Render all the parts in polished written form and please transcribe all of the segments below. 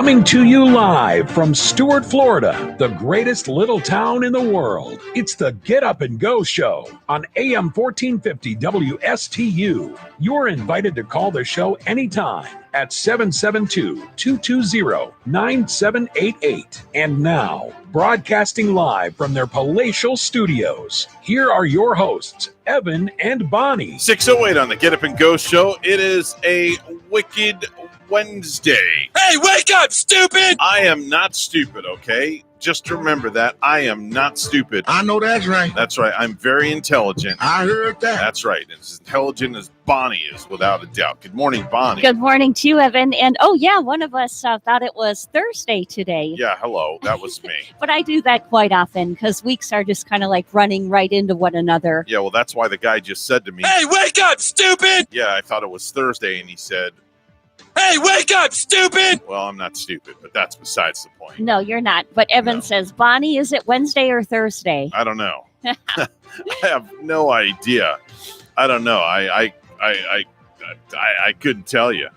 Coming to you live from Stuart, Florida, the greatest little town in the world. It's the Get Up and Go Show on AM 1450 WSTU. You're invited to call the show anytime at 772-220-9788. And now, broadcasting live from their palatial studios, here are your hosts, Evan and Bonnie. 6:08 on the Get Up and Go Show. It is a wicked Wednesday. Hey, wake up, stupid! I am not stupid, okay? Just remember that. I am not stupid. I know that's right. That's right. I'm very intelligent. I heard that. That's right. As intelligent as Bonnie is, without a doubt. Good morning, Bonnie. Good morning to you, Evan. And oh, yeah, one of us thought it was Thursday today. Yeah, hello. That was me. But I do that quite often because weeks are just kind of like running right into one another. Yeah, well, that's why the guy just said to me, Hey, wake up, stupid! yeah, I thought it was Thursday, and he said, Hey, wake up, stupid! well, I'm not stupid, but that's besides the point. No, you're not. But Evan No. says, Bonnie, is it Wednesday or Thursday? I don't know. I have no idea. I don't know. I couldn't tell you.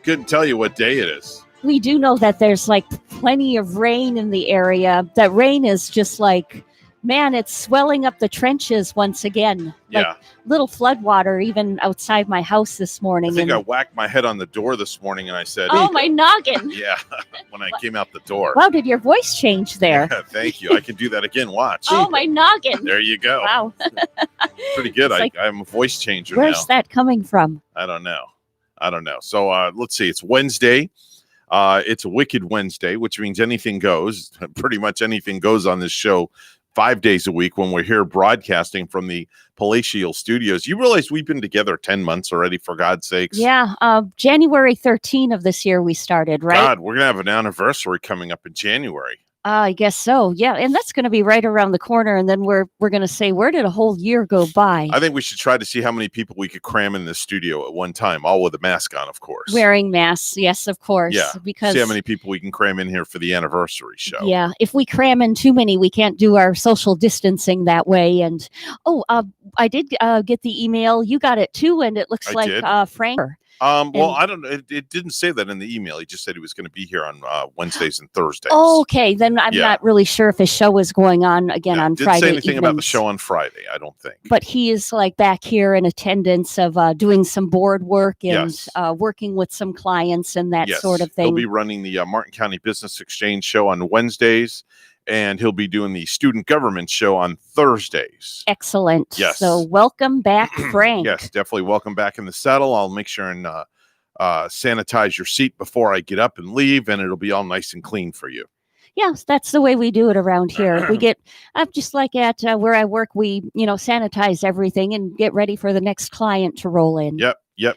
Couldn't tell you what day it is. We do know that there's like plenty of rain in the area. That rain is just like, man, it's swelling up the trenches once again. Like Yeah. little flood water even outside my house this morning. I think And- I whacked my head on the door this morning and I said, oh, my noggin. yeah, when I came out the door. Wow, did your voice change there? Thank you. I can do that again. Watch. Oh, my noggin. There you go. Wow. Pretty good. It's like, I'm a voice changer where's now. that coming from? I don't know. So let's see. It's Wednesday. It's a wicked Wednesday, which means anything goes. Pretty much anything goes on this show 5 days a week when we're here broadcasting from the Palatial Studios. You realize we've been together 10 months already, for God's sakes? Yeah, January 13 of this year we started, right? God, we're going to have an anniversary coming up in January. I guess so. Yeah, and that's going to be right around the corner. And then we're going to say, where did a whole year go by? I think we should try to see how many people we could cram in the studio at one time, all with a mask on, of course. Wearing masks, yes, of course. Yeah, because see how many people we can cram in here for the anniversary show. yeah, if we cram in too many, we can't do our social distancing that way. And I did get the email. You got it too, and it looks I like did. Frank. Well, I don't know. It didn't say that in the email. He just said he was going to be here on Wednesdays and Thursdays. Oh, okay, then I'm Yeah. not really sure if his show is going on again on didn't Friday say anything about the evenings. show on Friday, I don't think. But he is like back here in attendance of doing some board work and Yes. working with some clients and that Yes, sort of he'll thing. be running the Martin County Business Exchange show on Wednesdays, and he'll be doing the Student Government show on Thursdays. Excellent. Yes. So welcome back, Frank. Yes, definitely welcome back in the saddle. I'll make sure and sanitize your seat before I get up and leave, and it'll be all nice and clean for you. Yes, that's the way we do it around here. We get just like at where I work, we sanitize everything and get ready for the next client to roll in. Yep,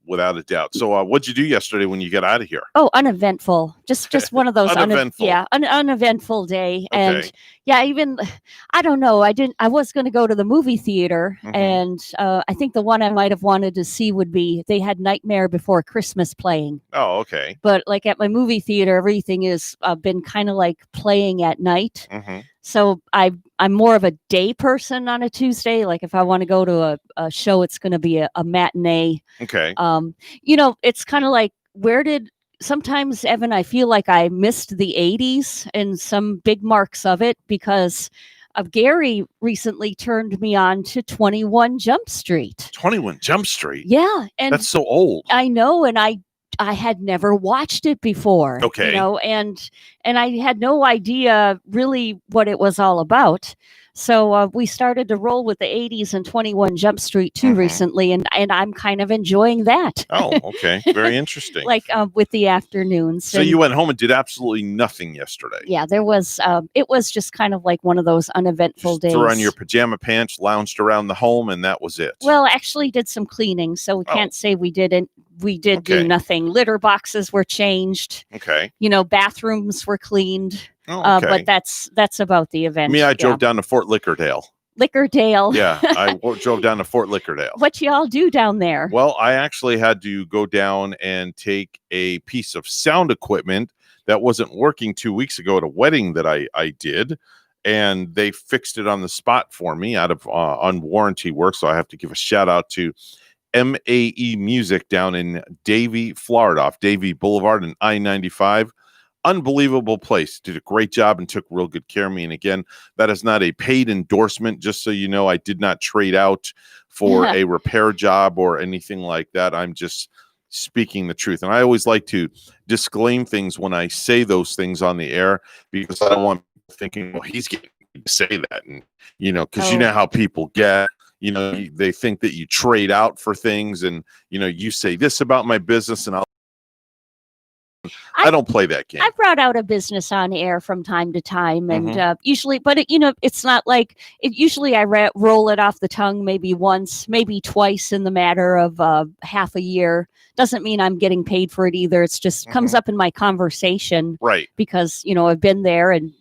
without a doubt. So what'd you do yesterday when you got out of here? Oh, uneventful. Just one of those Uneventful. uneventful day. Okay. And yeah, even I don't know. I was going to go to the movie theater, Mhm. and I think the one I might have wanted to see would be they had Nightmare Before Christmas playing. Oh, okay. But like at my movie theater, everything is been kind of like playing at night. hmm So I'm more of a day person on a Tuesday. Like if I want to go to a show, it's going to be a matinee. Okay. It's kind of like sometimes, Evan, I feel like I missed the 80s and some big marks of it because Gary recently turned me on to 21 Jump Street. 21 Jump Street. Yeah. And That's so old. I know. And I had never watched it before. Okay. And I had no idea really what it was all about. So we started to roll with the 80s and 21 Jump Street too Mhm. recently, and I'm kind of enjoying that. Oh, okay. Very interesting. Like with the afternoons. So And, you went home and did absolutely nothing yesterday. yeah, there was. It was just kind of like one of those uneventful Just days. threw on your pajama pants, lounged around the home, and that was it. Well, actually, did some cleaning, so we Oh. can't say we didn't. We did Okay. do nothing. Litter boxes were changed. Okay. Bathrooms were cleaned. Oh, okay. But that's about the event. Me, I Yeah. drove down to Fort Lickerdale. Lickerdale. Yeah, I drove down to Fort Lickerdale. What y'all do down there? Well, I actually had to go down and take a piece of sound equipment that wasn't working 2 weeks ago at a wedding that I did, and they fixed it on the spot for me out of on warranty work. So I have to give a shout out to MAE Music down in Davie, Florida, off Davie Boulevard and I-95. unbelievable place. Did a great job and took real good care of me. And again, that is not a paid endorsement. Just so you know, I did not trade out for a repair job or anything like that. I'm just speaking the truth. And I always like to disclaim things when I say those things on the air, because I don't want people thinking, well, he's getting to say that. And, because you know how people get, they think that you trade out for things and, you say this about my business and I don't play that game. I brought out a business on air from time to time, and usually, but it's not like it. Usually, I roll it off the tongue maybe once, maybe twice in the matter of half a year. Doesn't mean I'm getting paid for it either. It's just comes up in my conversation, right? Because I've been there and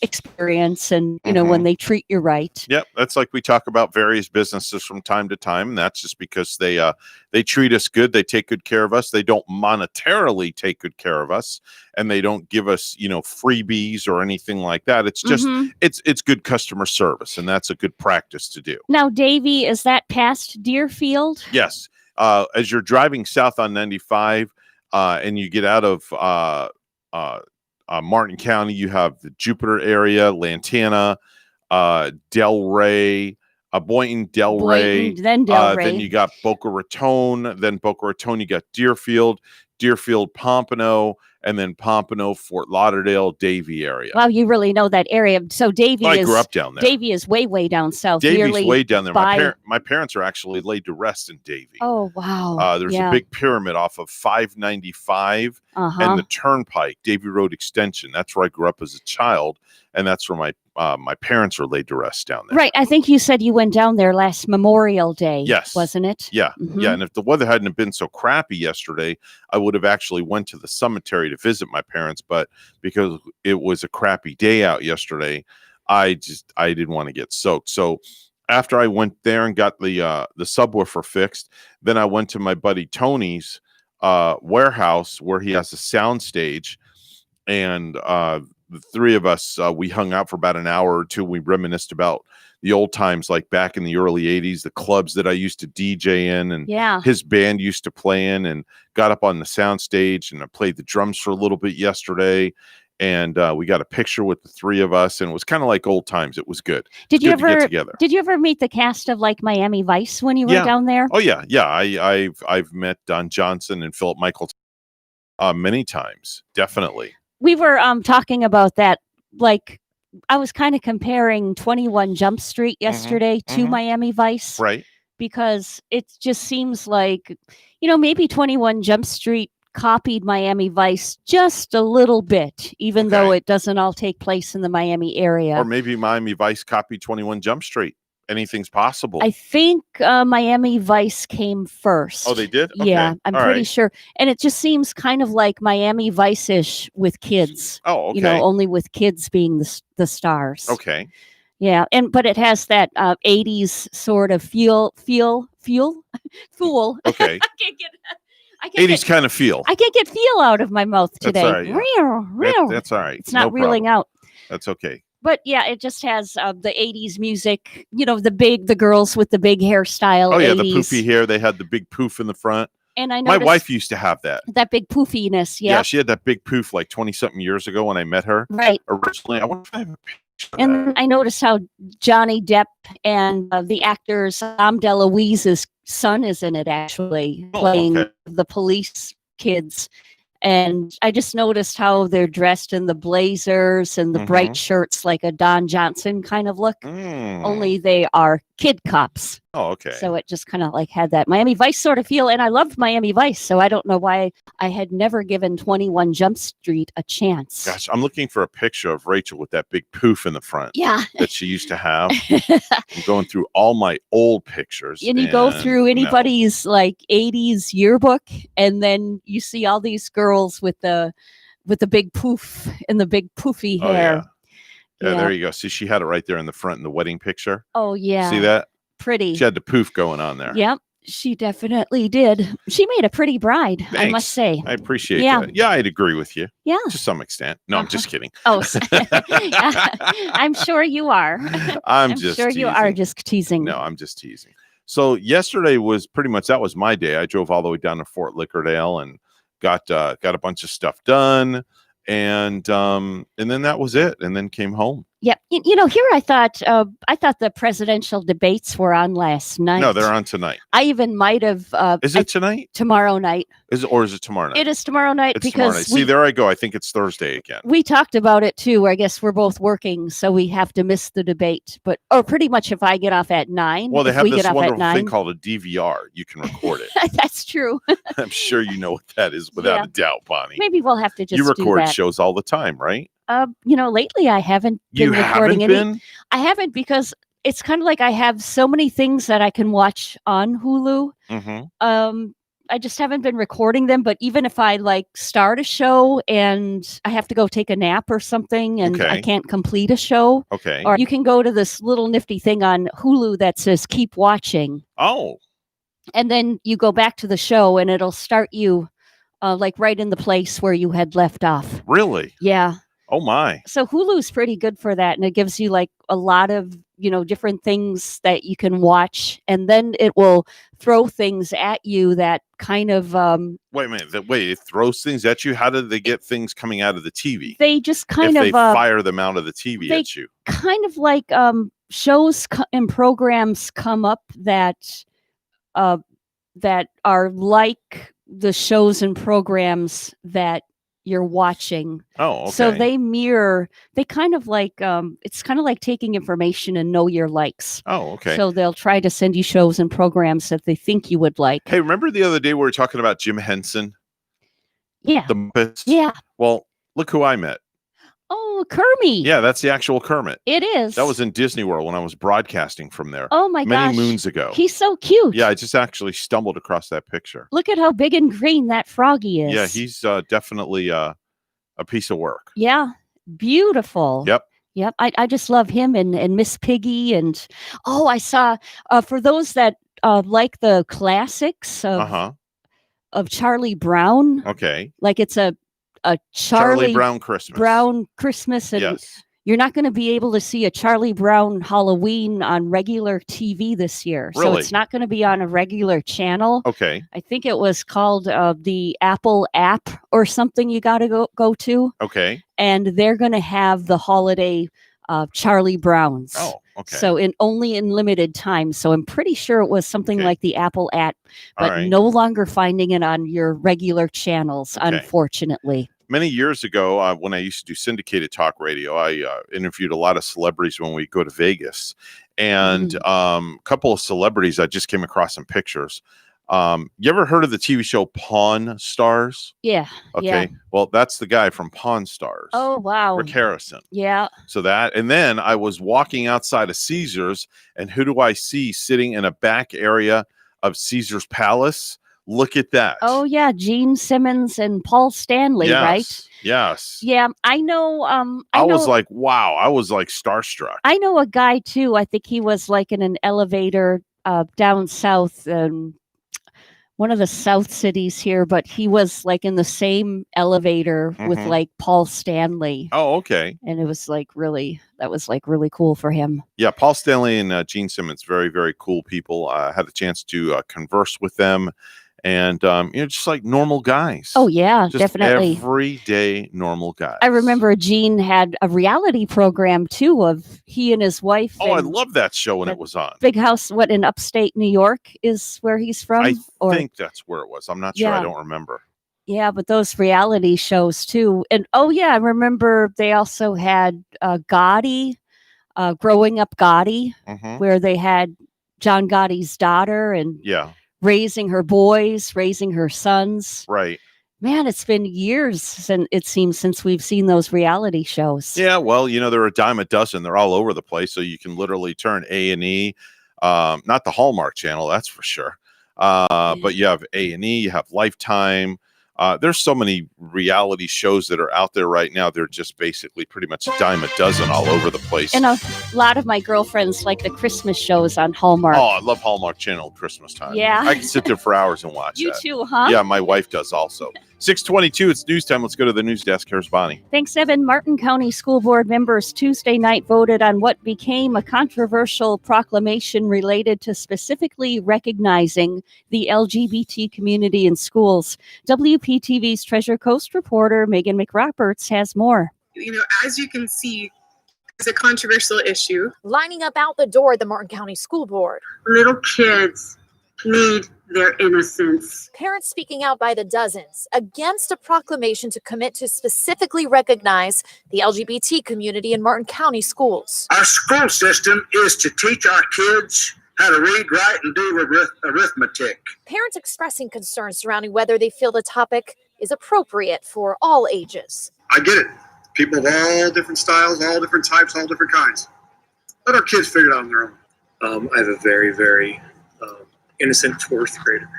experience, and when they treat you right. Yep, that's like we talk about various businesses from time to time, and that's just because they treat us good, they take good care of us, they don't monetarily take good care of us, and they don't give us freebies or anything like that. It's just it's good customer service, and that's a good practice to do. Now, Davey, is that past Deerfield? Yes. As you're driving south on 95 and you get out of Martin County, you have the Jupiter area, Lantana, Delray, Boynton, Delray, then Delray. Then you got Boca Raton, you got Deerfield, Pompano, and then Pompano, Fort Lauderdale, Davie area. Wow, you really know that area. So Davie I grew up down there. Davie is way down south. Davie's way down there. My parents are actually laid to rest in Davie. Oh, wow. There's a big pyramid off of 595 and the Turnpike, Davie Road Extension. That's where I grew up as a child, and that's where my parents are laid to rest down there. Right. I think you said you went down there last Memorial Day. Yes. Wasn't it? Yeah. Yeah. And if the weather hadn't been so crappy yesterday, I would have actually went to the cemetery to visit my parents. But because it was a crappy day out yesterday, I didn't want to get soaked. So after I went there and got the subwoofer fixed, then I went to my buddy Tony's warehouse where he has a sound stage, and the three of us, we hung out for about an hour or two. We reminisced about the old times, like back in the early 80s, the clubs that I used to DJ in and his band used to play in, and got up on the sound stage, and I played the drums for a little bit yesterday. And we got a picture with the three of us, and it was kind of like old times. It was good. Did you ever meet the cast of like Miami Vice when you were down there? Oh yeah. I've met Don Johnson and Philip Michael many times. Definitely. We were talking about that. Like, I was kind of comparing 21 Jump Street yesterday to Miami Vice, right? Because it just seems like maybe 21 Jump Street copied Miami Vice just a little bit, even though it doesn't all take place in the Miami area. Or maybe Miami Vice copied 21 Jump Street. Anything's possible. I think Miami Vice came first. Oh, they did? Okay. Yeah, I'm pretty sure. And it just seems kind of like Miami Vice-ish with kids. Oh, okay. Only with kids being the stars. Okay. Yeah, but it has that 80s sort of fool. Okay. I can't 80s kind of feel. I can't get feel out of my mouth today. That's all right. Yeah. That's all right. It's not reeling out. That's okay. But yeah, it just has the 80s music, the girls with the big hairstyle. Oh yeah, 80s. the poofy hair. They had the big poof in the front. And I my wife used to have that. That big poofiness, yeah. Yeah, she had that big poof like 20-something years ago when I met her. Right. Originally, I wonder if I have a picture of And I noticed how Johnny Depp and the actor Sam DeLuise's son is in it, actually, playing the police kids. And I just noticed how they're dressed in the blazers and the bright shirts, like a Don Johnson kind of look. Only they are kid cops. Oh, okay. So it just kind of like had that Miami Vice sort of feel. And I loved Miami Vice. So I don't know why I had never given 21 Jump Street a chance. Gosh, I'm looking for a picture of Rachel with that big poof in the front. Yeah. That she used to have. I'm going through all my old pictures. And you go through anybody's like 80s yearbook, and then you see all these girls with the big poof and the big poofy hair. Yeah, there you go. See, she had it right there in the front in the wedding picture. Oh, yeah. See that? Pretty. She had the poof going on there. Yep, she definitely did. She made a pretty bride, Thanks. I must say. I appreciate that. Yeah, I'd agree with you. Yeah. To some extent. No, I'm just kidding. Oh, I'm sure you are. I'm just sure teasing. You are just teasing. No, I'm just teasing. So yesterday was pretty much, that was my day. I drove all the way down to Fort Lickerdale and got a bunch of stuff done. and then that was it, and then came home. Yeah, here I thought the presidential debates were on last night. No, they're on tonight. I even might have. Is it tonight? Tomorrow night? Is it tomorrow night? It is tomorrow night It's because tomorrow night. See, there I go. I think it's Thursday again. we talked about it too. I guess we're both working, so we have to miss the debate. Or pretty much if I get off at 9. Well, they if have we this get off at wonderful 9. thing called a DVR. You can record it. That's true. I'm sure you know what that is without Yeah. a doubt, Bonnie. Maybe we'll have to just You do record that. shows all the time, right? Lately I haven't been You recording haven't any. been? I haven't because it's kind of like I have so many things that I can watch on Hulu. Mm-hmm. I just haven't been recording them. But even if I start a show and I have to go take a nap or something and I Okay. can't complete a show, Okay. or you can go to this little nifty thing on Hulu that says keep watching. Oh, And then you go back to the show and it'll start you right in the place where you had left off. really? Yeah. Oh, my. So Hulu's pretty good for that. And it gives you a lot of, different things that you can watch. And then it will throw things at you that kind of, Wait a minute. Wait, it throws things at you? How did they get things coming out of the TV? they just If kind they of, fire them out of the TV they- at you. kind of like shows and programs come up that are like the shows and programs that you're watching. Oh, okay. So they kind of it's kind of like taking information and know your likes. Oh, okay. So they'll try to send you shows and programs that they think you would like. Hey, remember the other day we were talking about Jim Henson, Yeah. the Muppets? Yeah. Well, look who I met. Oh, Kermit. Yeah, that's the actual Kermit. It is. That was in Disney World when I was broadcasting from there Oh my many gosh. moons ago. He's so cute. Yeah, I just actually stumbled across that picture. Look at how big and green that froggy is. Yeah, he's definitely a piece of work. Yeah. Beautiful. Yep. Yep. I just love him and Miss Piggy. And I saw for those that like the classics Uh-huh. of Charlie Brown, Okay. like it's a Charlie Brown Christmas. Brown Christmas, and Yes. you're not going to be able to see a Charlie Brown Halloween on regular TV this year. So Really? it's not going to be on a regular channel. Okay. I think it was called the Apple app or something you got to go to. Okay. And they're going to have the holiday Charlie Browns. Oh, okay. So only in limited time. So I'm pretty sure it was something Okay. like the Apple app, All but right. no longer finding it on your regular channels, Okay. unfortunately. Many years ago, when I used to do syndicated talk radio, I interviewed a lot of celebrities when we go to Vegas, and a couple of celebrities I just came across in pictures. You ever heard of the TV show Pawn Stars? Yeah. Okay, Yeah. well, that's the guy from Pawn Stars. Oh, wow. Rick Harrison. Yeah. So that, and then I was walking outside of Caesars, and who do I see sitting in a back area of Caesar's Palace? Look at that. Oh, yeah. Gene Simmons and Paul Stanley, yes, right? Yes. Yeah. I know. I was like, wow. I was like starstruck. I know a guy too. I think he was like in an elevator down south, one of the south cities here, but he was like in the same elevator with Mhm. like Paul Stanley. Oh, okay. And it was really cool for him. Yeah, Paul Stanley and Gene Simmons, very, very cool people. I had the chance to converse with them, and just like normal guys. Oh yeah, Just definitely. everyday normal guys. I remember Gene had a reality program too of he and his wife. Oh, I and love that show when that it was on. Big House, what, in upstate New York is where he's from? I think that's where it was. I'm not sure. Yeah. I don't remember. Yeah, but those reality shows too. And oh yeah, I remember they also had Gotti, Growing Up Gotti, Mhm. where they had John Gotti's daughter and Yeah, raising her boys, raising her sons. right. Man, it's been years since we've seen those reality shows. Yeah, well, they're a dime a dozen. They're all over the place, so you can literally turn A&E, not the Hallmark Channel, that's for sure. But you have A&E, you have Lifetime. There's so many reality shows that are out there right now. They're just basically pretty much a dime a dozen all over the place. And a lot of my girlfriends like the Christmas shows on Hallmark. Oh, I love Hallmark Channel at Christmas time. Yeah. I can sit there for hours and watch You that. too, huh? Yeah, my wife does also. 6:22. It's news time. Let's go to the news desk. Here's Bonnie. Thanks, Evan. Martin County School Board members Tuesday night voted on what became a controversial proclamation related to specifically recognizing the LGBT community in schools. WPTV's Treasure Coast reporter Megan McRoberts has more. As you can see, it's a controversial issue. Lining up out the door at the Martin County School Board. Little kids need their innocence. Parents speaking out by the dozens against a proclamation to commit to specifically recognize the LGBT community in Martin County schools. Our school system is to teach our kids how to read, write, and do arithmetic. Parents expressing concerns surrounding whether they feel the topic is appropriate for all ages. I get it. People of all different styles, all different types, all different kinds. Let our kids figure it out on their own. I have a very, very innocent fourth grader.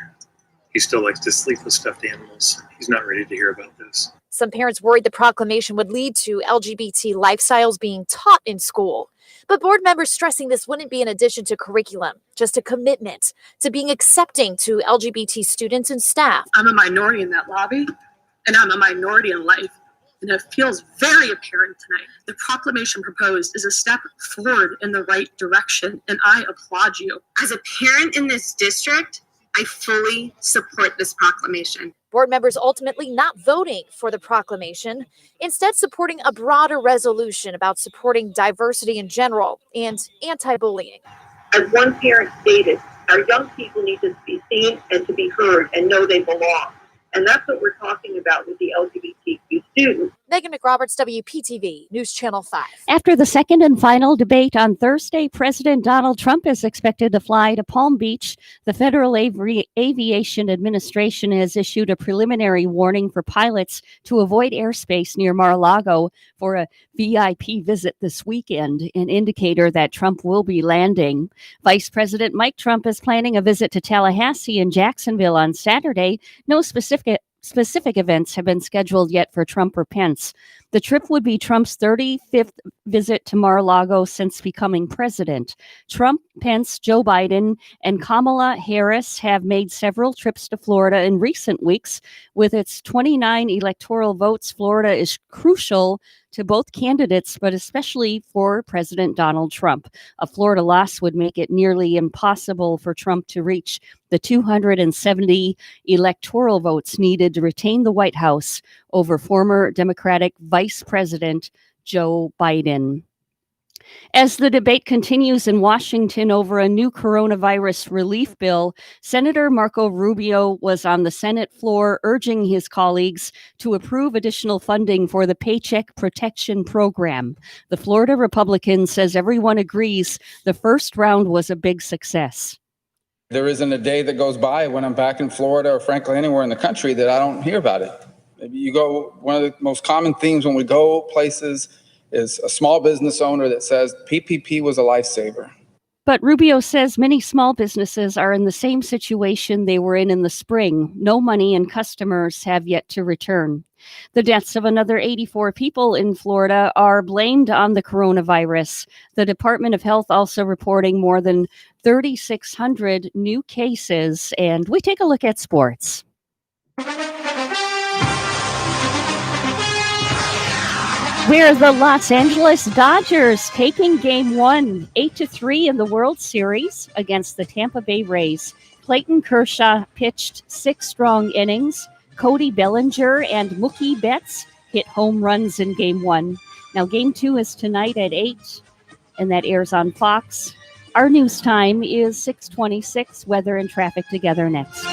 He still likes to sleep with stuffed animals. He's not ready to hear about this. Some parents worried the proclamation would lead to LGBT lifestyles being taught in school. But board members stressing this wouldn't be an addition to curriculum, just a commitment to being accepting to LGBT students and staff. I'm a minority in that lobby, and I'm a minority in life. And it feels very apparent tonight. The proclamation proposed is a step forward in the right direction, and I applaud you. As a parent in this district, I fully support this proclamation. Board members ultimately not voting for the proclamation, instead supporting a broader resolution about supporting diversity in general and anti-bullying. As one parent stated, our young people need to be seen and to be heard and know they belong. And that's what we're talking about with the LGBTQ students. Megan McRoberts, WPTV, News Channel 5. After the second and final debate on Thursday, President Donald Trump is expected to fly to Palm Beach. The Federal Aviation Administration has issued a preliminary warning for pilots to avoid airspace near Mar-a-Lago for a VIP visit this weekend, an indicator that Trump will be landing. Vice President Mike Trump is planning a visit to Tallahassee and Jacksonville on Saturday. No specific events have been scheduled yet for Trump or Pence. The trip would be Trump's 35th visit to Mar-a-Lago since becoming president. Trump, Pence, Joe Biden, and Kamala Harris have made several trips to Florida in recent weeks. With its 29 electoral votes, Florida is crucial to both candidates, but especially for President Donald Trump. A Florida loss would make it nearly impossible for Trump to reach the 270 electoral votes needed to retain the White House over former Democratic Vice President Joe Biden. As the debate continues in Washington over a new coronavirus relief bill, Senator Marco Rubio was on the Senate floor urging his colleagues to approve additional funding for the Paycheck Protection Program. The Florida Republican says everyone agrees the first round was a big success. There isn't a day that goes by when I'm back in Florida or frankly anywhere in the country that I don't hear about it. Maybe you go, one of the most common themes when we go places is a small business owner that says PPP was a lifesaver. But Rubio says many small businesses are in the same situation they were in the spring. No money and customers have yet to return. The deaths of another 84 people in Florida are blamed on the coronavirus. The Department of Health also reporting more than 3,600 new cases. And we take a look at sports. Where the Los Angeles Dodgers taking Game 1, 8-3 in the World Series against the Tampa Bay Rays. Clayton Kershaw pitched 6 strong innings. Cody Bellinger and Mookie Betts hit home runs in Game 1. Now, Game 2 is tonight at 8, and that airs on Fox. Our news time is 6:26. Weather and traffic together next.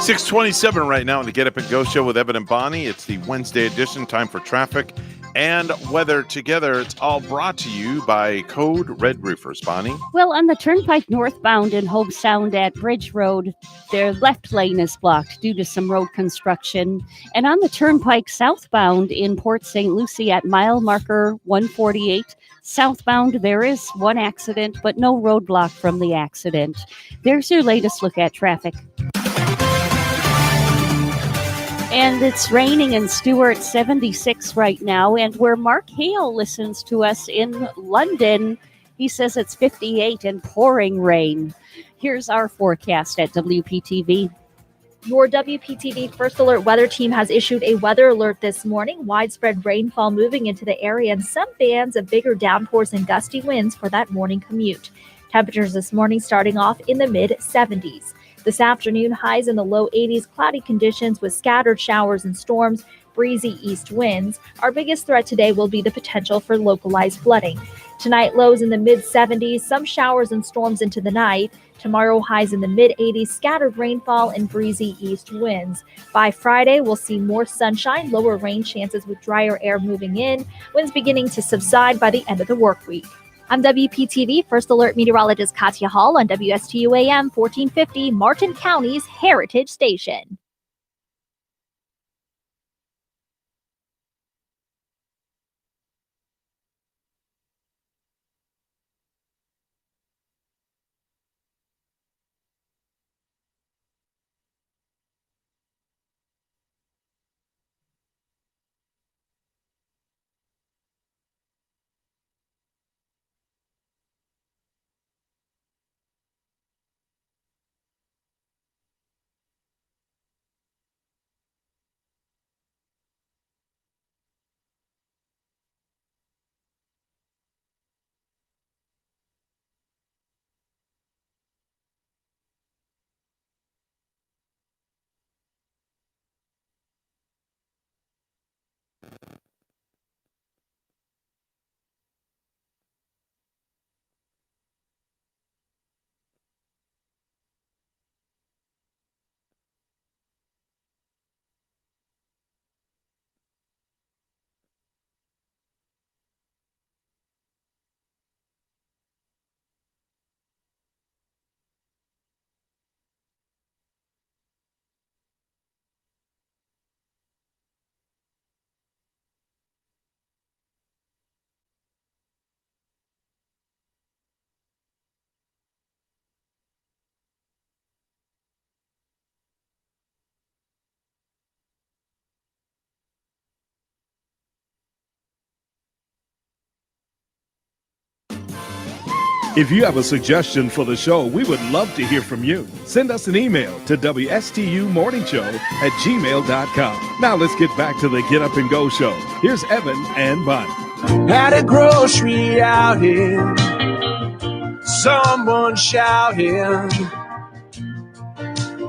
6:27 right now on the Get Up and Go show with Evan and Bonnie. It's the Wednesday edition, time for traffic and weather together. It's all brought to you by Code Red Roofers. Bonnie? Well, on the Turnpike northbound in Hobe Sound at Bridge Road, their left lane is blocked due to some road construction. And on the Turnpike southbound in Port St. Lucie at mile marker 148, southbound, there is one accident, but no roadblock from the accident. There's your latest look at traffic. And it's raining in Stuart, 76 right now. And where Mark Hale listens to us in London, he says it's 58 and pouring rain. Here's our forecast at WPTV. Your WPTV First Alert weather team has issued a weather alert this morning. Widespread rainfall moving into the area and some bands of bigger downpours and gusty winds for that morning commute. Temperatures this morning starting off in the mid-70s. This afternoon, highs in the low 80s, cloudy conditions with scattered showers and storms, breezy east winds. Our biggest threat today will be the potential for localized flooding. Tonight, lows in the mid-70s, some showers and storms into the night. Tomorrow, highs in the mid-80s, scattered rainfall and breezy east winds. By Friday, we'll see more sunshine, lower rain chances with drier air moving in, winds beginning to subside by the end of the work week. I'm WPTV First Alert meteorologist Katya Hall on WSTU AM 1450, Martin County's Heritage Station. If you have a suggestion for the show, we would love to hear from you. Send us an email to WSTUmorningshow@gmail.com. Now let's get back to the Get Up and Go show. Here's Evan and Bonnie. At a grocery outing, someone shouting,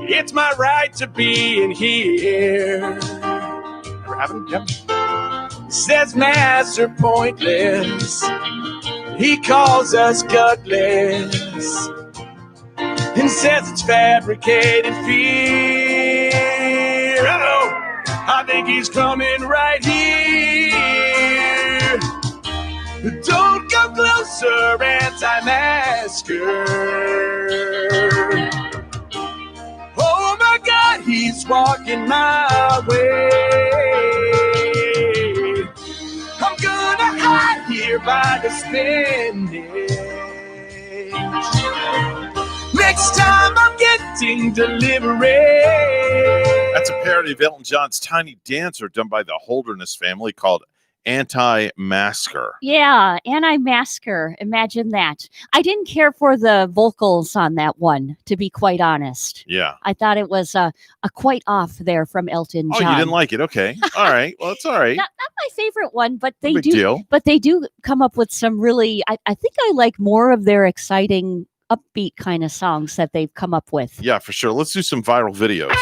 "It's my right to be in here." Ever happen? Yep. Says masks are pointless. He calls us gutless and says it's fabricated fear. Uh-oh, I think he's coming right here. Don't go closer, anti-masker. Oh my God, he's walking my way. I'm gonna hide here by the spinach. Next time I'm getting delivery. That's a parody of Elton John's Tiny Dancer done by the Holderness family called Anti-Masker. Yeah, Anti-Masker. Imagine that. I didn't care for the vocals on that one, to be quite honest. Yeah. I thought it was a quite off there from Elton John. Oh, you didn't like it? Okay. All right. Well, it's all right. Not my favorite one, but they Big do. deal. But they do come up with some really. I think I like more of their exciting, upbeat kind of songs that they've come up with. Yeah, for sure. Let's do some viral videos.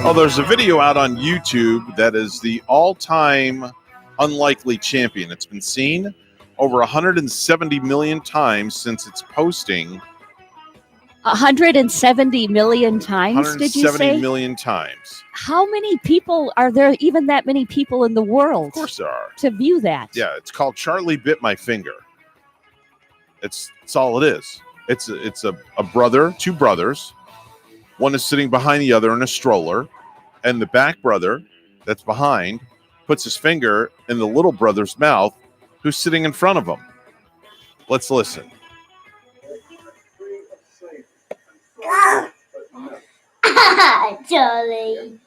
Oh, there's a video out on YouTube that is the all-time unlikely champion. It's been seen over 170 million times since its posting. 170 million times, did you 170 say? million times. How many people are there, even that many people in the world? Of course there are. To view that. Yeah, it's called Charlie Bit My Finger. It's all it is. It's a brother, two brothers. One is sitting behind the other in a stroller, and the back brother that's behind puts his finger in the little brother's mouth who's sitting in front of him. Let's listen. Charlie.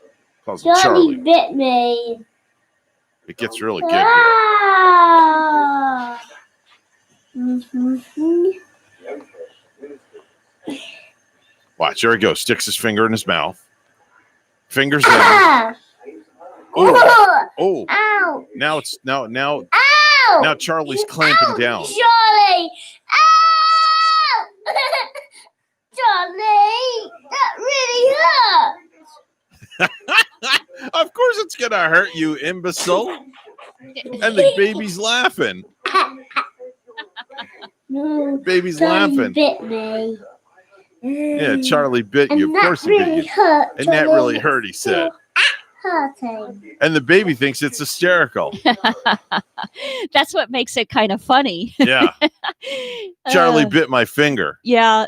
Calls him Charlie Charlie. bit me. It gets really good here. Ah. Watch, there he goes. Sticks his finger in his mouth. Fingers down. Ah. Oh. Ow. Now it's now Ow. now Charlie's clamping down. Charlie. Ow. Charlie, that really hurt. Of course it's gonna hurt you, imbecile. And the baby's laughing. Baby's Charlie laughing. bit me. Yeah, Charlie bit you. And Of course that he bit really you. hurt, And that Charlie. really hurt, he said. Hurting. And the baby thinks it's hysterical. That's what makes it kind of funny. Yeah. Charlie Uh, bit my finger. Yeah,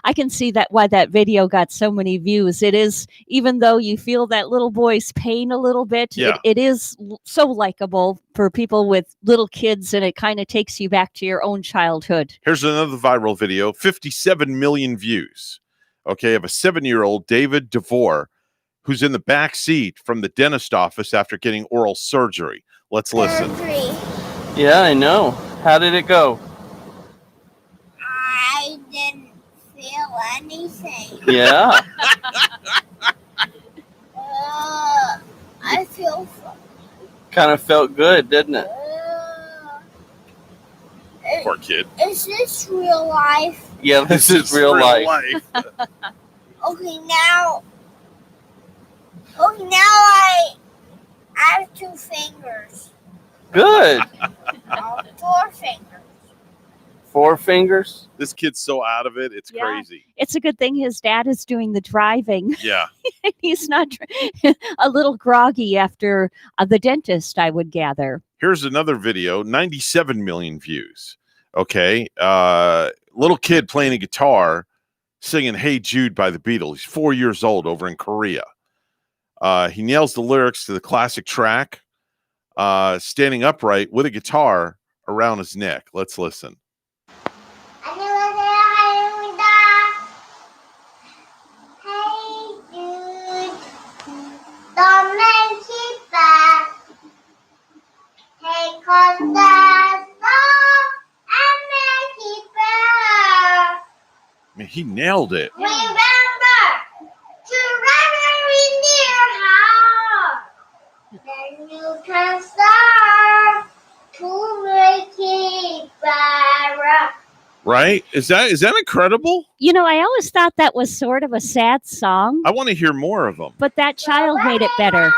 I can see that why that video got so many views. It is, even though you feel that little boy's pain a little bit, Yeah. it is so likable for people with little kids, and it kind of takes you back to your own childhood. Here's another viral video, 57 million views. Okay, of a 7-year-old David DeVore who's in the back seat from the dentist office after getting oral surgery. Let's listen. Yeah, I know. How did it go? I didn't feel anything. Yeah. I feel Kind of felt good, didn't it? Poor kid. Is this real life? Yeah, this is real life. Okay, now I have 2 fingers. Good. 4 fingers. 4 fingers. This kid's so out of it, it's Yeah. crazy. It's a good thing his dad is doing the driving. Yeah. He's not a little groggy after the dentist, I would gather. Here's another video, 97 million views. Okay. Little kid playing a guitar, singing Hey Jude by the Beatles. He's 4 years old over in Korea. He nails the lyrics to the classic track, standing upright with a guitar around his neck. Let's listen. Don't make it bad. Take on that song and make it better. I mean, he nailed it. Remember to remember in your heart. Then you can start to make it better. Right? Is that incredible? You know, I always thought that was sort of a sad song, I want to hear more of them. but that child made it better. Remember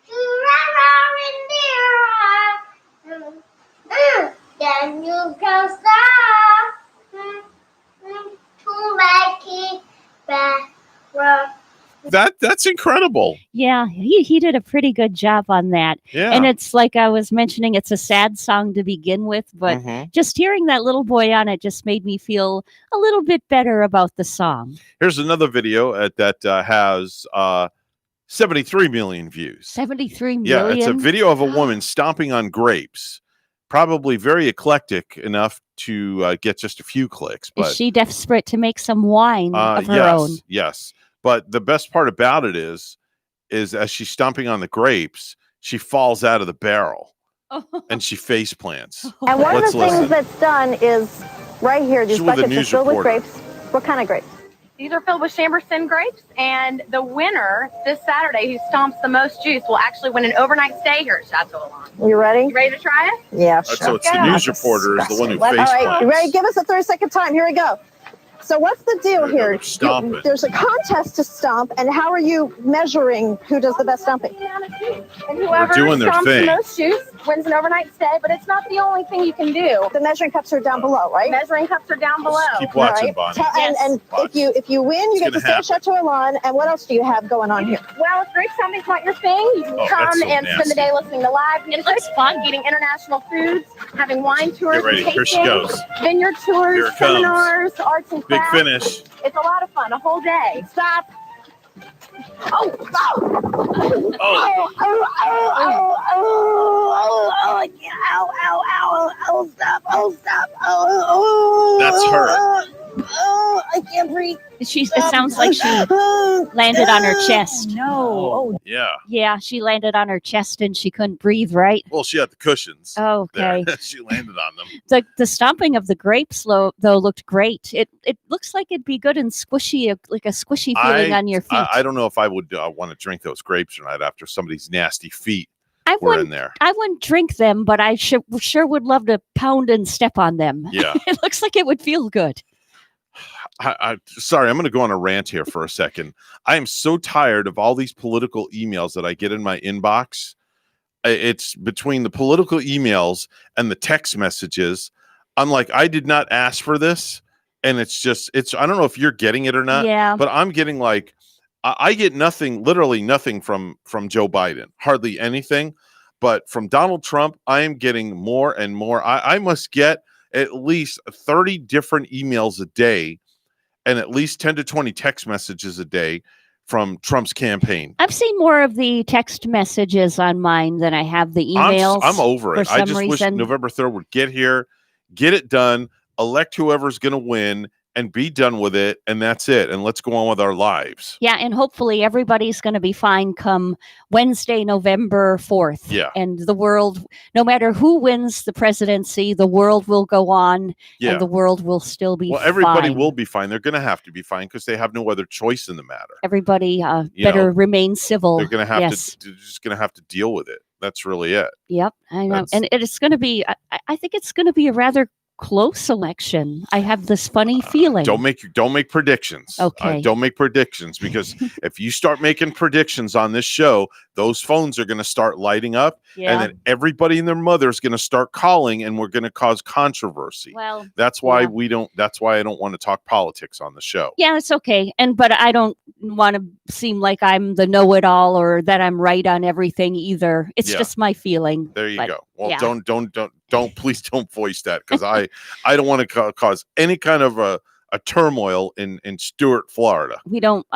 to remember in your heart. Then you can start to make it better. That's incredible. Yeah, he did a pretty good job on that. Yeah. And it's like I was mentioning, it's a sad song to begin with, but Mhm. just hearing that little boy on it just made me feel a little bit better about the song. Here's another video that has 73 million views. 73 Yeah, million. it's a video of a woman stomping on grapes. Probably very eclectic enough to get just a few clicks. But Is she desperate to make some wine of her yes, own? yes. But the best part about it is as she's stomping on the grapes, she falls out of the barrel and she face plants. And one Let's of the things listen. that's done is right here, these She's with a buckets are news filled with reporter. grapes. What kind of grapes? These are filled with Chamberson grapes, and the winner this Saturday who stomps the most juice will actually win an overnight stay here at Chateau Alon. You ready? You ready to try it? Yeah, So it's the news reporter is the one who All face right, you plants. ready? Give us a 30-second time. Here we go. So what's the deal here? stomping. There's a contest to stomp, and how are you measuring who does the best stomping? And whoever doing their stomps thing. the most juice wins an overnight stay, but it's not the only thing you can do. The measuring cups are down below, right? Measuring cups are down below. Keep watching, Right. Bonnie. And, Yes. if you win, you It's get to gonna stay at Chateau Lawn. And what else do you have going on here? Well, if grape stomping's not your thing, you can Oh, come that's so and spend the nasty. day listening to live music. looks fun. Eating international foods, having wine tours, Get ready. and Here she tastings, goes. vineyard tours, Here it comes. seminars, arts and Big crafts. finish. It's a lot of fun, a whole day. Stop. Oh, Oh. That's her. Oh, I can't breathe. It sounds like she landed on her chest. No. Yeah. Yeah, she landed on her chest and she couldn't breathe, right? Well, she had the cushions. Oh, okay. There. She landed on them. The stomping of the grapes, though, looked great. It looks like it'd be good and squishy, like a squishy feeling on your feet. I don't know if I would want to drink those grapes or not after somebody's nasty feet I were in wouldn't. there. I wouldn't drink them, but I sure would love to pound and step on them. Yeah. It looks like it would feel good. Sorry, I'm going to go on a rant here for a second. I am so tired of all these political emails that I get in my inbox. It's between the political emails and the text messages. I'm like, I did not ask for this. And it's I don't know if you're getting it or not. Yeah. But I'm getting like, I get nothing, literally nothing from Joe Biden, hardly anything. But from Donald Trump, I am getting more and more. I must get at least 30 different emails a day and at least 10 to 20 text messages a day from Trump's campaign. I've seen more of the text messages on mine than I have the emails. I'm over it. For I some just wish reason. November 3rd would get here, get it done, elect whoever's going to win, and be done with it. And that's it. And let's go on with our lives. Yeah, and hopefully everybody's going to be fine come Wednesday, November 4th. Yeah. And the world, no matter who wins the presidency, the world will go on Yeah. and the world will still be Well, everybody fine. will be fine. They're going to have to be fine because they have no other choice in the matter. Everybody You better know, remain civil. They're going to have Yes. to just going to have to deal with it. That's really it. Yep, I know. That's- And it's going to be, I think it's going to be a rather close election. I have this funny feeling. Don't make predictions. Okay. Don't make predictions because if you start making predictions on this show, those phones are going to start lighting up, Yeah. and then everybody and their mother is going to start calling, and we're going to cause controversy. Well, that's why yeah. That's why I don't want to talk politics on the show. Yeah, it's okay. But I don't want to seem like I'm the know-it-all or that I'm right on everything either. It's Yeah. just my feeling. There you But, go. Well, yeah. please don't voice that because I don't want to cause any kind of a turmoil in Stuart, Florida. We don't.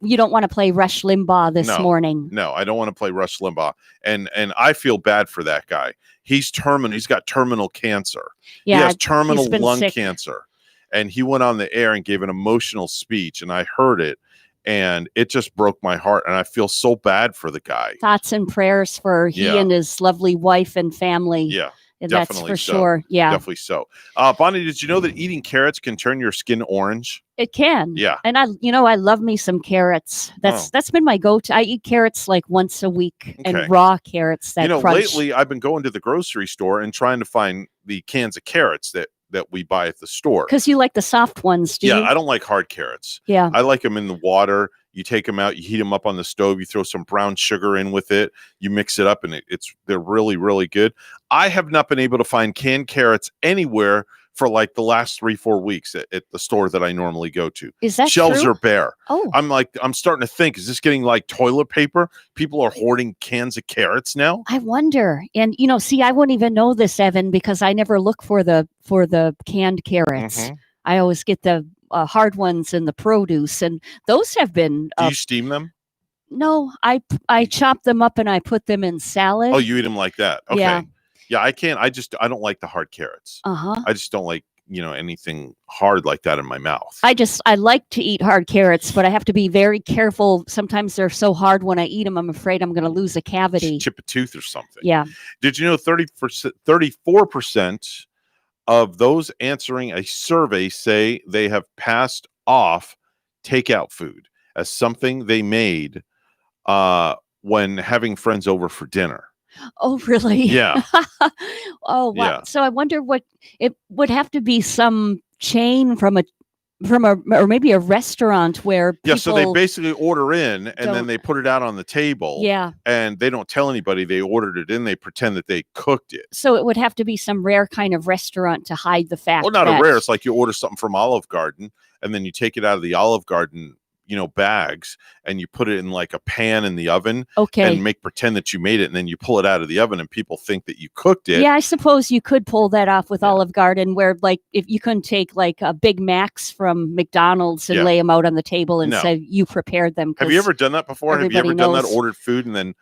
You don't want to play Rush Limbaugh this morning. No, I don't want to play Rush Limbaugh, and I feel bad for that guy. He's terminal. He's got terminal cancer. Yeah, he has terminal he's been lung sick. cancer, and he went on the air and gave an emotional speech, and I heard it, and it just broke my heart, and I feel so bad for the guy. Thoughts and prayers for he Yeah. and his lovely wife and family. Yeah. And that's Definitely for so. sure. Yeah, Definitely so. Bonnie, did you know that eating carrots can turn your skin orange? it can. Yeah. and I love me some carrots. That's been my go-to. I eat carrots like once a week, Okay. and raw carrots that crunch. Lately I've been going to the grocery store and trying to find the cans of carrots that we buy at the store. Because you like the soft ones, do Yeah, you? I don't like hard carrots. Yeah. I like them in the water. You take them out, you heat them up on the stove, you throw some brown sugar in with it, you mix it up, and they're really, really good. I have not been able to find canned carrots anywhere for like the last 3-4 weeks at the store that I normally go to. Is that Shelves true? are bare. Oh. I'm starting to think, is this getting like toilet paper? People are hoarding cans of carrots now. I wonder. And see, I wouldn't even know this, Evan, because I never look for the canned carrots. Mhm. I always get the hard ones in the produce, and those have been. Do you steam them? No, I chop them up and I put them in salad. Oh, you eat them like that? Okay. Yeah. Yeah, I can't. I don't like the hard carrots. Uh-huh. I just don't like anything hard like that in my mouth. I like to eat hard carrots, but I have to be very careful. Sometimes they're so hard when I eat them, I'm afraid I'm going to lose a cavity. Chip a tooth or something. Yeah. Did you know 34% of those answering a survey say they have passed off takeout food as something they made when having friends over for dinner? Oh, really? Yeah. Oh, wow. Yeah. So I wonder what it would have to be some chain from or maybe a restaurant where people Yeah, so they basically order in and then don't- they put it out on the table. Yeah. And they don't tell anybody they ordered it in. They pretend that they cooked it. So it would have to be some rare kind of restaurant to hide the fact. Well, not that, a rare. It's like you order something from Olive Garden and then you take it out of the Olive Garden, bags, and you put it in like a pan in the oven. Okay. And make pretend that you made it, and then you pull it out of the oven and people think that you cooked it. Yeah, I suppose you could pull that off with Olive Garden, where like if you couldn't take like a Big Macs from McDonald's and Yeah. lay them out on the table and No. say you prepared them. Have you ever done that before? Have you ever everybody done that? knows. Ordered food and then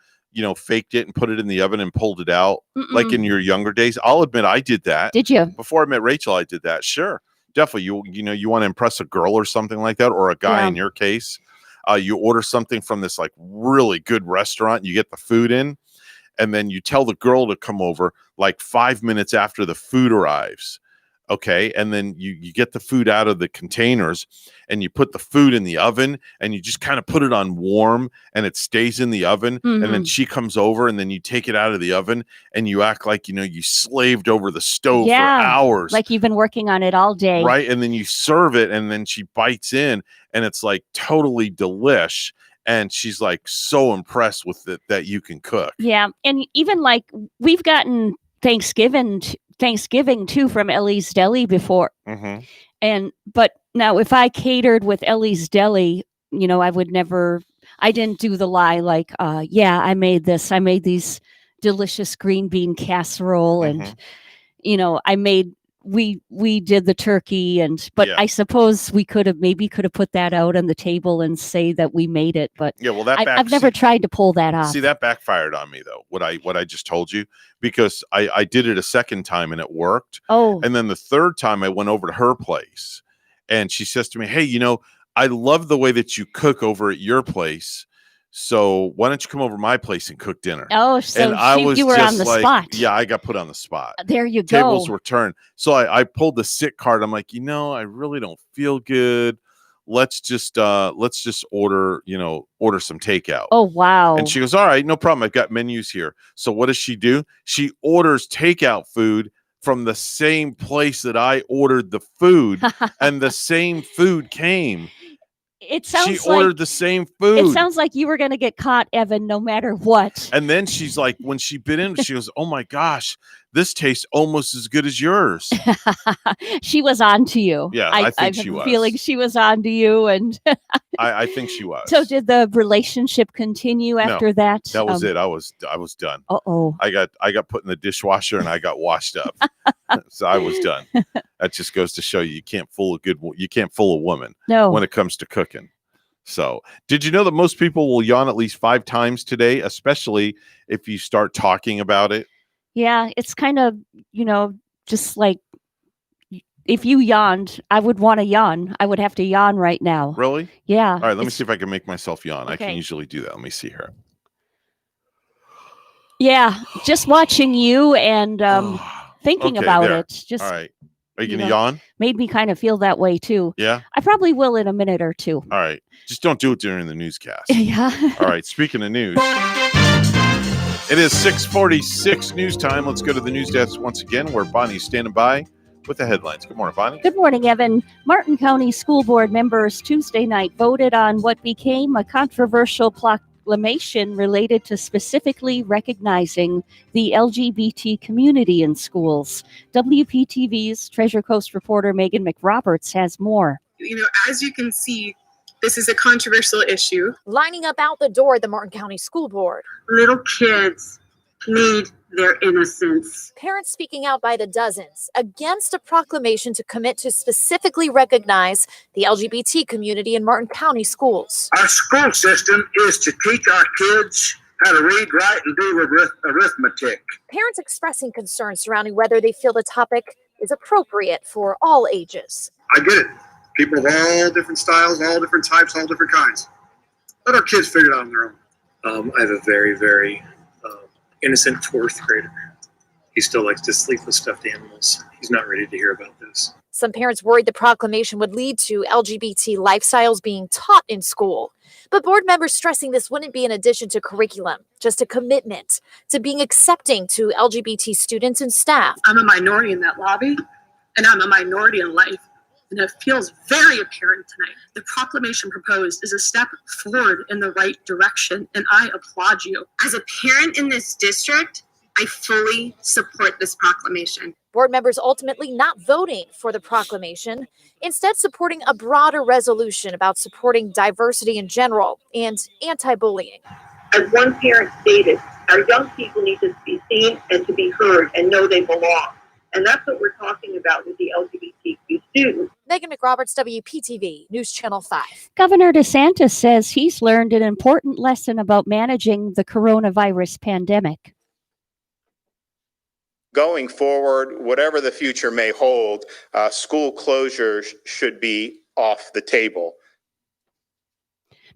faked it and put it in the oven and pulled it out, like Mm-mm. in your younger days? I'll admit I did that. Did you? Before I met Rachel, I did that. Sure, definitely. You want to impress a girl or something like that, or a guy Yeah. in your case. You order something from this like really good restaurant. You get the food in, and then you tell the girl to come over like 5 minutes after the food arrives. Okay. And then you get the food out of the containers and you put the food in the oven and you just kind of put it on warm and it stays in the oven. And then Mhm. she comes over and then you take it out of the oven and you act like, you slaved over the stove for hours. Like you've been working on it all day. Right. And then you serve it and then she bites in and it's like totally delish. And she's like so impressed with it that you can cook. Yeah, and even like we've gotten Thanksgiving too from Ellie's Deli before. Mm-hmm. But now if I catered with Ellie's Deli, I didn't do the lie like, I made these delicious green bean casserole and, we did the turkey but Yeah. I suppose we could have put that out on the table and say that we made it. But Yeah, well, that I've never tried to pull that off. See, that backfired on me though. What I just told you, because I did it a second time and it worked. Oh. And then the third time I went over to her place and she says to me, "Hey, I love the way that you cook over at your place. So why don't you come over to my place and cook dinner?" Oh, so you were on the spot. Yeah, I got put on the spot. There you Tables go. were turned. So I pulled the sick card. I'm like, I really don't feel good. Let's just order some takeout. Oh, wow. And she goes, "All right, no problem. I've got menus here." So what does she do? She orders takeout food from the same place that I ordered the food, and the same food came. It sounds She like ordered the same food. It sounds like you were going to get caught, Evan, no matter what. And then she's like, when she bit into it, she goes, "Oh my gosh, this tastes almost as good as yours." She was on to you. Yeah, I think she have a was. feeling she was on to you. And I think she was. so did the relationship continue after that? That was it. I was done. Uh-oh. I got put in the dishwasher and I got washed up. So I was done. That just goes to show you can't fool a woman No. when it comes to cooking. So, did you know that most people will yawn at least 5 times today, especially if you start talking about it? Yeah, it's kind of, just like if you yawned, I would want to yawn. I would have to yawn right now. Really? Yeah. All right, let me see if I can make myself yawn. I Okay. can usually do that. Let me see here. Yeah, just watching you and thinking Okay, about there. it just All right. Are you you going to know, yawn? made me kind of feel that way too. Yeah. I probably will in a minute or two. All right. Just don't do it during the newscast. Yeah. All right. Speaking of news, it is 6:46 news time. Let's go to the news desk once again, where Bonnie's standing by with the headlines. Good morning, Bonnie. Good morning, Evan. Martin County School Board members Tuesday night voted on what became a controversial proclamation related to specifically recognizing the LGBT community in schools. WPTV's Treasure Coast reporter Megan McRoberts has more. As you can see, this is a controversial issue. Lining up out the door at the Martin County School Board. Little kids need their innocence. Parents speaking out by the dozens against a proclamation to commit to specifically recognize the LGBT community in Martin County schools. Our school system is to teach our kids how to read, write, and do arithmetic. Parents expressing concerns surrounding whether they feel the topic is appropriate for all ages. I get it. People of all different styles, all different types, all different kinds. Let our kids figure it out on their own. I have a very, very innocent fourth grader. He still likes to sleep with stuffed animals. He's not ready to hear about this. Some parents worried the proclamation would lead to LGBT lifestyles being taught in school. But board members stressing this wouldn't be an addition to curriculum, just a commitment to being accepting to LGBT students and staff. I'm a minority in that lobby, and I'm a minority in life, and it feels very apparent tonight. The proclamation proposed is a step forward in the right direction, and I applaud you. As a parent in this district, I fully support this proclamation. Board members ultimately not voting for the proclamation, instead supporting a broader resolution about supporting diversity in general and anti-bullying. As one parent stated, our young people need to be seen and to be heard and know they belong. And that's what we're talking about with the LGBTQ students. Megan McRoberts, WPTV, News Channel 5. Governor DeSantis says he's learned an important lesson about managing the coronavirus pandemic. Going forward, whatever the future may hold, school closures should be off the table.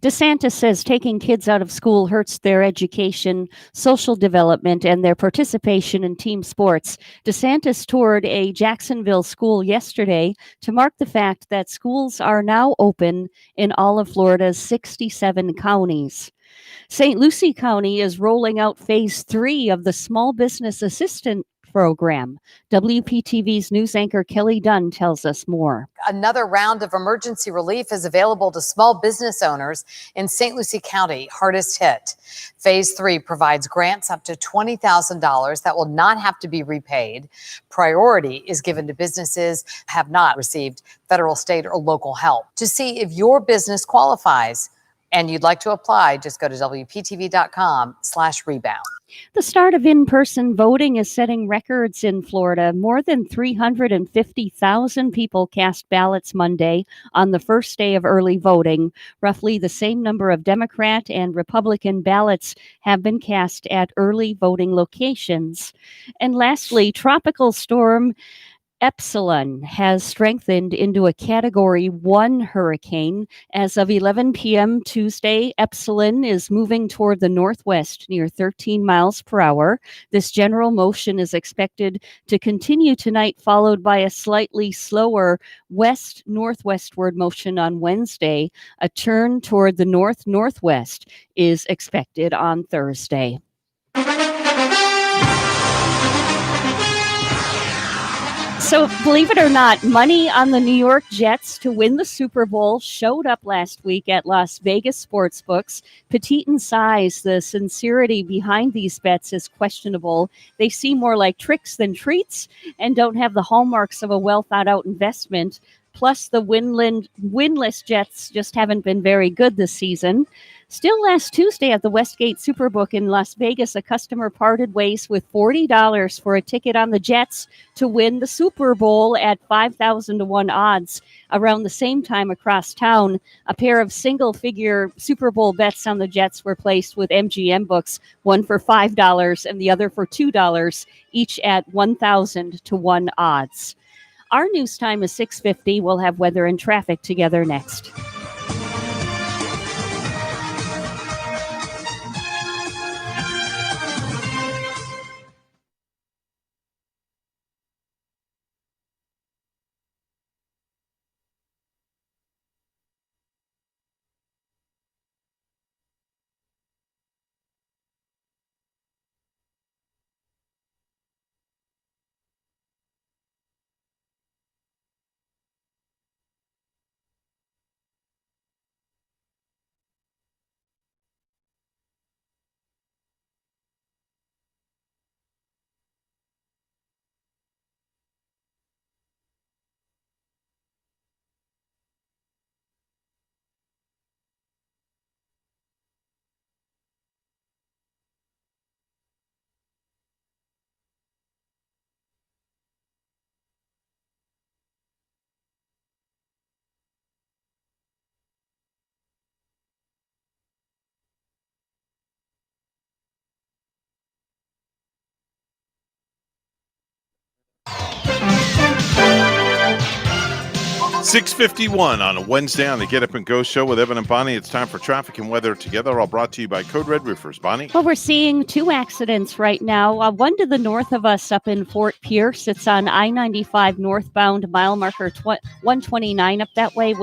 DeSantis says taking kids out of school hurts their education, social development, and their participation in team sports. DeSantis toured a Jacksonville school yesterday to mark the fact that schools are now open in all of Florida's 67 counties. St. Lucie County is rolling out phase 3 of the Small Business Assistant Program. WPTV's news anchor Kelly Dunn tells us more. Another round of emergency relief is available to small business owners in St. Lucie County, hardest hit. Phase 3 provides grants up to $20,000 that will not have to be repaid. Priority is given to businesses who have not received federal, state, or local help. To see if your business qualifies and you'd like to apply, just go to WPTV.com/rebound. The start of in-person voting is setting records in Florida. More than 350,000 people cast ballots Monday on the first day of early voting. Roughly the same number of Democrat and Republican ballots have been cast at early voting locations. And lastly, Tropical Storm Epsilon has strengthened into a Category 1 hurricane. As of 11 p.m. Tuesday, Epsilon is moving toward the northwest near 13 miles per hour. This general motion is expected to continue tonight, followed by a slightly slower west-northwestward motion on Wednesday. A turn toward the north-northwest is expected on Thursday. So, believe it or not, money on the New York Jets to win the Super Bowl showed up last week at Las Vegas sportsbooks. Petite in size, the sincerity behind these bets is questionable. They seem more like tricks than treats and don't have the hallmarks of a well-thought-out investment. Plus, the winless Jets just haven't been very good this season. Still last Tuesday at the Westgate Superbook in Las Vegas, a customer parted ways with $40 for a ticket on the Jets to win the Super Bowl at 5,000 to 1 odds. Around the same time across town, a pair of single-figure Super Bowl bets on the Jets were placed with MGM books, one for $5 and the other for $2, each at 1,000 to 1 odds. Our news time is 6:50. We'll have weather and traffic together next. $6:51 on a Wednesday on the Get Up and Go show with Evan and Bonnie. It's time for traffic and weather together, all brought to you by Code Red Roofers. Bonnie? Well, we're seeing 2 accidents right now. One to the north of us up in Fort Pierce. It's on I-95 northbound, mile marker 129 up that way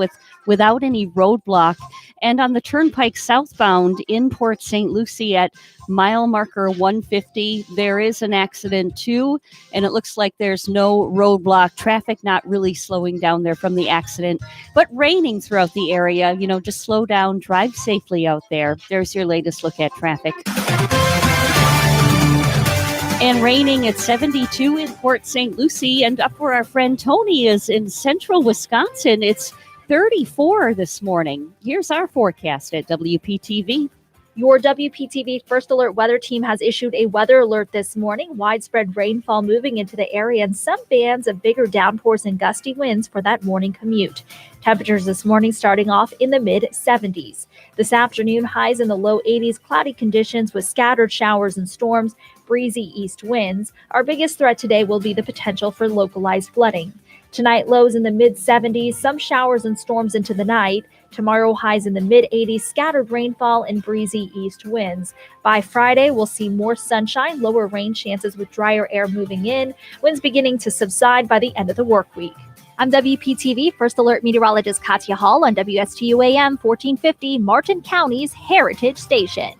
without any roadblock. And on the Turnpike southbound in Port St. Lucie at mile marker 150. There is an accident too, and it looks like there's no roadblock. Traffic not really slowing down there from the accident, but raining throughout the area. Just slow down, drive safely out there. There's your latest look at traffic. And raining at 72 in Port St. Lucie, and up where our friend Tony is in central Wisconsin, it's 34 this morning. Here's our forecast at WPTV. Your WPTV First Alert weather team has issued a weather alert this morning. Widespread rainfall moving into the area and some bands of bigger downpours and gusty winds for that morning commute. Temperatures this morning starting off in the mid-70s. This afternoon, highs in the low 80s, cloudy conditions with scattered showers and storms, breezy east winds. Our biggest threat today will be the potential for localized flooding. Tonight, lows in the mid-70s, some showers and storms into the night. Tomorrow, highs in the mid-80s, scattered rainfall and breezy east winds. By Friday, we'll see more sunshine, lower rain chances with drier air moving in, winds beginning to subside by the end of the work week. I'm WPTV First Alert meteorologist Katya Hall on WSTU AM 1450, Martin County's Heritage Station.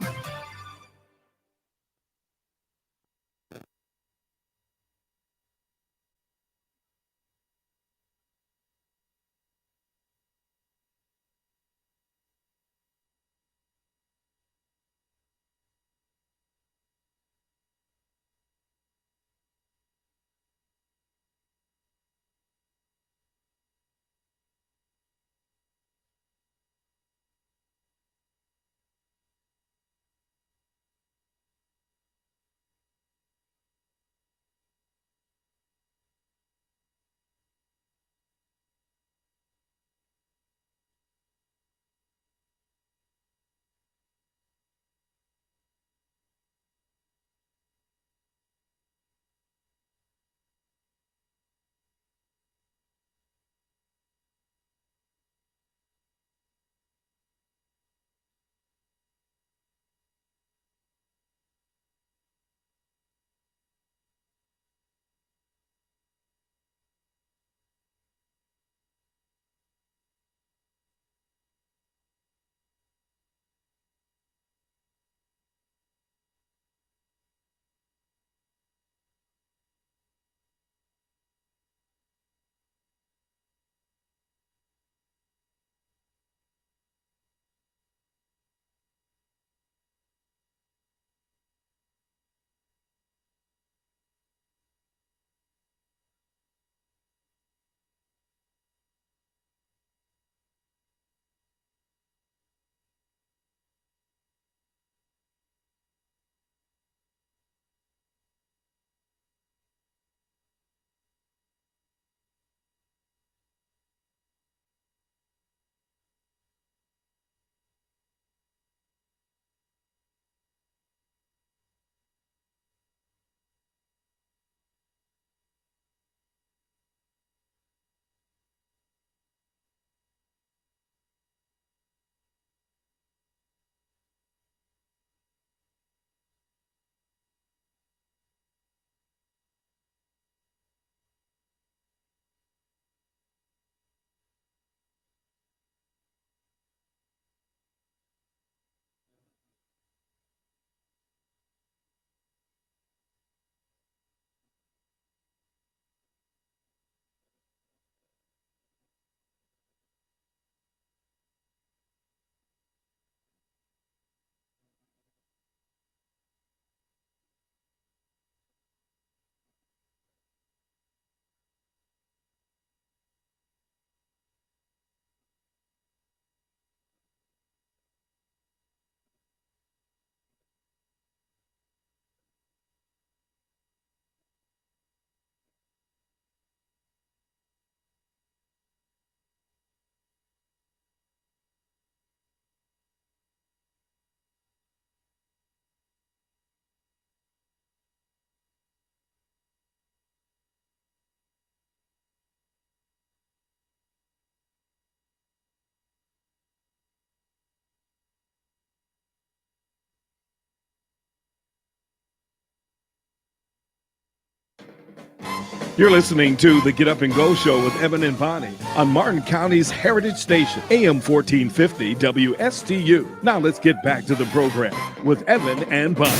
You're listening to the Get Up and Go Show with Evan and Bonnie on Martin County's Heritage Station, AM 1450 WSTU. Now let's get back to the program with Evan and Bonnie.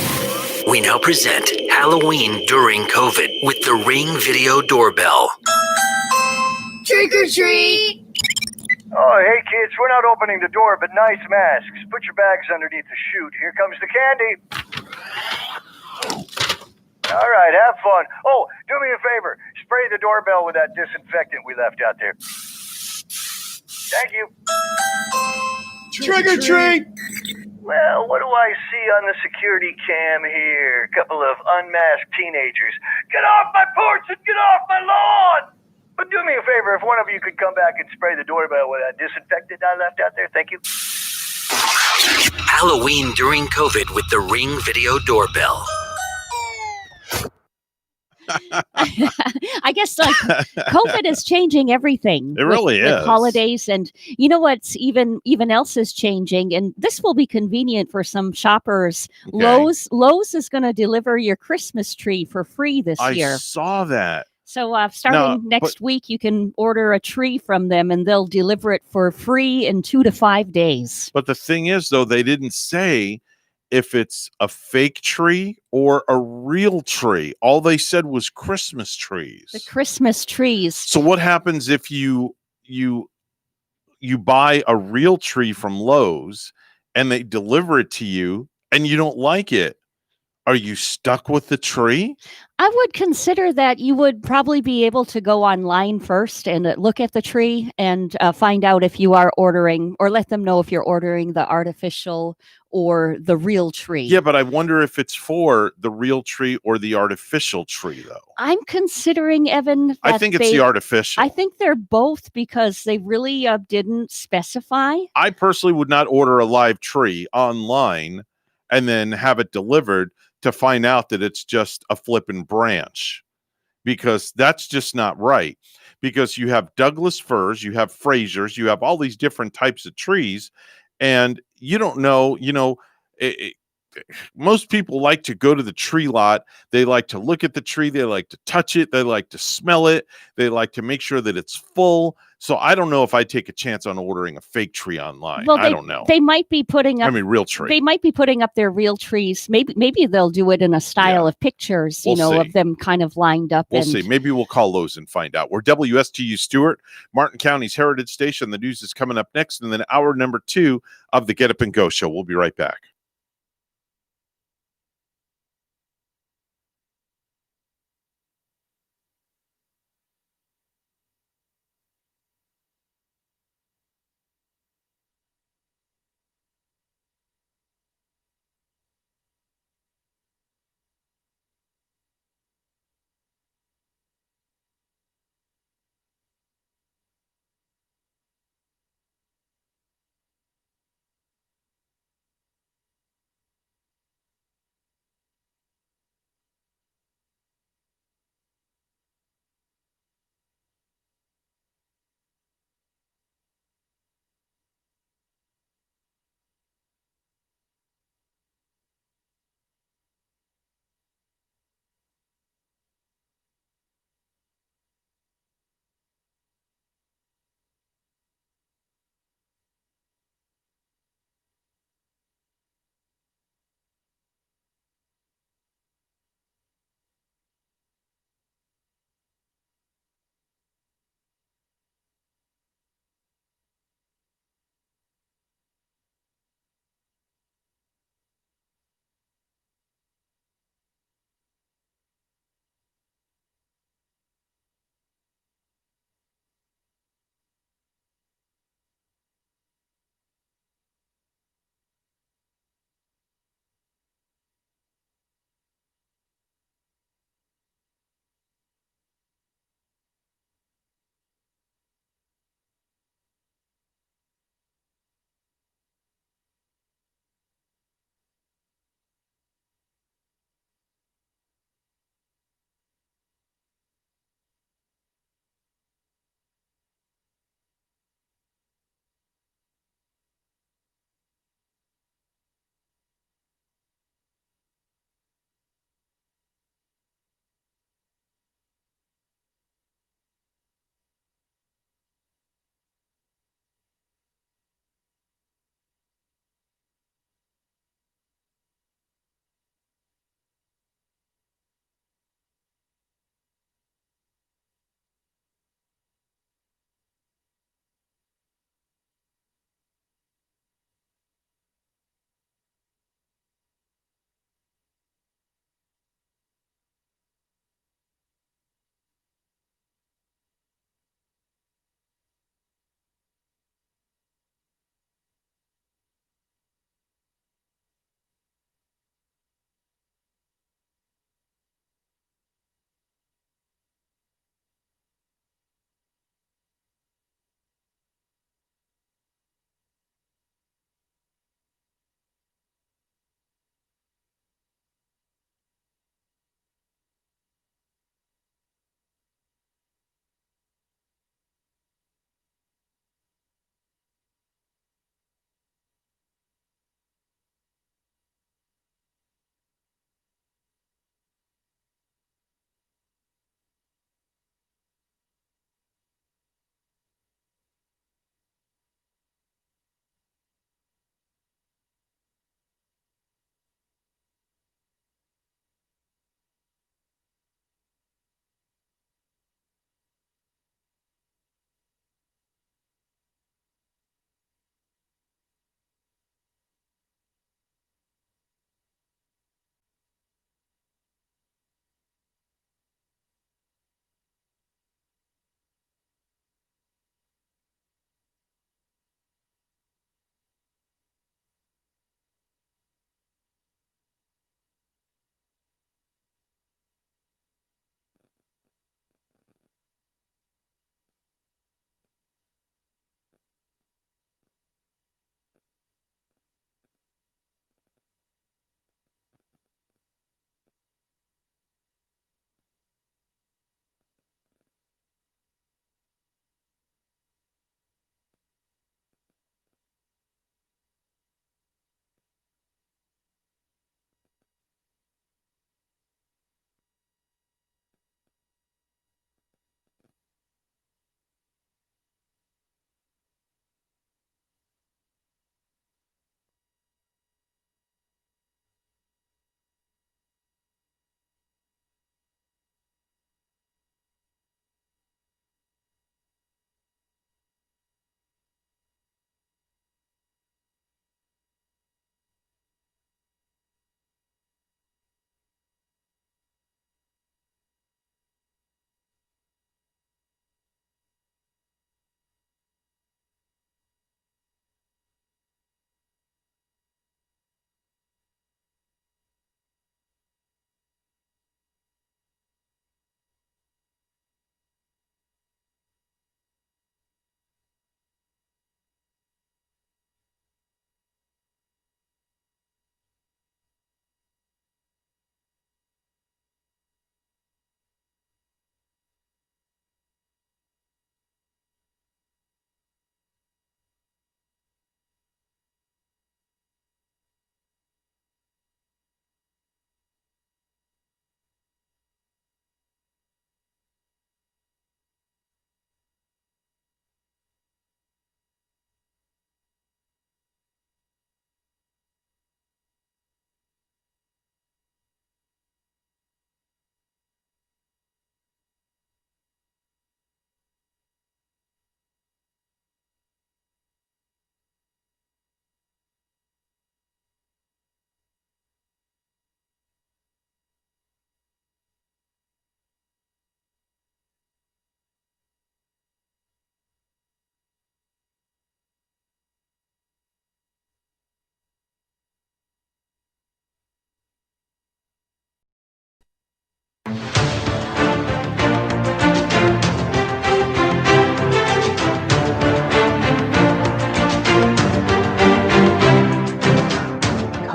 We now present Halloween during COVID with the Ring Video Doorbell. Trick or treat! Oh, hey kids, we're not opening the door, but nice masks. Put your bags underneath the chute. Here comes the candy. All right, have fun. Oh, do me a favor. Spray the doorbell with that disinfectant we left out there. Thank you. Trick or treat! Well, what do I see on the security cam here? A couple of unmasked teenagers. Get off my porch and get off my lawn! But do me a favor, if one of you could come back and spray the doorbell with that disinfectant I left out there. Thank you. Halloween during COVID with the Ring Video Doorbell. I guess like COVID is changing everything. It really with is. Holidays, and you know what's even else is changing, and this will be convenient for some shoppers. Okay. Lowe's is going to deliver your Christmas tree for free this I year. saw that. So starting next week, you can order a tree from them, and they'll deliver it for free in 2 to 5 days. But the thing is, though, they didn't say if it's a fake tree or a real tree. All they said was Christmas trees. The Christmas trees. So what happens if you buy a real tree from Lowe's and they deliver it to you and you don't like it? Are you stuck with the tree? I would consider that you would probably be able to go online first and look at the tree and find out if you are ordering, or let them know if you're ordering the artificial or the real tree. Yeah, but I wonder if it's for the real tree or the artificial tree, though. I'm considering, Evan, I that think it's the artificial. I think they're both, because they really didn't specify. I personally would not order a live tree online and then have it delivered to find out that it's just a flippin' branch, because that's just not right. Because you have Douglas firs, you have Frasers, you have all these different types of trees, and you don't know, most people like to go to the tree lot. They like to look at the tree. They like to touch it. They like to smell it. They like to make sure that it's full. So I don't know if I take a chance on ordering a fake tree online. Well, I don't know. They might be putting up. Real tree. They might be putting up their real trees. Maybe they'll do it in a style of pictures, We'll see. of them kind of lined up. We'll and see. Maybe we'll call Lowe's and find out. We're WSTU Stewart, Martin County's Heritage Station. The news is coming up next, and then hour number 2 of the Get Up and Go show. We'll be right back.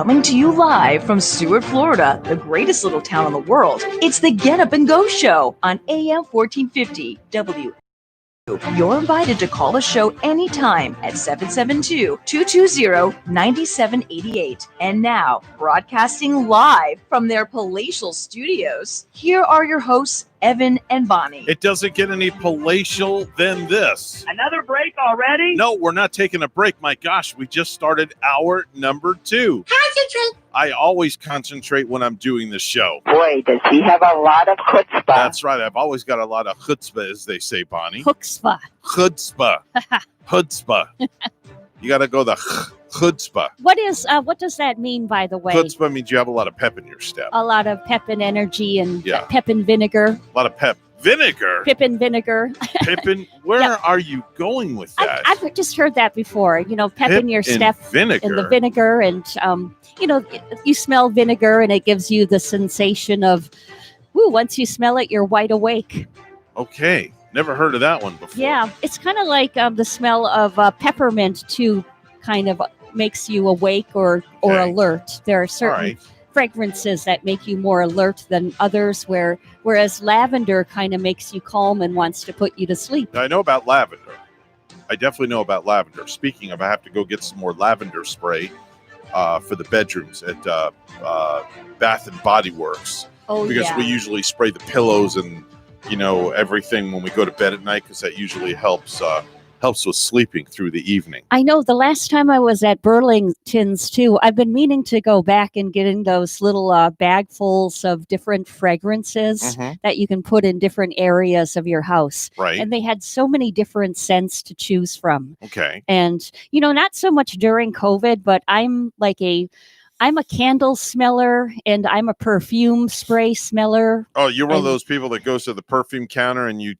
Coming to you live from Stuart, Florida, the greatest little town in the world. It's the Get Up and Go Show on AM 1450 W. You're invited to call the show anytime at 772-220-9788. And now, broadcasting live from their palatial studios, here are your hosts, Evan and Bonnie. It doesn't get any palatial than this. Another break already? No, we're not taking a break. My gosh, we just started hour number 2. Concentrate. I always concentrate when I'm doing the show. Boy, does he have a lot of chutzpah. That's right. I've always got a lot of chutzpah, as they say, Bonnie. Chutzpah. Chutzpah. Chutzpah. You got to go the chutzpah. What does that mean, by the way? Chutzpah means you have a lot of pep in your step. A lot of pep and energy and Yeah. pep and vinegar. A lot of pep. Vinegar? Pip and vinegar. Pippin? Where are you going with that? I've just heard that before. Pep Pip in your and step. vinegar. And the vinegar. And, you smell vinegar and it gives you the sensation of, once you smell it, you're wide awake. Okay. Never heard of that one before. Yeah. It's kind of like the smell of peppermint, too, kind of makes you awake or alert. There are certain fragrances that make you more alert than others, whereas lavender kind of makes you calm and wants to put you to sleep. I know about lavender. I definitely know about lavender. Speaking of, I have to go get some more lavender spray for the bedrooms at Bath and Body Works. Oh, because yeah. we usually spray the pillows and everything when we go to bed at night, because that usually helps with sleeping through the evening. I know the last time I was at Burlington's too, I've been meaning to go back and get in those little bagfuls of different fragrances that you can put in different areas of your house. Right. And they had so many different scents to choose from. Okay. And, not so much during COVID, but I'm a candle smeller and I'm a perfume spray smeller. Oh, you're one of those people that goes to the perfume counter and you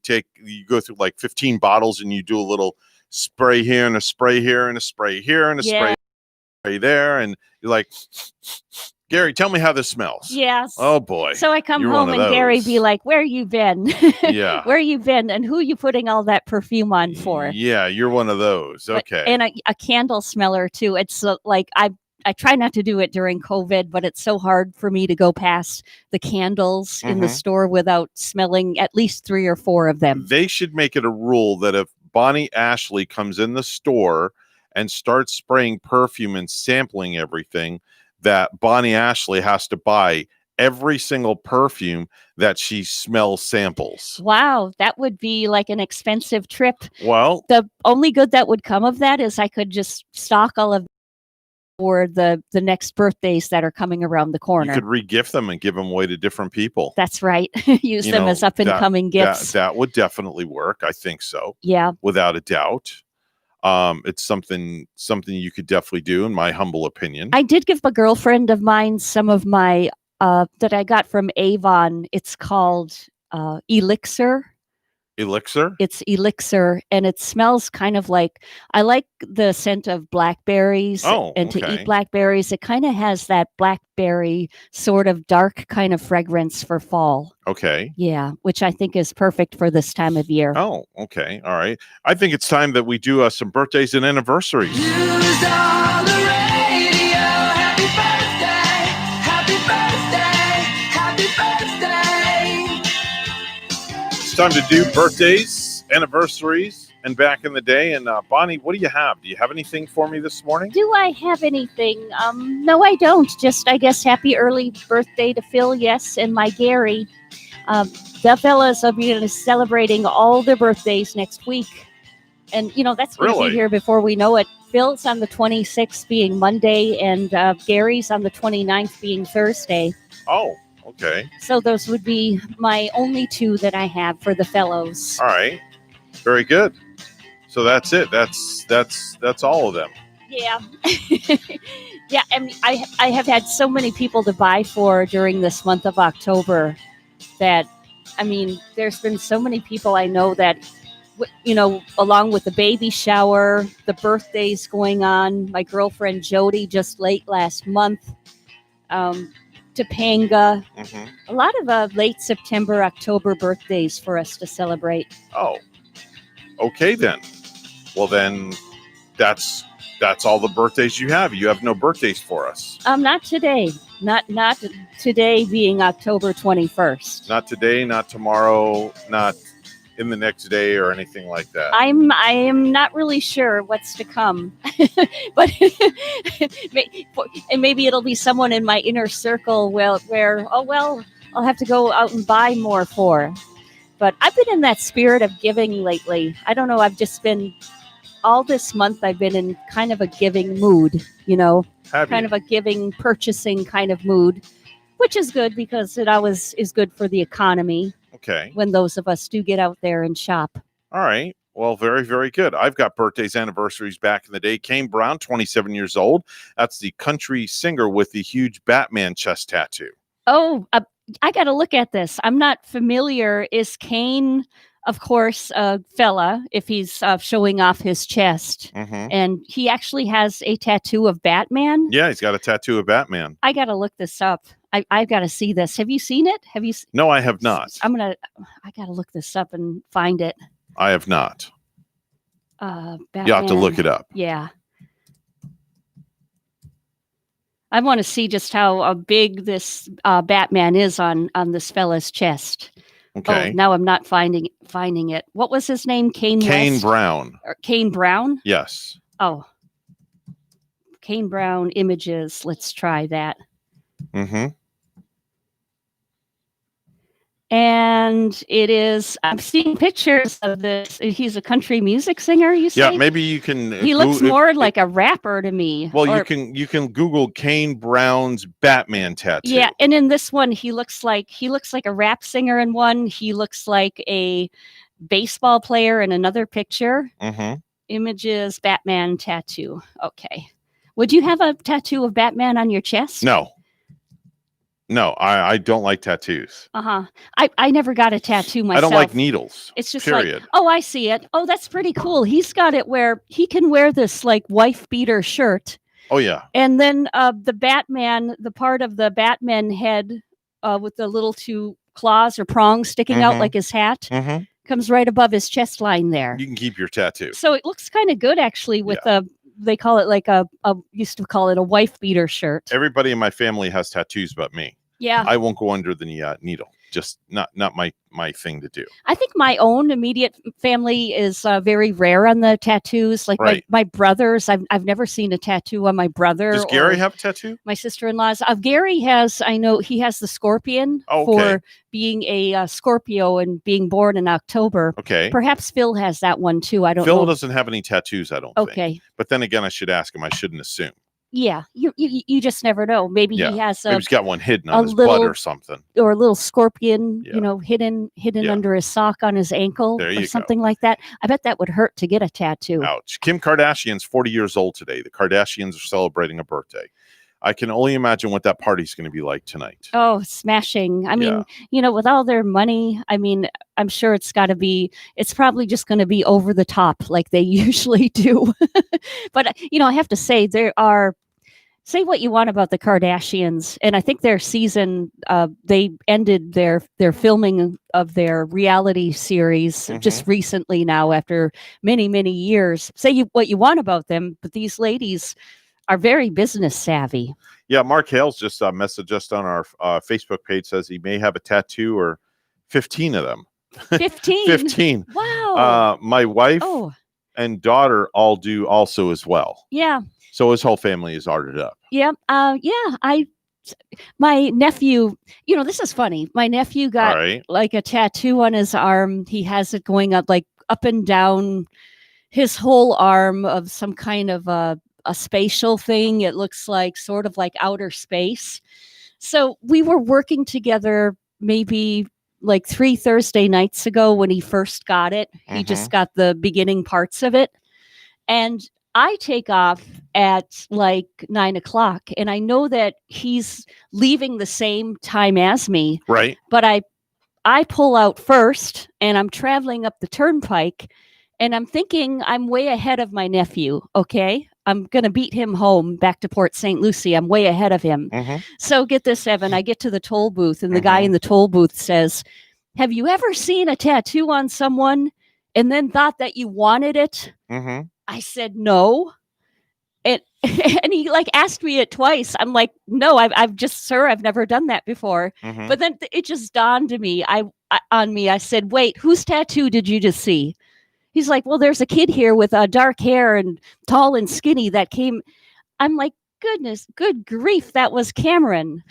go through like 15 bottles and you do a little spray here and a spray here and a spray here and a spray there. And you're like, Gary, tell me how this smells. Yes. Oh, boy. So I come You're home one and of Gary those. be like, where you been? Yeah. Where you been? And who you putting all that perfume on for? Yeah, you're one of those. But- Okay. and a candle smeller too. It's I try not to do it during COVID, but it's so hard for me to go past the candles in the store without smelling at least 3 or 4 of them. They should make it a rule that if Bonnie Ashley comes in the store and starts spraying perfume and sampling everything, that Bonnie Ashley has to buy every single perfume that she smells samples. Wow, that would be like an expensive trip. Well, The only good that would come of that is I could just stock all of for the next birthdays that are coming around the you corner. could re-gift them and give them away to different people. That's right. Use You them know, as up and coming gifts. That would definitely work. I think so. Yeah. Without a doubt. It's something you could definitely do, in my humble opinion. I did give a girlfriend of mine some of my that I got from Avon. It's called Elixir. Elixir? It's Elixir, and it smells kind of like, I like the scent of blackberries. Oh, and to okay. eat blackberries, it kind of has that blackberry sort of dark kind of fragrance for fall. Okay. Yeah, which I think is perfect for this time of year. Oh, okay. All right. I think it's time that we do some birthdays and anniversaries. It's time to do birthdays, anniversaries, and back in the day. And Bonnie, what do you have? Do you have anything for me this morning? Do I have anything? No, I don't. Just, I guess, happy early birthday to Phil, yes, and my Gary. The fellas will be celebrating all their birthdays next week. And, that's going to Really? be here before we know it. Phil's on the 26th being Monday, and Gary's on the 29th being Thursday. Oh, okay. So those would be my only 2 that I have for the fellows. All right. Very good. So that's it. That's all of them. Yeah. Yeah, and I have had so many people to buy for during this month of October that, there's been so many people I know that, along with the baby shower, the birthdays going on, my girlfriend Jody just late last month, Topanga, a lot of late September, October birthdays for us to celebrate. Oh, okay then. Well then, that's all the birthdays you have. You have no birthdays for us. Not today. Not today being October 21st. Not today, not tomorrow, not in the next day or anything like that. I am not really sure what's to come, but and maybe it'll be someone in my inner circle where I'll have to go out and buy more for. But I've been in that spirit of giving lately. I don't know. I've just been all this month. I've been in kind of a giving mood, kind of a giving, purchasing kind of mood, which is good because it always is good for the economy. Okay. When those of us do get out there and shop. All right. Well, very, very good. I've got birthdays, anniversaries back in the day. Kane Brown, 27 years old. That's the country singer with the huge Batman chest tattoo. Oh, I got to look at this. I'm not familiar. Is Kane, of course, a fella if he's showing off his chest? Mm-hmm. And he actually has a tattoo of Batman? Yeah, he's got a tattoo of Batman. I got to look this up. I've got to see this. Have you seen it? No, I have not. I got to look this up and find it. I have not. Batman. You have to look it up. Yeah. I want to see just how big this Batman is on this fella's chest. Okay. Oh, now I'm not finding it. What was his name? Kane West? Brown. Or Kane Brown? Yes. Oh. Kane Brown images. Let's try that. Mm-hmm. And it is, I'm seeing pictures of this. He's a country music singer, you say? Yeah, maybe you can. He looks more like a rapper to me. Well, you can Google Kane Brown's Batman tattoo. Yeah, and in this one, he looks like a rap singer in one. He looks like a baseball player in another picture. Mm-hmm. Images, Batman tattoo. Okay. Would you have a tattoo of Batman on your chest? No, I don't like tattoos. Uh-huh. I never got a tattoo myself. I don't like needles. It's just period. like, oh, I see it. Oh, that's pretty cool. He's got it where he can wear this like wife beater shirt. Oh, yeah. And then the Batman, the part of the Batman head with the little two claws or prongs sticking out like his hat comes right above his chest line there. You can keep your tattoo. So it looks kind of good actually with they call it like used to call it a wife beater shirt. Everybody in my family has tattoos but me. Yeah. I won't go under the needle. Just not my thing to do. I think my own immediate family is very rare on the tattoos. Like my brothers, I've never seen a tattoo on my brother. Does Gary have a tattoo? My sister-in-law's. Gary has. I know he has the scorpion for being a Scorpio and being born in October. Okay. Perhaps Phil has that one too. I don't know. Phil doesn't have any tattoos. I don't think. Okay. But then again, I should ask him. I shouldn't assume. Yeah, you just never know. Maybe he has maybe he's got one hidden on his butt or something, or a little scorpion, hidden under his sock on his ankle, or something like that. I bet that would hurt to get a tattoo. Ouch! Kim Kardashian's 40 years old today. The Kardashians are celebrating a birthday. I can only imagine what that party's going to be like tonight. Oh, smashing! I mean, with all their money, I mean, I'm sure it's probably just going to be over the top like they usually do. But, I have to say say what you want about the Kardashians. And I think their season, they ended their filming of their reality series just recently now after many, many years. Say what you want about them, but these ladies are very business savvy. Yeah, Mark Hales just messaged us on our Facebook page, says he may have a tattoo or 15 of them. 15? 15. Wow. My wife and daughter all do also as well. Yeah. So his whole family is arted up. Yeah. My nephew, this is funny. My nephew got like a tattoo on his arm. He has it going up and down his whole arm of some kind of a spatial thing. It looks like sort of like outer space. So we were working together maybe like 3 Thursday nights ago when he first got it. He just got the beginning parts of it. And I take off at like 9:00, and I know that he's leaving the same time as me. Right. But I pull out first, and I'm traveling up the turnpike, and I'm thinking I'm way ahead of my nephew. Okay. I'm going to beat him home back to Port St. Lucie. I'm way ahead of him. So get this, Evan. I get to the toll booth, and the guy in the toll booth says, "Have you ever seen a tattoo on someone and then thought that you wanted it?" I said, no. And he like asked me it twice. I'm like, no, I've just, sir, I've never done that before. Mhm. But then it just dawned on me. I said, wait, whose tattoo did you just see? He's like, well, there's a kid here with dark hair and tall and skinny that came. I'm like, good grief, that was Cameron.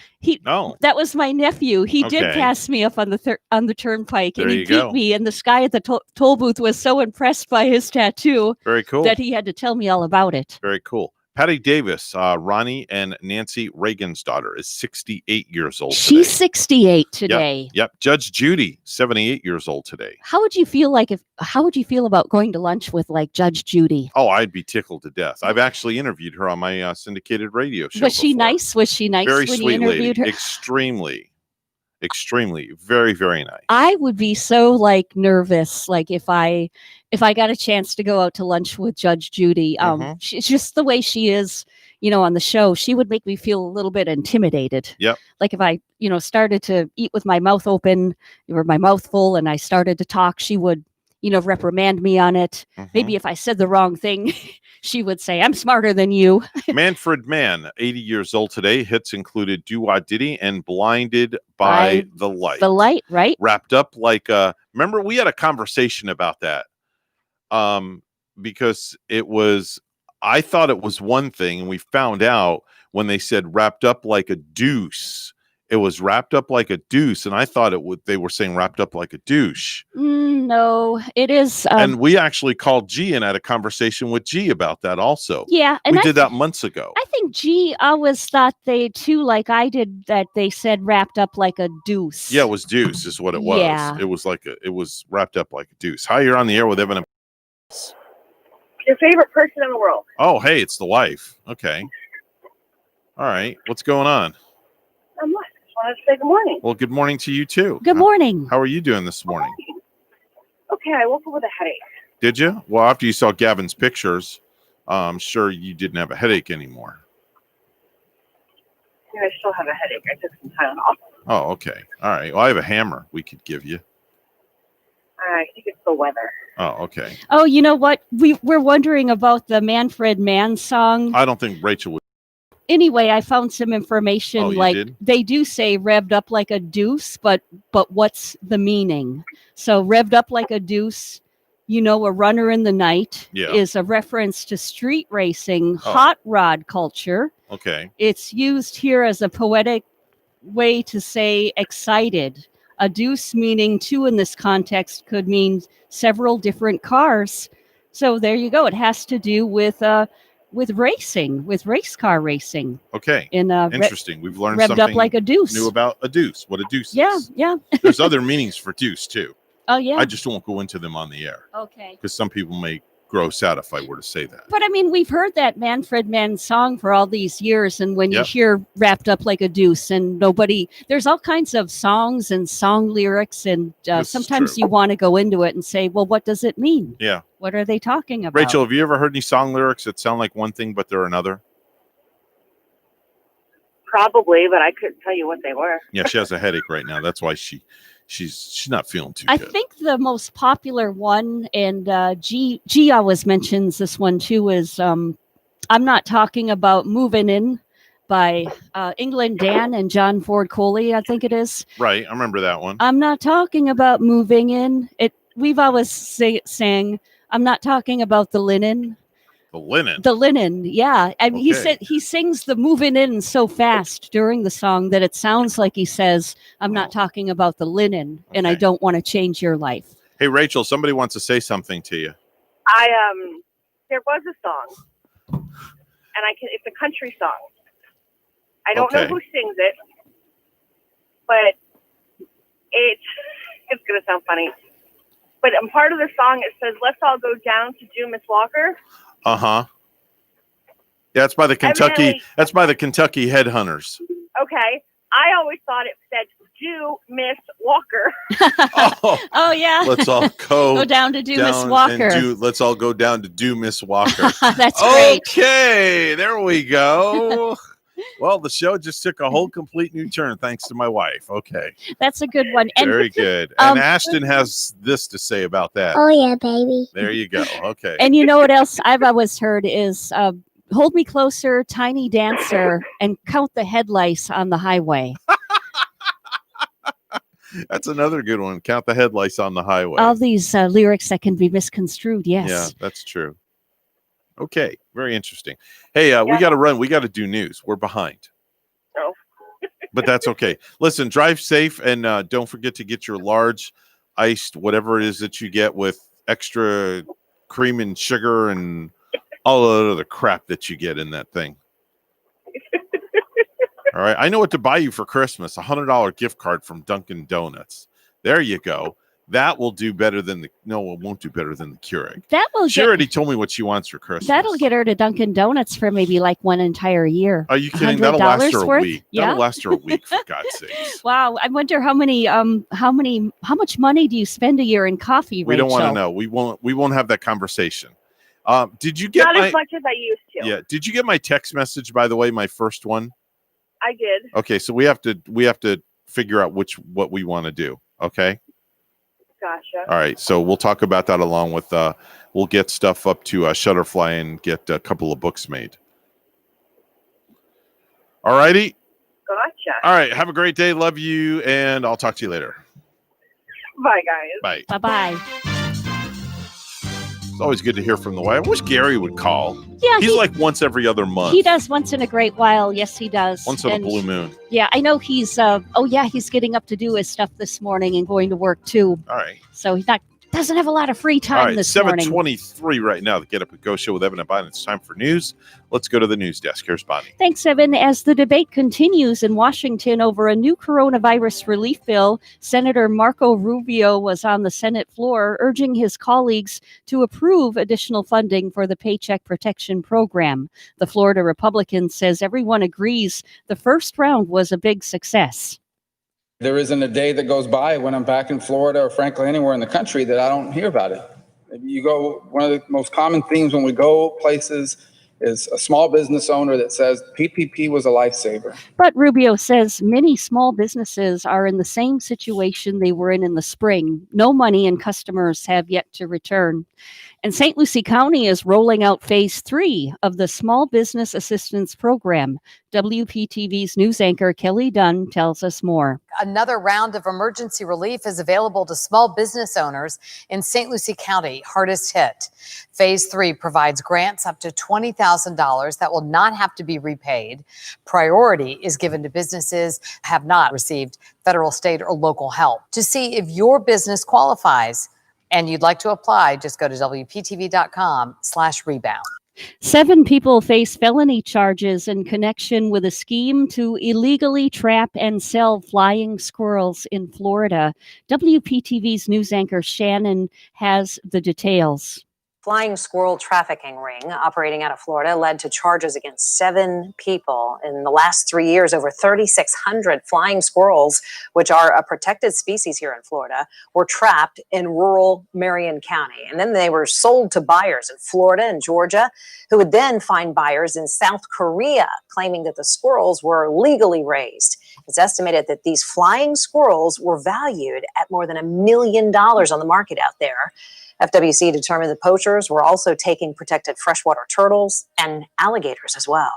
That was my nephew. He did Okay. pass me up on the turnpike, and There he you go. beat me. And this guy at the toll booth was so impressed by his tattoo Very cool. that he had to tell me all about it. Very cool. Patty Davis, Ronnie and Nancy Reagan's daughter, is 68 years old today. She's 68 today. Yep. Judge Judy, 78 years old today. How would you feel about going to lunch with like Judge Judy? Oh, I'd be tickled to death. I've actually interviewed her on my syndicated radio show. Was she before. nice? Was she nice Very when you sweet interviewed lady. her? Extremely, very, very nice. I would be so like nervous, like if I got a chance to go out to lunch with Judge Judy. She's just the way she is, on the show. She would make me feel a little bit intimidated. Yep. Like if I, started to eat with my mouth open or my mouth full, and I started to talk, she would, reprimand me on it. Maybe if I said the wrong thing, she would say, "I'm smarter than you." Manfred Mann, 80 years old today. Hits included Do Wah Diddy and Blinded by the Light. The Light, right? Wrapped up like remember we had a conversation about that. Because I thought it was one thing, and we found out when they said wrapped up like a deuce, it was wrapped up like a deuce, and I thought they were saying wrapped up like a douche. No, it is. And we actually called G and had a conversation with G about that also. Yeah, and we I did that months ago. I think G always thought they too, like I did, that they said wrapped up like a deuce. Yeah, it was deuce is what it was. Yeah. It was wrapped up like a deuce. Hi, you're on the air with Evan. Your favorite person in the world? Oh, hey, it's the wife. Okay. All right. What's going on? I'm what? Just wanted to say good morning. Well, good morning to you too. Good morning. How are you doing this morning? Okay, I woke up with a headache. Did you? Well, after you saw Gavin's pictures, I'm sure you didn't have a headache anymore. Yeah, I still have a headache. I took some Tylenol. Oh, okay. All right. Well, I have a hammer we could give you. I think it's the weather. Oh, okay. Oh, you know what? We're wondering about the Manfred Mann song. I don't think Rachel would. Anyway, I found some information. Oh, you like did? they do say revved up like a deuce, but what's the meaning? So revved up like a deuce, a runner in the night Yeah. is a reference to street racing, Oh. hot rod culture. Okay. It's used here as a poetic way to say excited. A deuce meaning two in this context could mean several different cars. So there you go. It has to do with racing, with race car racing. Okay. Interesting. We've learned revved something up like a deuce. new about a deuce. What a deuce Yeah, is. yeah. There's other meanings for deuce too. Oh, yeah. I just won't go into them on the air Okay. because some people may gross out if I were to say that. But I mean, we've heard that Manfred Mann song for all these years, and when Yep. you hear wrapped up like a deuce, and there's all kinds of songs and song lyrics, and This is sometimes true. you want to go into it and say, well, what does it mean? Yeah. What are they talking about? Rachel, have you ever heard any song lyrics that sound like one thing but they're another? Probably, but I couldn't tell you what they were. Yeah, she has a headache right now. That's why she's not feeling too I good. think the most popular one, and G always mentions this one too, is I'm Not Talking About Moving In by England Dan and John Ford Coley, I think it is. Right, I remember that one. I'm not talking about moving in. We've always sang, I'm not talking about the linen. The linen. The linen, yeah. And he Okay. said he sings the moving in so fast during the song that it sounds like he says, I'm not talking about the linen, and I don't want to change your life. Hey, Rachel, somebody wants to say something to you. There was a song, and it's a country song. I don't know Okay. who sings it, but it's gonna sound funny. But in part of the song, it says, "Let's all go down to do Miss Walker." Uh-huh. Yeah, that's by the Kentucky. Evidently- That's by the Kentucky Headhunters. Okay, I always thought it said "Do Miss Walker." Oh yeah. Let's all go down to do Miss down Walker. and let's all go down to do Miss Walker. That's great. Okay, there we go. Well, the show just took a whole complete new turn thanks to my wife. Okay. That's a good one. And Very good. And Ashton has this to say about that. Oh, yeah, baby. There you go. Okay. And you know what else I've always heard is hold me closer, tiny dancer, and count the headlights on the highway. That's another good one. Count the headlights on the highway. All these lyrics that can be misconstrued. Yes. Yeah, that's true. Okay. Very interesting. Hey, we got to run. We got to do news. We're behind. No. But that's okay. Listen, drive safe and don't forget to get your large iced whatever it is that you get with extra cream and sugar and all the other crap that you get in that thing. All right. I know what to buy you for Christmas. $100 gift card from Dunkin' Donuts. There you go. That will do better than it won't do better than the Keurig. That will She already told me what she wants for Christmas. That'll get her to Dunkin' Donuts for maybe like one entire year. Are you kidding? That'll last her a week. Yeah. That'll last her a week, for God's sakes. Wow. I wonder how much money do you spend a year in coffee, We Rachel? don't want to know. We won't have that conversation. Did you get Not my as much as I used to. Yeah, did you get my text message, by the way, my first one? I did. Okay, so we have to figure out what we want to do. Okay. Gotcha. All right. So we'll talk about that along with we'll get stuff up to Shutterfly and get a couple of books made. All righty. Gotcha. All right. Have a great day. Love you, and I'll talk to you later. Bye, guys. Bye. Bye-bye. It's always good to hear from the wife. I wish Gary would call. Yeah, he's like once every other month. He does once in a great while. Yes, he does. Once on a And blue moon. yeah, I know he's he's getting up to do his stuff this morning and going to work too. All right. So he's doesn't have a lot of free time All right, this morning. 7:23 right now. The Get Up and Go show with Evan and Bonnie. It's time for news. Let's go to the news desk. Here's Bonnie. Thanks, Evan. As the debate continues in Washington over a new coronavirus relief bill, Senator Marco Rubio was on the Senate floor urging his colleagues to approve additional funding for the Paycheck Protection Program. The Florida Republican says everyone agrees the first round was a big success. There isn't a day that goes by when I'm back in Florida or frankly anywhere in the country that I don't hear about it. You go, one of the most common themes when we go places is a small business owner that says PPP was a lifesaver. But Rubio says many small businesses are in the same situation they were in the spring. No money and customers have yet to return. And St. Lucie County is rolling out phase 3 of the Small Business Assistance Program. WPTV's news anchor Kelly Dunn tells us more. Another round of emergency relief is available to small business owners in St. Lucie County, hardest hit. Phase 3 provides grants up to $20,000 that will not have to be repaid. Priority is given to businesses who have not received federal, state, or local help. To see if your business qualifies and you'd like to apply, just go to WPTV.com/rebound. 7 people face felony charges in connection with a scheme to illegally trap and sell flying squirrels in Florida. WPTV's news anchor Shannon has the details. Flying squirrel trafficking ring operating out of Florida led to charges against 7 people. In the last 3 years, over 3,600 flying squirrels, which are a protected species here in Florida, were trapped in rural Marion County. And then they were sold to buyers in Florida and Georgia, who would then find buyers in South Korea, claiming that the squirrels were legally raised. It's estimated that these flying squirrels were valued at more than $1 million on the market out there. FWC determined the poachers were also taking protected freshwater turtles and alligators as well.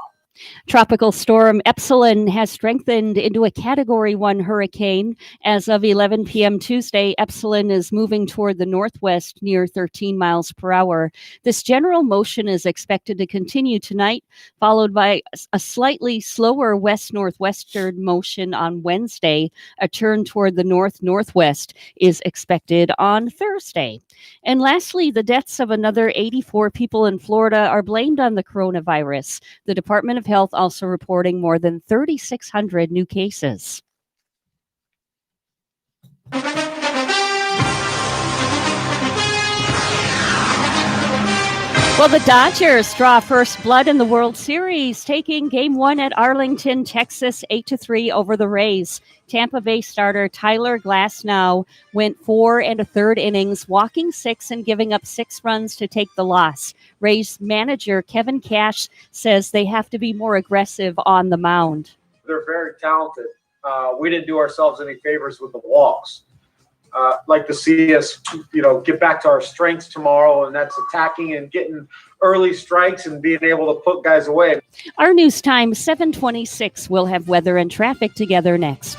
Tropical storm Epsilon has strengthened into a Category 1 hurricane. As of 11 p.m. Tuesday, Epsilon is moving toward the northwest near 13 miles per hour. This general motion is expected to continue tonight, followed by a slightly slower west-northwestern motion on Wednesday. A turn toward the north-northwest is expected on Thursday. And lastly, the deaths of another 84 people in Florida are blamed on the coronavirus. The Department of Health also reporting more than 3,600 new cases. Well, the Dodgers draw first blood in the World Series, taking Game 1 at Arlington, Texas, 8-3 over the Rays. Tampa Bay starter Tyler Glasnow went 4 1/3 innings, walking 6 and giving up 6 runs to take the loss. Rays manager Kevin Cash says they have to be more aggressive on the mound. They're very talented. We didn't do ourselves any favors with the walks. Like to see us, get back to our strengths tomorrow, and that's attacking and getting early strikes and being able to put guys away. Our news time, 7:26. We'll have weather and traffic together next.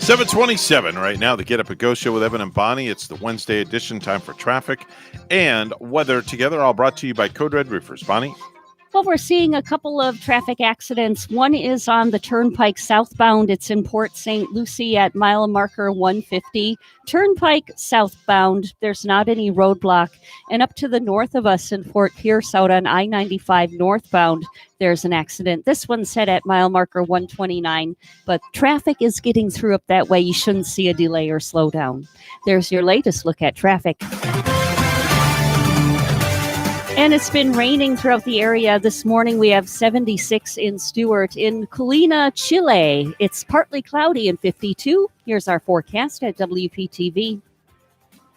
$7:27 right now. The Get Up and Go show with Evan and Bonnie. It's the Wednesday edition. Time for traffic and weather together. All brought to you by Code Red Roofers. Bonnie? Well, we're seeing a couple of traffic accidents. One is on the Turnpike southbound. It's in Port St. Lucie at mile marker 150. Turnpike southbound, there's not any roadblock. And up to the north of us in Fort Pierce out on I-95 northbound, there's an accident. This one's set at mile marker 129, but traffic is getting through up that way. You shouldn't see a delay or slowdown. There's your latest look at traffic. And it's been raining throughout the area. This morning we have 76 in Stuart. In Colina, Chile, it's partly cloudy and 52. Here's our forecast at WPTV.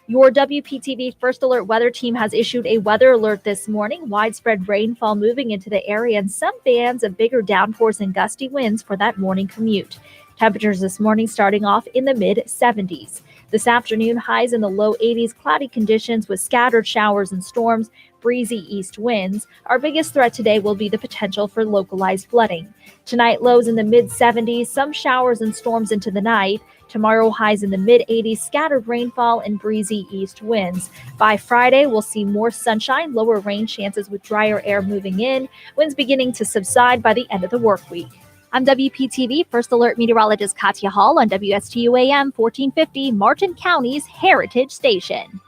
Your WPTV First Alert weather team has issued a weather alert this morning. Widespread rainfall moving into the area and some bands of bigger downpours and gusty winds for that morning commute. Temperatures this morning starting off in the mid-70s. This afternoon, highs in the low 80s, cloudy conditions with scattered showers and storms, breezy east winds. Our biggest threat today will be the potential for localized flooding. Tonight, lows in the mid-70s, some showers and storms into the night. Tomorrow, highs in the mid-80s, scattered rainfall and breezy east winds. By Friday, we'll see more sunshine, lower rain chances with drier air moving in, winds beginning to subside by the end of the work week. I'm WPTV First Alert meteorologist Katya Hall on WSTU AM 1450, Martin County's Heritage Station.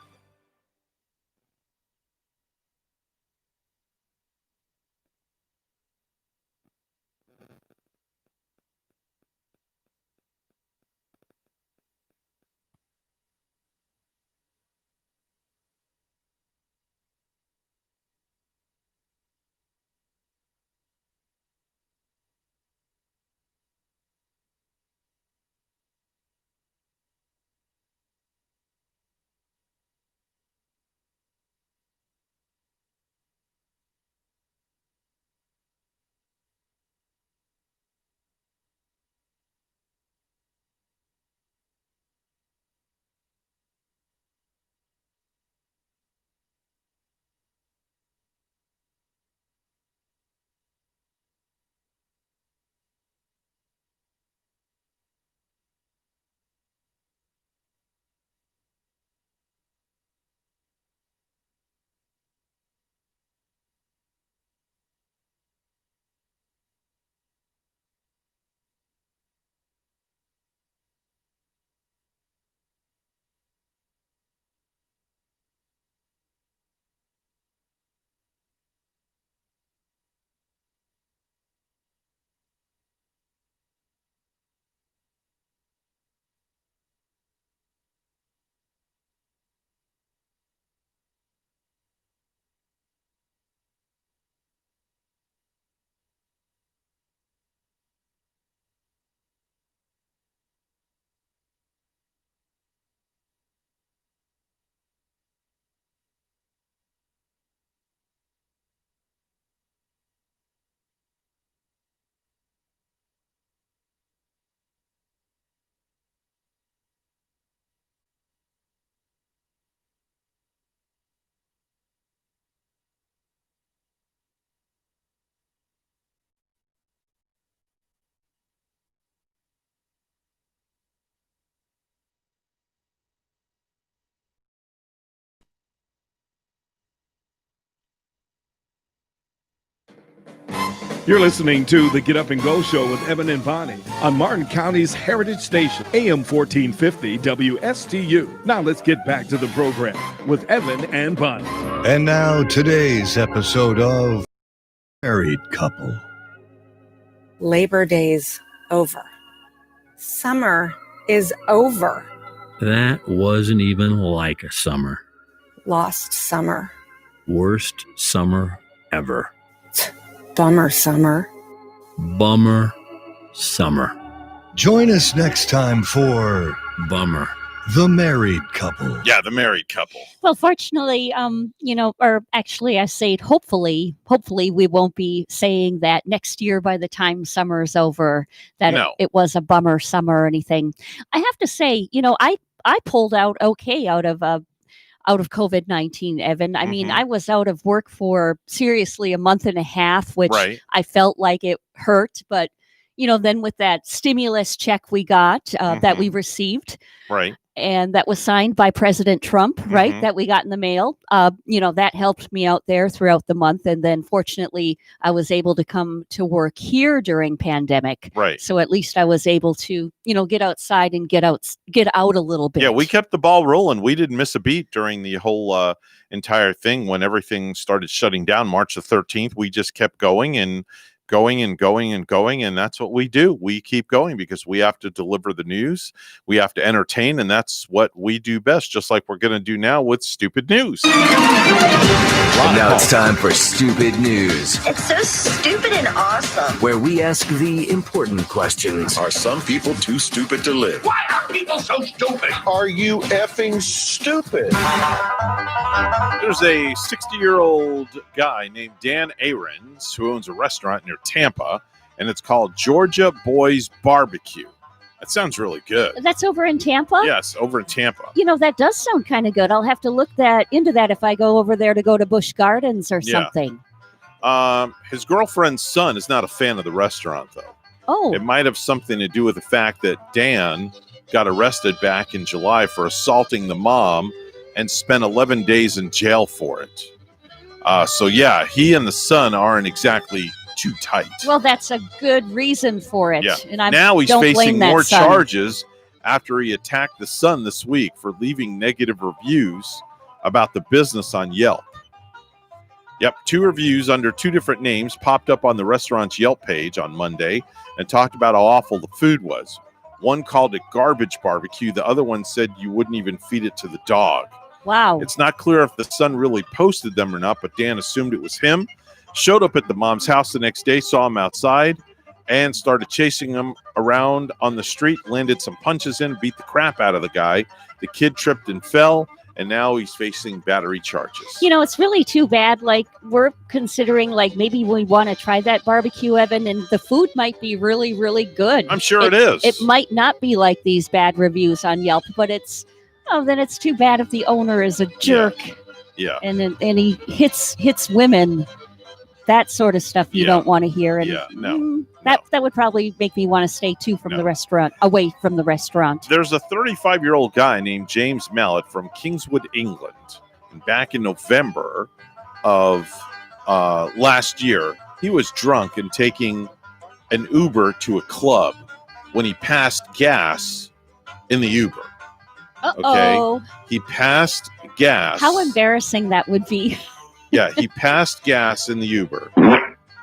You're listening to the Get Up and Go Show with Evan and Bonnie on Martin County's Heritage Station, AM 1450 WSTU. Now let's get back to the program with Evan and Bonnie. And now today's episode of Married Couple. Labor Day's over. Summer is over. That wasn't even like a summer. Lost summer. Worst summer ever. Bummer summer. Bummer summer. Join us next time for Bummer. The Married Couple. Yeah, the married couple. Well, fortunately, or actually I say it, hopefully we won't be saying that next year by the time summer's over, that No. it was a bummer summer or anything. I have to say, I pulled out okay out of COVID-19, Evan. I mean, I was out of work for seriously a month and a half, which Right. I felt like it hurt. But, then with that stimulus check we got, that we received, Right. and that was signed by President Trump, right? That we got in the mail. That helped me out there throughout the month. And then fortunately, I was able to come to work here during pandemic. Right. So at least I was able to, get outside and get out a little bit. Yeah, we kept the ball rolling. We didn't miss a beat during the whole entire thing when everything started shutting down March the 13th. We just kept going and going and going and going, and that's what we do. We keep going because we have to deliver the news, we have to entertain, and that's what we do best, just like we're going to do now with Stupid News. And now it's time for Stupid News, It's so stupid and awesome. where we ask the important questions. Are some people too stupid to live? Why are people so stupid? Are you effing stupid? There's a 60-year-old guy named Dan Ahrens who owns a restaurant near Tampa, and it's called Georgia Boys Barbecue. That sounds really good. That's over in Tampa? Yes, over in Tampa. That does sound kind of good. I'll have to look into that if I go over there to go to Busch Gardens or Yeah. something. His girlfriend's son is not a fan of the restaurant, though. Oh. It might have something to do with the fact that Dan got arrested back in July for assaulting the mom and spent 11 days in jail for it. So, yeah, he and the son aren't exactly too tight. Well, that's a good reason for it. Yeah. And I Now he's don't blame facing that more son. charges after he attacked the son this week for leaving negative reviews about the business on Yelp. Yep, 2 reviews under 2 different names popped up on the restaurant's Yelp page on Monday and talked about how awful the food was. One called it garbage barbecue. The other one said you wouldn't even feed it to the dog. Wow. It's not clear if the son really posted them or not, but Dan assumed it was him. Showed up at the mom's house the next day, saw him outside, and started chasing him around on the street, landed some punches in, beat the crap out of the guy. The kid tripped and fell, and now he's facing battery charges. It's really too bad. Like, we're considering, maybe we want to try that barbecue, Evan, and the food might be really, really good. I'm sure it is. It might not be like these bad reviews on Yelp, but then it's too bad if the owner is a jerk. Yeah. And he hits women. That sort of stuff you don't want to hear. And that would probably make me want to stay away from the restaurant. There's a 35-year-old guy named James Mallet from Kingswood, England. And back in November of last year, he was drunk and taking an Uber to a club when he passed gas in the Uber. Uh-oh. Okay? He passed gas. How embarrassing that would be. Yeah, he passed gas in the Uber.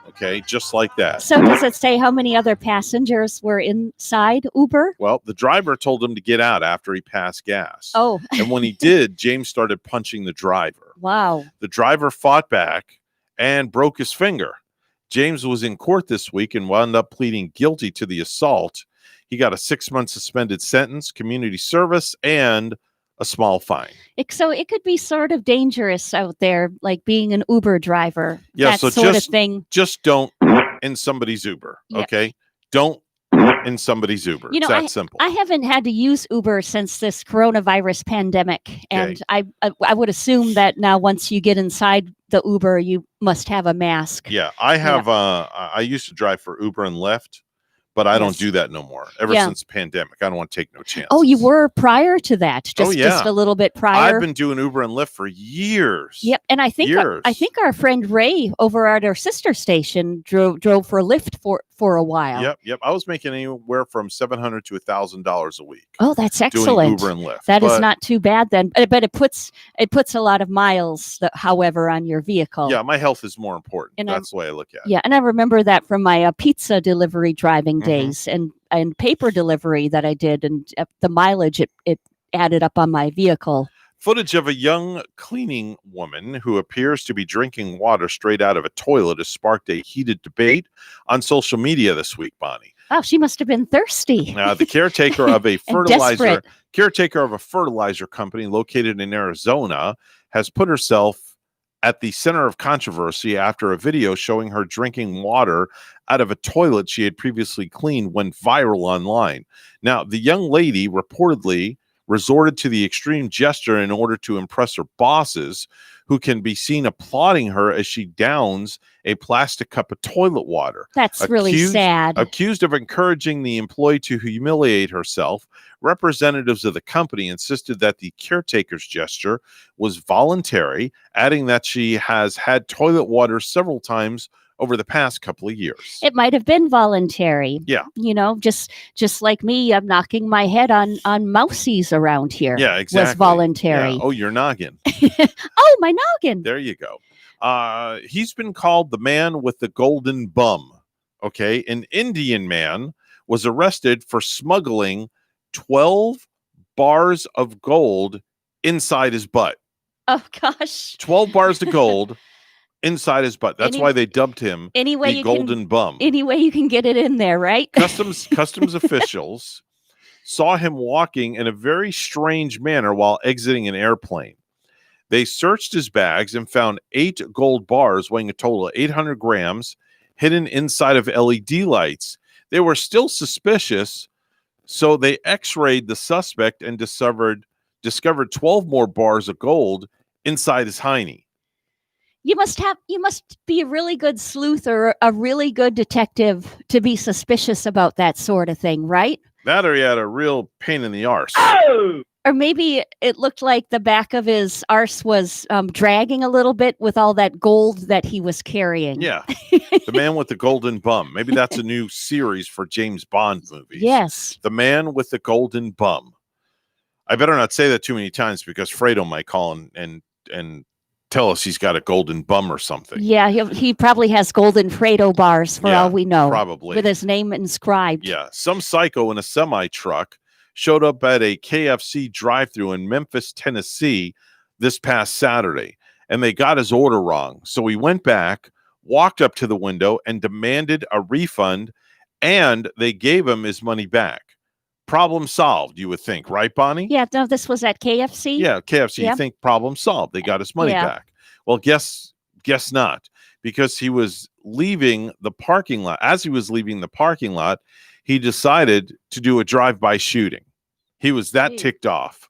Okay, just like that. So does it say how many other passengers were inside Uber? Well, the driver told him to get out after he passed gas. Oh. And when he did, James started punching the driver. Wow. The driver fought back and broke his finger. James was in court this week and wound up pleading guilty to the assault. He got a 6-month suspended sentence, community service, and a small fine. So it could be sort of dangerous out there, like being an Uber driver. Yeah, that so sort of thing. Just don't in somebody's Uber, okay? Don't in somebody's Uber. It's that simple. I haven't had to use Uber since this coronavirus pandemic, and I would assume that now once you get inside the Uber, you must have a mask. Yeah, I have. I used to drive for Uber and Lyft, but I don't Yes. do that no more. Ever Yeah. since the pandemic, I don't want to take no chance. Oh, you were prior to that, just a little bit prior. I've been doing Uber and Lyft for years. Yep, and I think our friend Ray over at our sister station drove for Lyft for a while. Yep. I was making anywhere from $700 to $1,000 a week. Oh, that's doing excellent. Uber and Lyft. That is But, not too bad then, but it puts a lot of miles, however, on your vehicle. Yeah, my health is more important. And That's the way I look at it. Yeah, and I remember that from my pizza delivery driving Mm-hmm. days and paper delivery that I did, and the mileage it added up on my vehicle. Footage of a young cleaning woman who appears to be drinking water straight out of a toilet has sparked a heated debate on social media this week, Bonnie. Oh, she must have been thirsty. The caretaker of a And desperate. fertilizer company located in Arizona has put herself at the center of controversy after a video showing her drinking water out of a toilet she had previously cleaned went viral online. Now, the young lady reportedly resorted to the extreme gesture in order to impress her bosses, who can be seen applauding her as she downs a plastic cup of toilet water. That's really sad. Accused of encouraging the employee to humiliate herself, representatives of the company insisted that the caretaker's gesture was voluntary, adding that she has had toilet water several times over the past couple of years. It might have been voluntary. Yeah. Just like me, I'm knocking my head on mousies around here. Yeah, exactly. Was voluntary. Yeah. Oh, your noggin. Oh, my noggin. There you go. He's been called the man with the golden bum. Okay. An Indian man was arrested for smuggling 12 bars of gold inside his butt. Oh, gosh. 12 bars of gold inside his butt. That's why they dubbed him the golden bum. Any way you can get it in there, right? Customs officials saw him walking in a very strange manner while exiting an airplane. They searched his bags and found 8 gold bars weighing a total of 800 grams hidden inside of LED lights. They were still suspicious, so they x-rayed the suspect and discovered 12 more bars of gold inside his hiney. You must be a really good sleuth or a really good detective to be suspicious about that sort of thing, right? That or he had a real pain in the arse. Or maybe it looked like the back of his arse was dragging a little bit with all that gold that he was carrying. Yeah. The man with the golden bum. Maybe that's a new series for James Bond movies. Yes. The man with the golden bum. I better not say that too many times because Fredo might call and tell us he's got a golden bum or something. Yeah, he probably has golden Fredo bars for all we know. Probably. With his name inscribed. Yeah. Some psycho in a semi-truck showed up at a KFC drive-thru in Memphis, Tennessee this past Saturday, and they got his order wrong. So he went back, walked up to the window, and demanded a refund, and they gave him his money back. Problem solved, you would think, right, Bonnie? Yeah, no, this was at KFC? Yeah, KFC. Yeah. You think problem solved. They got his money back. Well, guess not, because he was leaving the parking lot. As he was leaving the parking lot, he decided to do a drive-by shooting. He was that ticked off.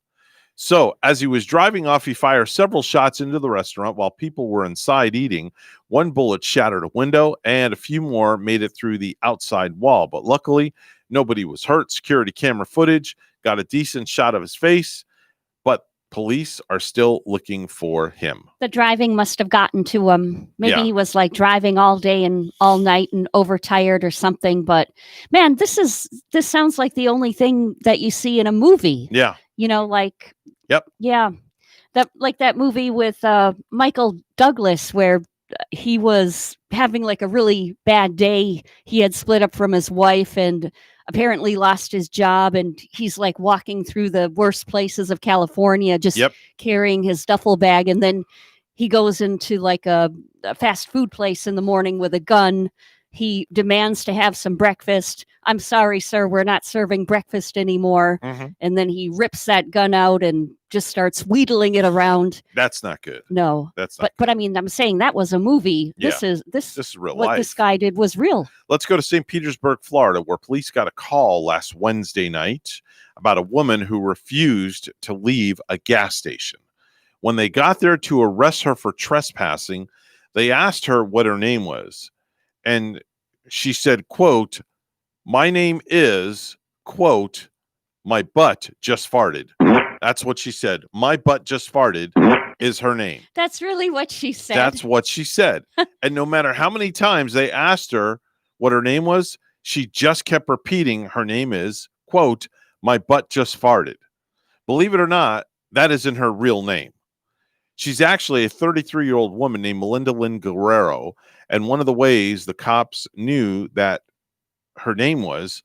So as he was driving off, he fired several shots into the restaurant while people were inside eating. One bullet shattered a window and a few more made it through the outside wall. But luckily, nobody was hurt. Security camera footage got a decent shot of his face, but police are still looking for him. The driving must have gotten to him. Maybe Yeah. he was like driving all day and all night and overtired or something. But man, this sounds like the only thing that you see in a movie. Yeah. Like, yep. Yeah. That movie with Michael Douglas where he was having like a really bad day. He had split up from his wife and apparently lost his job, and he's like walking through the worst places of California, just carrying his duffel bag. And then he goes into like a fast food place in the morning with a gun. He demands to have some breakfast. I'm sorry, sir, we're not serving breakfast anymore. And then he rips that gun out and just starts wheedling it around. That's not good. No, That's not but I mean, I'm saying that was a movie. Yeah. This is real what life. this guy did was real. Let's go to St. Petersburg, Florida, where police got a call last Wednesday night about a woman who refused to leave a gas station. When they got there to arrest her for trespassing, they asked her what her name was. And she said, quote, My name is, quote, my butt just farted. That's what she said. My butt just farted is her name. That's really what she said. That's what she said. And no matter how many times they asked her what her name was, she just kept repeating her name is, quote, my butt just farted. Believe it or not, that isn't her real name. She's actually a 33-year-old woman named Melinda Lynn Guerrero. And one of the ways the cops knew that her name was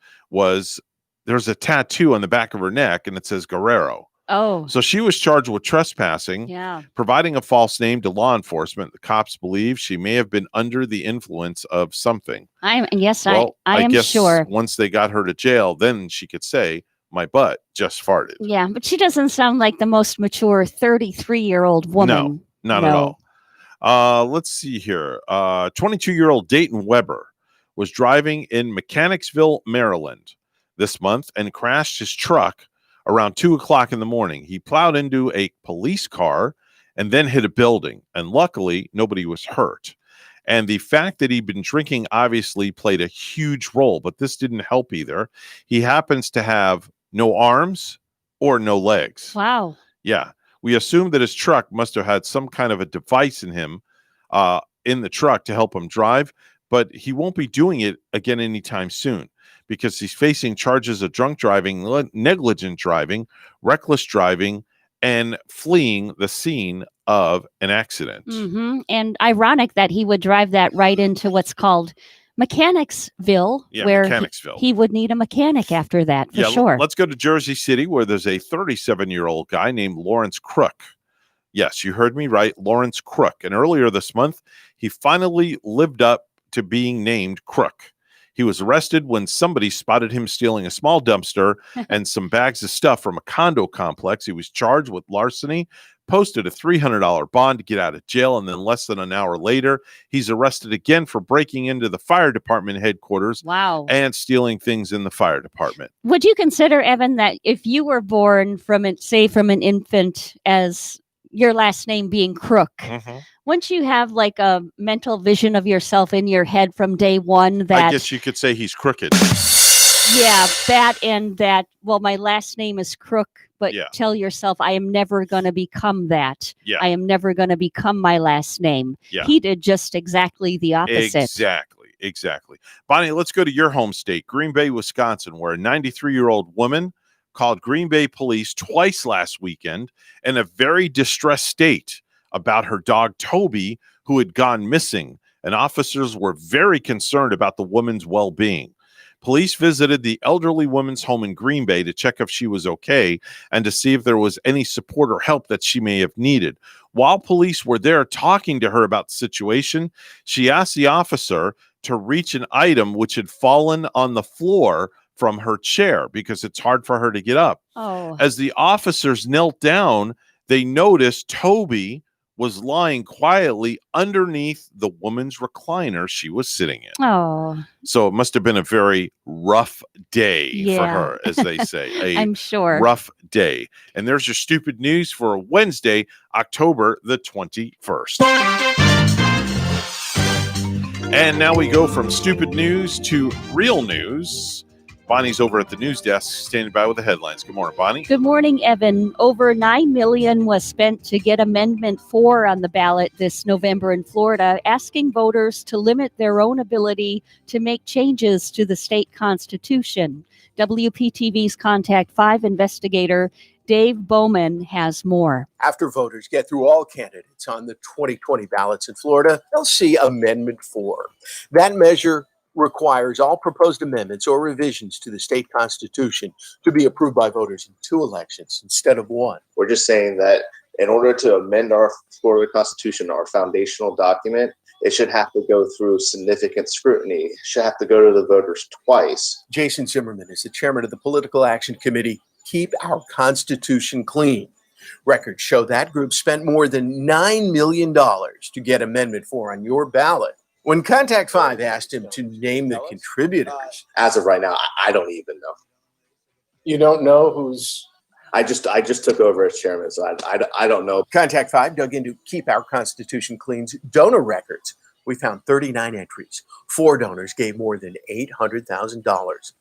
there's a tattoo on the back of her neck and it says Guerrero. Oh. So she was charged with trespassing, providing a false name to law enforcement. The cops believe she may have been under the influence of something. I Well, am guess sure. Once they got her to jail, then she could say, my butt just farted. Yeah, but she doesn't sound like the most mature 33-year-old woman. No, not at all. Let's see here. 22-year-old Dayton Weber was driving in Mechanicsville, Maryland this month and crashed his truck around 2:00 in the morning. He plowed into a police car and then hit a building. And luckily, nobody was hurt. And the fact that he'd been drinking obviously played a huge role, but this didn't help either. He happens to have no arms or no legs. Wow. Yeah. We assume that his truck must have had some kind of a device in him, in the truck to help him drive, but he won't be doing it again anytime soon because he's facing charges of drunk driving, negligent driving, reckless driving, and fleeing the scene of an accident. Mm-hmm. And ironic that he would drive that right into what's called Mechanicsville, where Mechanicsville. He would need a mechanic after that, for sure. Let's go to Jersey City, where there's a 37-year-old guy named Lawrence Crook. Yes, you heard me right, Lawrence Crook. And earlier this month, he finally lived up to being named Crook. He was arrested when somebody spotted him stealing a small dumpster and some bags of stuff from a condo complex. He was charged with larceny, posted a $300 bond to get out of jail, and then less than an hour later, he's arrested again for breaking into the fire department headquarters and stealing things in the fire department. Would you consider, Evan, that if you were born from an infant as your last name being Crook, wouldn't you have like a mental vision of yourself in your head from day one that I guess you could say he's crooked. Yeah, that and that. Well, my last name is Crook, but tell yourself, I am never going to become that. Yeah. I am never going to become my last name. Yeah. He did just exactly the opposite. Exactly. Bonnie, let's go to your home state, Green Bay, Wisconsin, where a 93-year-old woman called Green Bay police twice last weekend in a very distressed state about her dog, Toby, who had gone missing. And officers were very concerned about the woman's well-being. Police visited the elderly woman's home in Green Bay to check if she was okay and to see if there was any support or help that she may have needed. While police were there talking to her about the situation, she asked the officer to reach an item which had fallen on the floor from her chair because it's hard for her to get up. Oh. As the officers knelt down, they noticed Toby was lying quietly underneath the woman's recliner she was sitting in. Oh. So it must have been a very rough day for her, as they say. I'm sure. Rough day. And there's your stupid news for Wednesday, October the 21st. And now we go from stupid news to real news. Bonnie's over at the news desk, standing by with the headlines. Good morning, Bonnie. Good morning, Evan. Over $9 million was spent to get Amendment 4 on the ballot this November in Florida, asking voters to limit their own ability to make changes to the state constitution. WPTV's Contact 5 investigator Dave Bowman has more. After voters get through all candidates on the 2020 ballots in Florida, they'll see Amendment 4. That measure requires all proposed amendments or revisions to the state constitution to be approved by voters in 2 elections instead of 1. We're just saying that in order to amend our Florida Constitution, our foundational document, it should have to go through significant scrutiny. It should have to go to the voters twice. Jason Zimmerman is the chairman of the Political Action Committee, Keep Our Constitution Clean. Records show that group spent more than $9 million to get Amendment 4 on your ballot. When Contact 5 asked him to name the contributors. As of right now, I don't even know. You don't know who's... I just took over as chairman, so I don't know. Contact 5 dug into Keep Our Constitution Clean's donor records, We found 39 entries. 4 donors gave more than $800,000.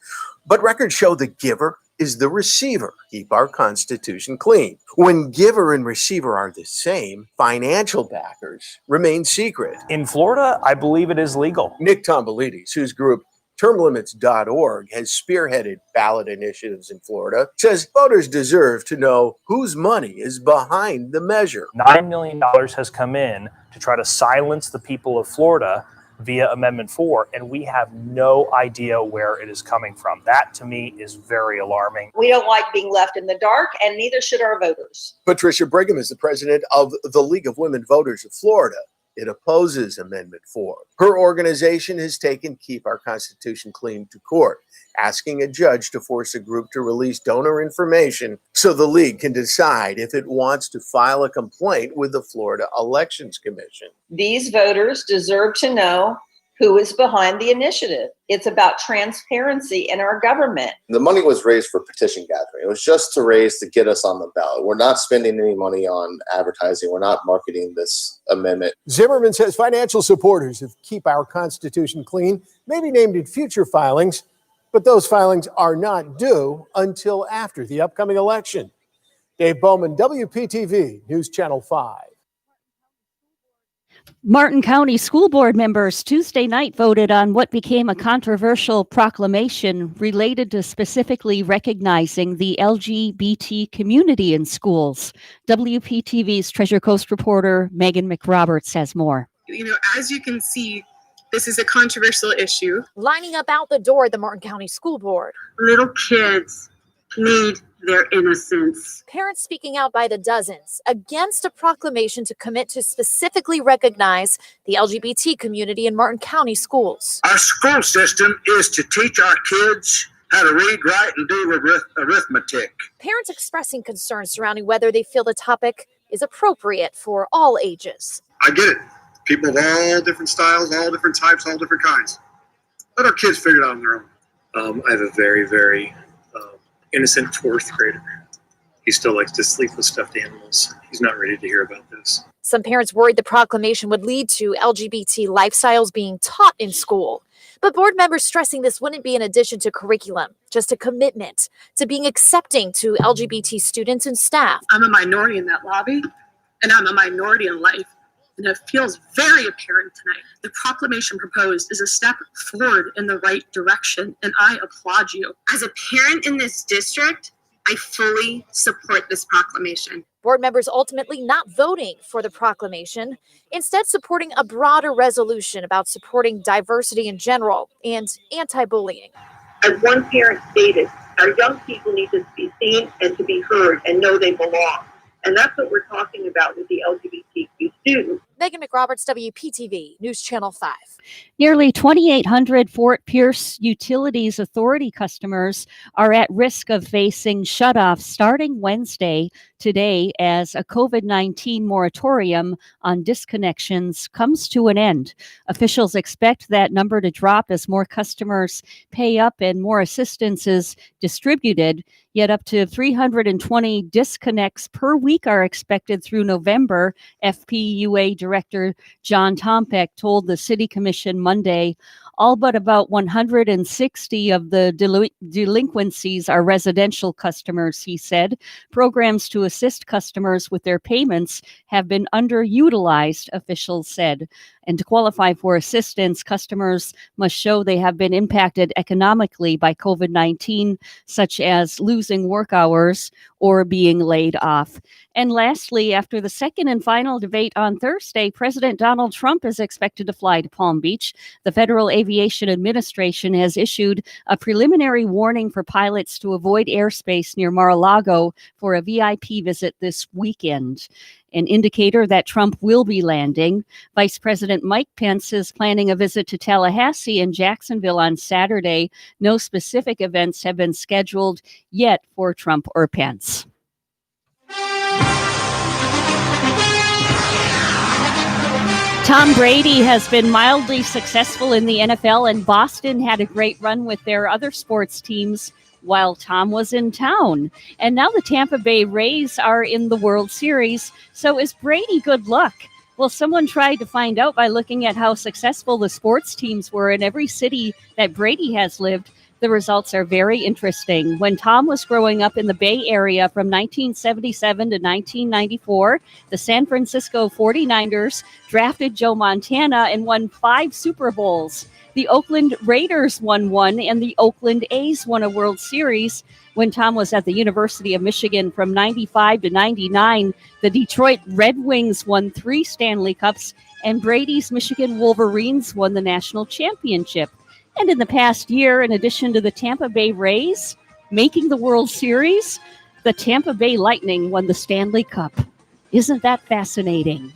But records show the giver is the receiver. Keep our Constitution clean. When giver and receiver are the same, financial backers remain secret. In Florida, I believe it is legal. Nick Tomboulides, whose group termlimits.org has spearheaded ballot initiatives in Florida, says voters deserve to know whose money is behind the measure. $9 million has come in to try to silence the people of Florida via Amendment 4, and we have no idea where it is coming from. That, to me, is very alarming. We don't like being left in the dark, and neither should our voters. Patricia Brigham is the president of the League of Women Voters of Florida. It opposes Amendment 4. Her organization has taken Keep Our Constitution Clean to court, asking a judge to force a group to release donor information so the league can decide if it wants to file a complaint with the Florida Elections Commission. These voters deserve to know who is behind the initiative. It's about transparency in our government. The money was raised for petition gathering. It was just to raise to get us on the ballot. We're not spending any money on advertising. We're not marketing this amendment. Zimmerman says financial supporters of Keep Our Constitution Clean may be named in future filings, but those filings are not due until after the upcoming election. Dave Bowman, WPTV News Channel 5. Martin County School Board members Tuesday night voted on what became a controversial proclamation related to specifically recognizing the LGBT community in schools. WPTV's Treasure Coast reporter Megan McRoberts has more. You know, as you can see, this is a controversial issue. Lining up out the door at the Martin County School Board. Little kids need their innocence. Parents speaking out by the dozens against a proclamation to commit to specifically recognize the LGBT community in Martin County schools. Our school system is to teach our kids how to read, write, and do arithmetic. Parents expressing concerns surrounding whether they feel the topic is appropriate for all ages. I get it. People of all different styles, all different types, all different kinds. Let our kids figure it out on their own. I have a very innocent fourth grader. He still likes to sleep with stuffed animals. He's not ready to hear about this. Some parents worried the proclamation would lead to LGBT lifestyles being taught in school. But board members stressing this wouldn't be an addition to curriculum, just a commitment to being accepting to LGBT students and staff. I'm a minority in that lobby, and I'm a minority in life. And it feels very apparent tonight. The proclamation proposed is a step forward in the right direction, and I applaud you. As a parent in this district, I fully support this proclamation. Board members ultimately not voting for the proclamation, instead supporting a broader resolution about supporting diversity in general and anti-bullying. As one parent stated, our young people need to be seen and to be heard and know they belong. And that's what we're talking about with the LGBTQ students. Megan McRoberts, WPTV News Channel 5. Nearly 2,800 Fort Pierce Utilities Authority customers are at risk of facing shutoffs starting Wednesday today as a COVID-19 moratorium on disconnections comes to an end. Officials expect that number to drop as more customers pay up and more assistance is distributed. Yet up to 320 disconnects per week are expected through November, FPUA Director John Tompeck told the City Commission Monday. All but about 160 of the delinquencies are residential customers, he said. Programs to assist customers with their payments have been underutilized, officials said. And to qualify for assistance, customers must show they have been impacted economically by COVID-19, such as losing work hours or being laid off. And lastly, after the second and final debate on Thursday, President Donald Trump is expected to fly to Palm Beach. The Federal Aviation Administration has issued a preliminary warning for pilots to avoid airspace near Mar-a-Lago for a VIP visit this weekend. An indicator that Trump will be landing. Vice President Mike Pence is planning a visit to Tallahassee and Jacksonville on Saturday. No specific events have been scheduled yet for Trump or Pence. Tom Brady has been mildly successful in the NFL, and Boston had a great run with their other sports teams while Tom was in town. And now the Tampa Bay Rays are in the World Series. So is Brady good luck? Well, someone tried to find out by looking at how successful the sports teams were in every city that Brady has lived. The results are very interesting. When Tom was growing up in the Bay Area from 1977 to 1994, the San Francisco 49ers drafted Joe Montana and won 5 Super Bowls. The Oakland Raiders won 1, and the Oakland A's won a World Series. When Tom was at the University of Michigan from 95 to 99, the Detroit Red Wings won 3 Stanley Cups, and Brady's Michigan Wolverines won the national championship. And in the past year, in addition to the Tampa Bay Rays making the World Series, the Tampa Bay Lightning won the Stanley Cup. Isn't that fascinating?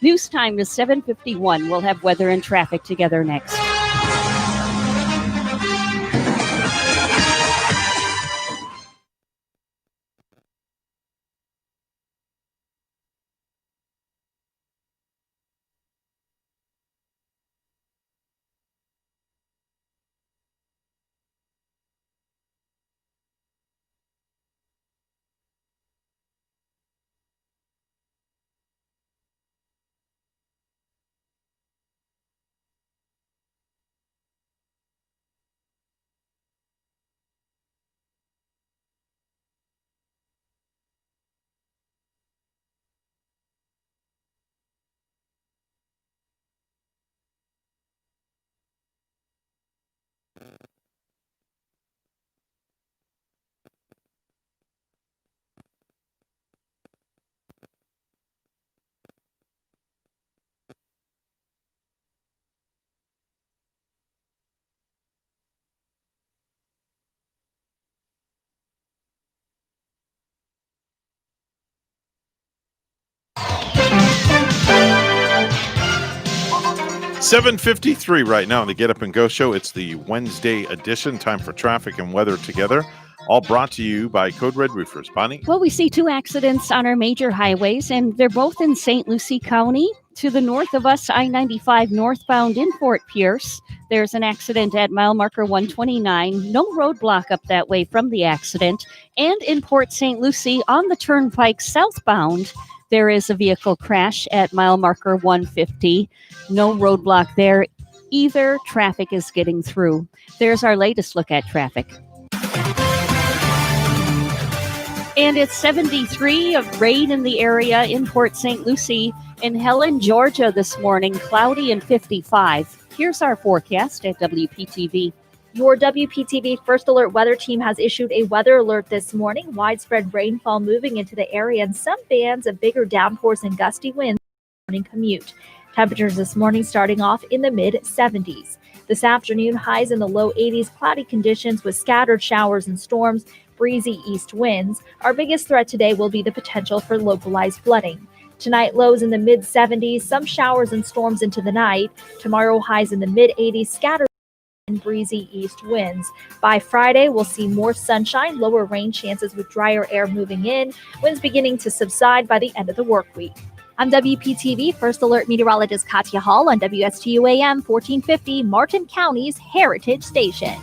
News time is 7:51. We'll have weather and traffic together next. $7:53 right now on the Get Up and Go show. It's the Wednesday edition. Time for traffic and weather together. All brought to you by Code Red Roofers. Bonnie? Well, we see 2 accidents on our major highways, and they're both in St. Lucie County. To the north of us, I-95 northbound in Fort Pierce. There's an accident at mile marker 129. No roadblock up that way from the accident. And in Port St. Lucie on the turnpike southbound, there is a vehicle crash at mile marker 150. No roadblock there either. Traffic is getting through. There's our latest look at traffic. And it's 73 of rain in the area in Port St. Lucie. In Helen, Georgia this morning, cloudy and 55. Here's our forecast at WPTV. Your WPTV First Alert weather team has issued a weather alert this morning. Widespread rainfall moving into the area and some bands of bigger downpours and gusty winds morning commute. Temperatures this morning starting off in the mid-70s. This afternoon, highs in the low 80s, cloudy conditions with scattered showers and storms, breezy east winds. Our biggest threat today will be the potential for localized flooding. Tonight, lows in the mid-70s, some showers and storms into the night. Tomorrow, highs in the mid-80s, scattered and breezy east winds. By Friday, we'll see more sunshine, lower rain chances with drier air moving in, winds beginning to subside by the end of the work week. I'm WPTV First Alert meteorologist Katya Hall on WSTU AM 1450, Martin County's Heritage Station.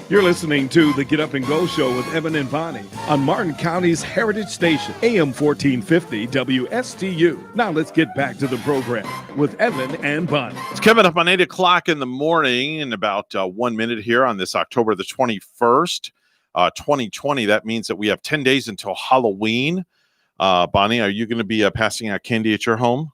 You're listening to the Get Up and Go Show with Evan and Bonnie on Martin County's Heritage Station, AM 1450 WSTU. Now let's get back to the program with Evan and Bonnie. It's coming up on 8 o'clock in the morning in about 1 minute here on this October the 21st, 2020. That means that we have 10 days until Halloween. Bonnie, are you going to be passing out candy at your home?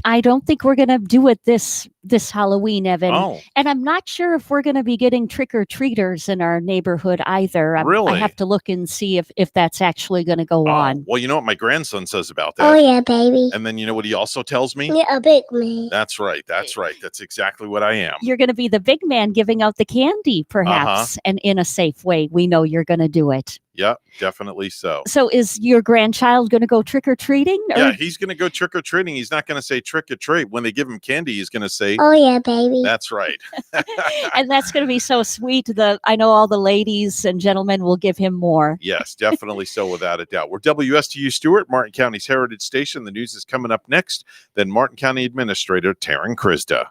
I don't think we're going to do it this Halloween, Evan. Oh. And I'm not sure if we're going to be getting trick-or-treaters in our neighborhood either. Really? I have to look and see if that's actually going to go on. Well, you know what my grandson says about that? Oh, yeah, baby. And then you know what he also tells me? You're a big man. That's right. That's right. That's exactly what I am. You're going to be the big man giving out the candy, perhaps, and in a safe way. We know you're going to do it. Yep, definitely so. So is your grandchild going to go trick-or-treating? Yeah, he's going to go trick-or-treating. He's not going to say trick-or-treat. When they give him candy, he's going to say, Oh, yeah, baby. That's right. And that's going to be so sweet. I know all the ladies and gentlemen will give him more. Yes, definitely so, without a doubt. We're WSTU Stewart, Martin County's Heritage Station. The news is coming up next. Then Martin County Administrator Taryn Krista.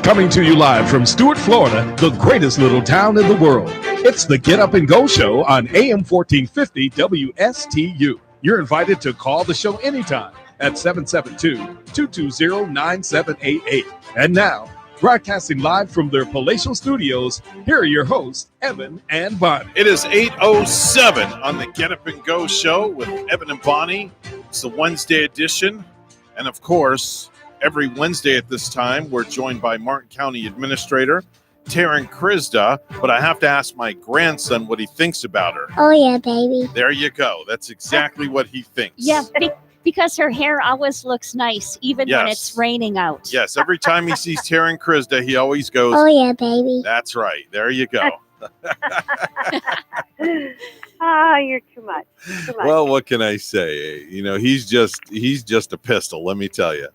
Coming to you live from Stuart, Florida, the greatest little town in the world. It's the Get Up and Go Show on AM 1450 WSTU. You're invited to call the show anytime at 772-220-9788. And now, broadcasting live from their palatial studios, here are your hosts, Evan and Bonnie. It is 8:07 on the Get Up and Go Show with Evan and Bonnie. It's the Wednesday edition. And of course, every Wednesday at this time, we're joined by Martin County Administrator Taryn Krizda, but I have to ask my grandson what he thinks about her. Oh, yeah, baby. There you go. That's exactly what he thinks. Yeah, because her hair always looks nice, even when it's raining out. Yes, every time he sees Taryn Krizda, he always goes, Oh, yeah, baby. That's right. There you go. You're too much. Too much. Well, what can I say? You know, he's just a pistol, let me tell you.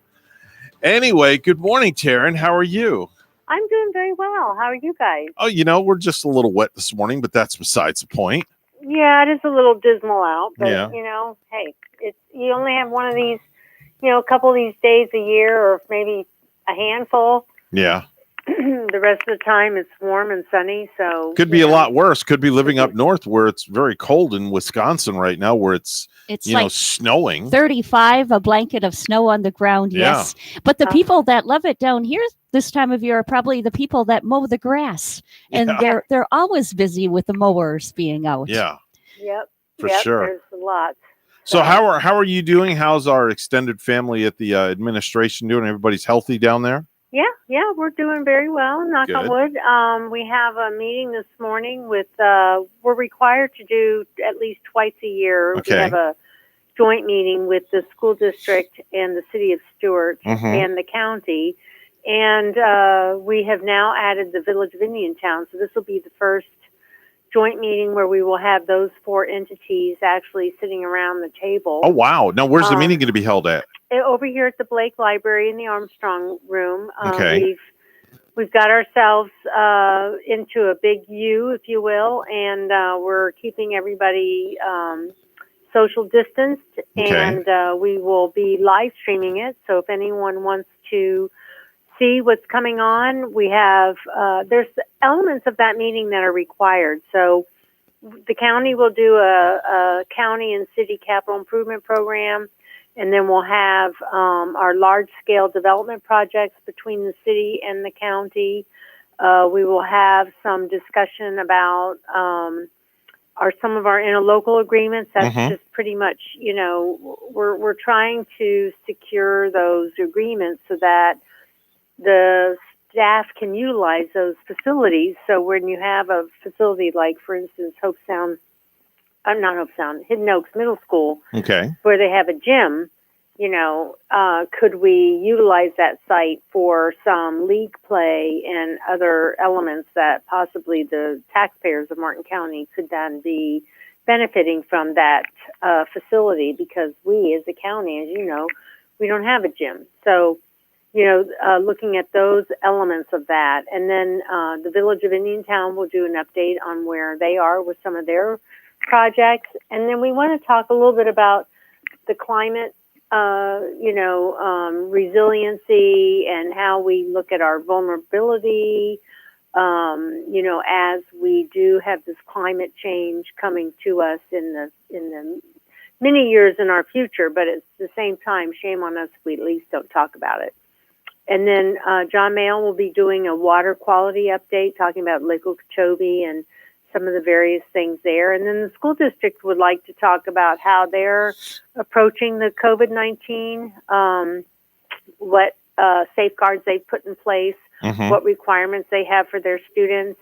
Anyway, good morning, Taryn. How are you? I'm doing very well. How are you guys? Oh, you know, we're just a little wet this morning, but that's besides the point. Yeah, it is a little dismal out, but Yeah. you know, hey, you only have one of these, a couple of these days a year, or maybe a handful. Yeah. The rest of the time it's warm and sunny, so Could be a lot worse. Could be living up north where it's very cold in Wisconsin right now, where it's like snowing. 35, a blanket of snow on the ground, Yeah. yes. But the people that love it down here this time of year are probably the people that mow the grass. And Yeah. they're always busy with the mowers being out. Yeah. Yep. For yep, sure. There's a lot. So how are you doing? How's our extended family at the administration doing? Everybody's healthy down there? Yeah, we're doing very well, knock on Good. wood. We have a meeting this morning with, we're required to do at least twice a year. Okay. We have a joint meeting with the school district and the city of Stuart Mhm. and the county. And we have now added the Village of Indiantown. So this will be the first joint meeting where we will have those four entities actually sitting around the table. Oh, wow. Now, where's the meeting going to be held at? Over here at the Blake Library in the Armstrong Room. Okay. We've got ourselves into a big U, if you will, and we're keeping everybody social distanced, and we will be live streaming it. So if anyone wants to see what's coming on, we have there's elements of that meeting that are required. So the county will do a county and city capital improvement program. And then we'll have our large-scale development projects between the city and the county. We will have some discussion about some of our interlocal agreements. That's just pretty much, we're trying to secure those agreements so that the staff can utilize those facilities. So when you have a facility like, for instance, Hidden Oaks Middle School, Okay. where they have a gym, could we utilize that site for some league play and other elements that possibly the taxpayers of Martin County could then be benefiting from that facility, because we as a county, as you know, we don't have a gym. So, looking at those elements of that. And then the Village of Indiantown will do an update on where they are with some of their projects. And then we want to talk a little bit about the climate, resiliency, and how we look at our vulnerability, as we do have this climate change coming to us in the many years in our future. But at the same time, shame on us if we at least don't talk about it. And then John Mayle will be doing a water quality update, talking about Lake Okeechobee and some of the various things there. And then the school district would like to talk about how they're approaching the COVID-19, what safeguards they've put in place, Mhm. what requirements they have for their students.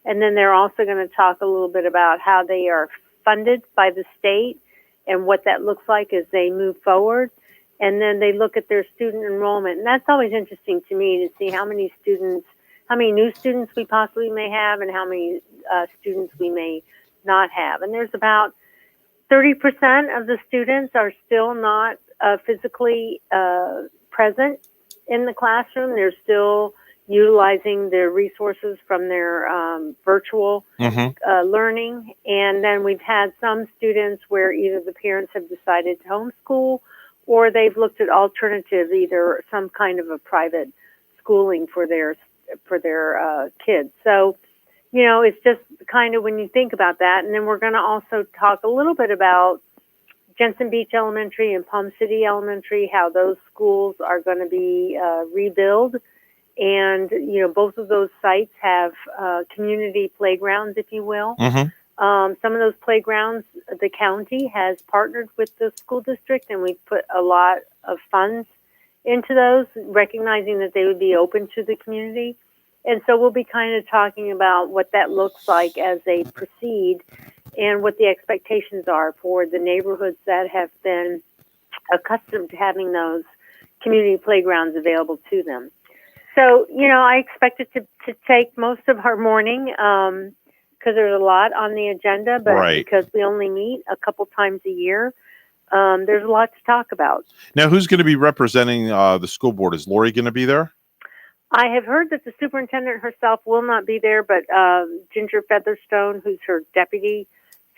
And then they're also going to talk a little bit about how they are funded by the state and what that looks like as they move forward. And then they look at their student enrollment. And that's always interesting to me to see how many new students we possibly may have and how many students we may not have. And there's about 30% of the students are still not physically present in the classroom. They're still utilizing their resources from their virtual learning. And then we've had some students where either the parents have decided to homeschool or they've looked at alternatives, either some kind of a private schooling for their kids. So, you know, it's just kind of when you think about that. And then we're going to also talk a little bit about Jensen Beach Elementary and Palm City Elementary, how those schools are going to be rebuilt. And, you know, both of those sites have community playgrounds, if you will. Some of those playgrounds, the county has partnered with the school district, and we've put a lot of funds into those, recognizing that they would be open to the community. And so we'll be kind of talking about what that looks like as they proceed and what the expectations are for the neighborhoods that have been accustomed to having those community playgrounds available to them. So, you know, I expect it to take most of our morning because there's a lot on the agenda, but because we only meet a couple times a year, there's a lot to talk about. Now, who's going to be representing the school board? Is Lori going to be there? I have heard that the superintendent herself will not be there, but Ginger Featherstone, who's her deputy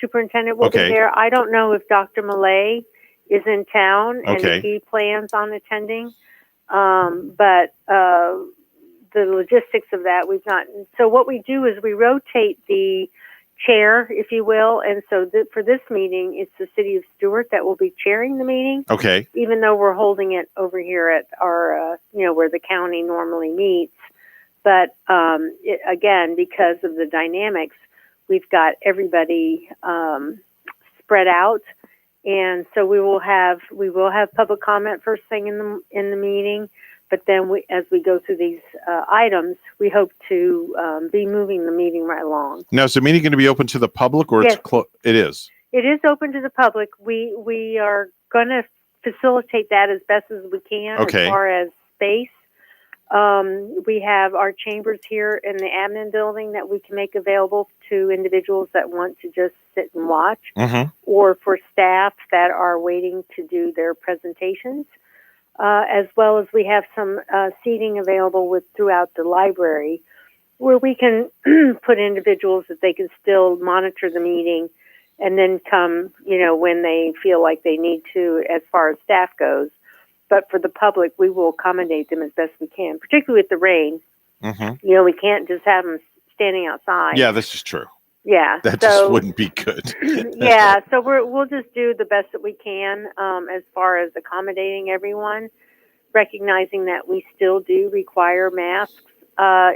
superintendent, will be there. I don't know if Dr. Millay is in town and if he plans on attending, but the logistics of that we've not. So what we do is we rotate the chair, if you will, and so for this meeting, it's the City of Stuart that will be chairing the meeting. Even though we're holding it over here at our, where the county normally meets. But again, because of the dynamics, we've got everybody spread out, and so we will have public comment first thing in the meeting. But then as we go through these items, we hope to be moving the meeting right along. Now, is the meeting going to be open to the public, or Yes. it's closed? It is. It is open to the public. We are going to facilitate that as best as we can as far as space. We have our chambers here in the admin building that we can make available to individuals that want to just sit and watch, or for staff that are waiting to do their presentations. As well as we have some seating available throughout the library where we can put individuals that they can still monitor the meeting and then come, when they feel like they need to as far as staff goes. But for the public, we will accommodate them as best we can, particularly with the rain. We can't just have them standing outside. Yeah, this is true. Yeah. That just wouldn't be good. Yeah, so we'll just do the best that we can as far as accommodating everyone, recognizing that we still do require masks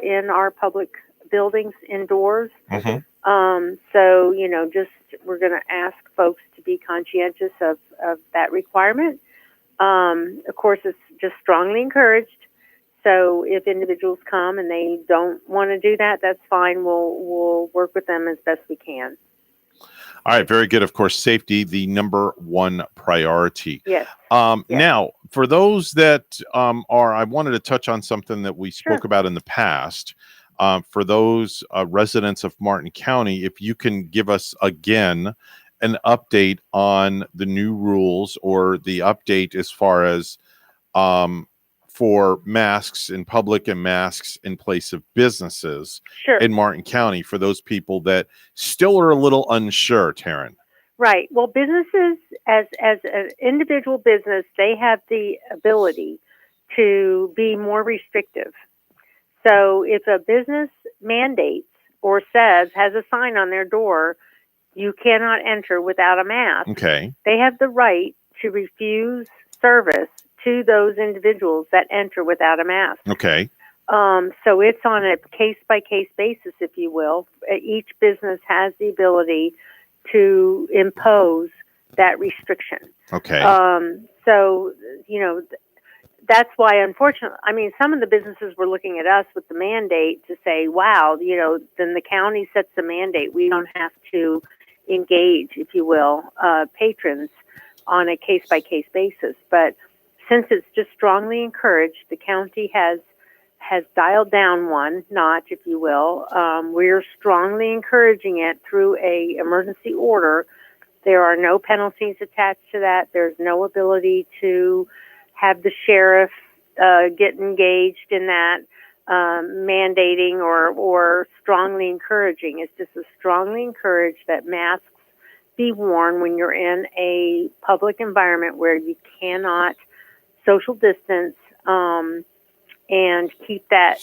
in our public buildings indoors. So, we're going to ask folks to be conscientious of that requirement. Of course, it's just strongly encouraged. So if individuals come and they don't want to do that, that's fine. We'll work with them as best we can. All right, very good. Of course, safety, the number one priority. Yes. Now, for those that I wanted to touch on something that we spoke about in the past. For those residents of Martin County, if you can give us again an update on the new rules or the update as far as for masks in public and masks in place of businesses in Martin County for those people that still are a little unsure, Taryn. Right. Well, businesses, as an individual business, they have the ability to be more restrictive. So if a business mandates or has a sign on their door, you cannot enter without a mask. They have the right to refuse service to those individuals that enter without a mask. So it's on a case-by-case basis, if you will. Each business has the ability to impose that restriction. So, that's why, unfortunately, I mean, some of the businesses were looking at us with the mandate to say, wow, then the county sets the mandate. We don't have to engage, if you will, patrons on a case-by-case basis. But since it's just strongly encouraged, the county has dialed down one notch, if you will. We're strongly encouraging it through a emergency order. There are no penalties attached to that. There's no ability to have the sheriff get engaged in that, mandating or strongly encouraging. It's just a strongly encouraged that masks be worn when you're in a public environment where you cannot social distance, and keep that,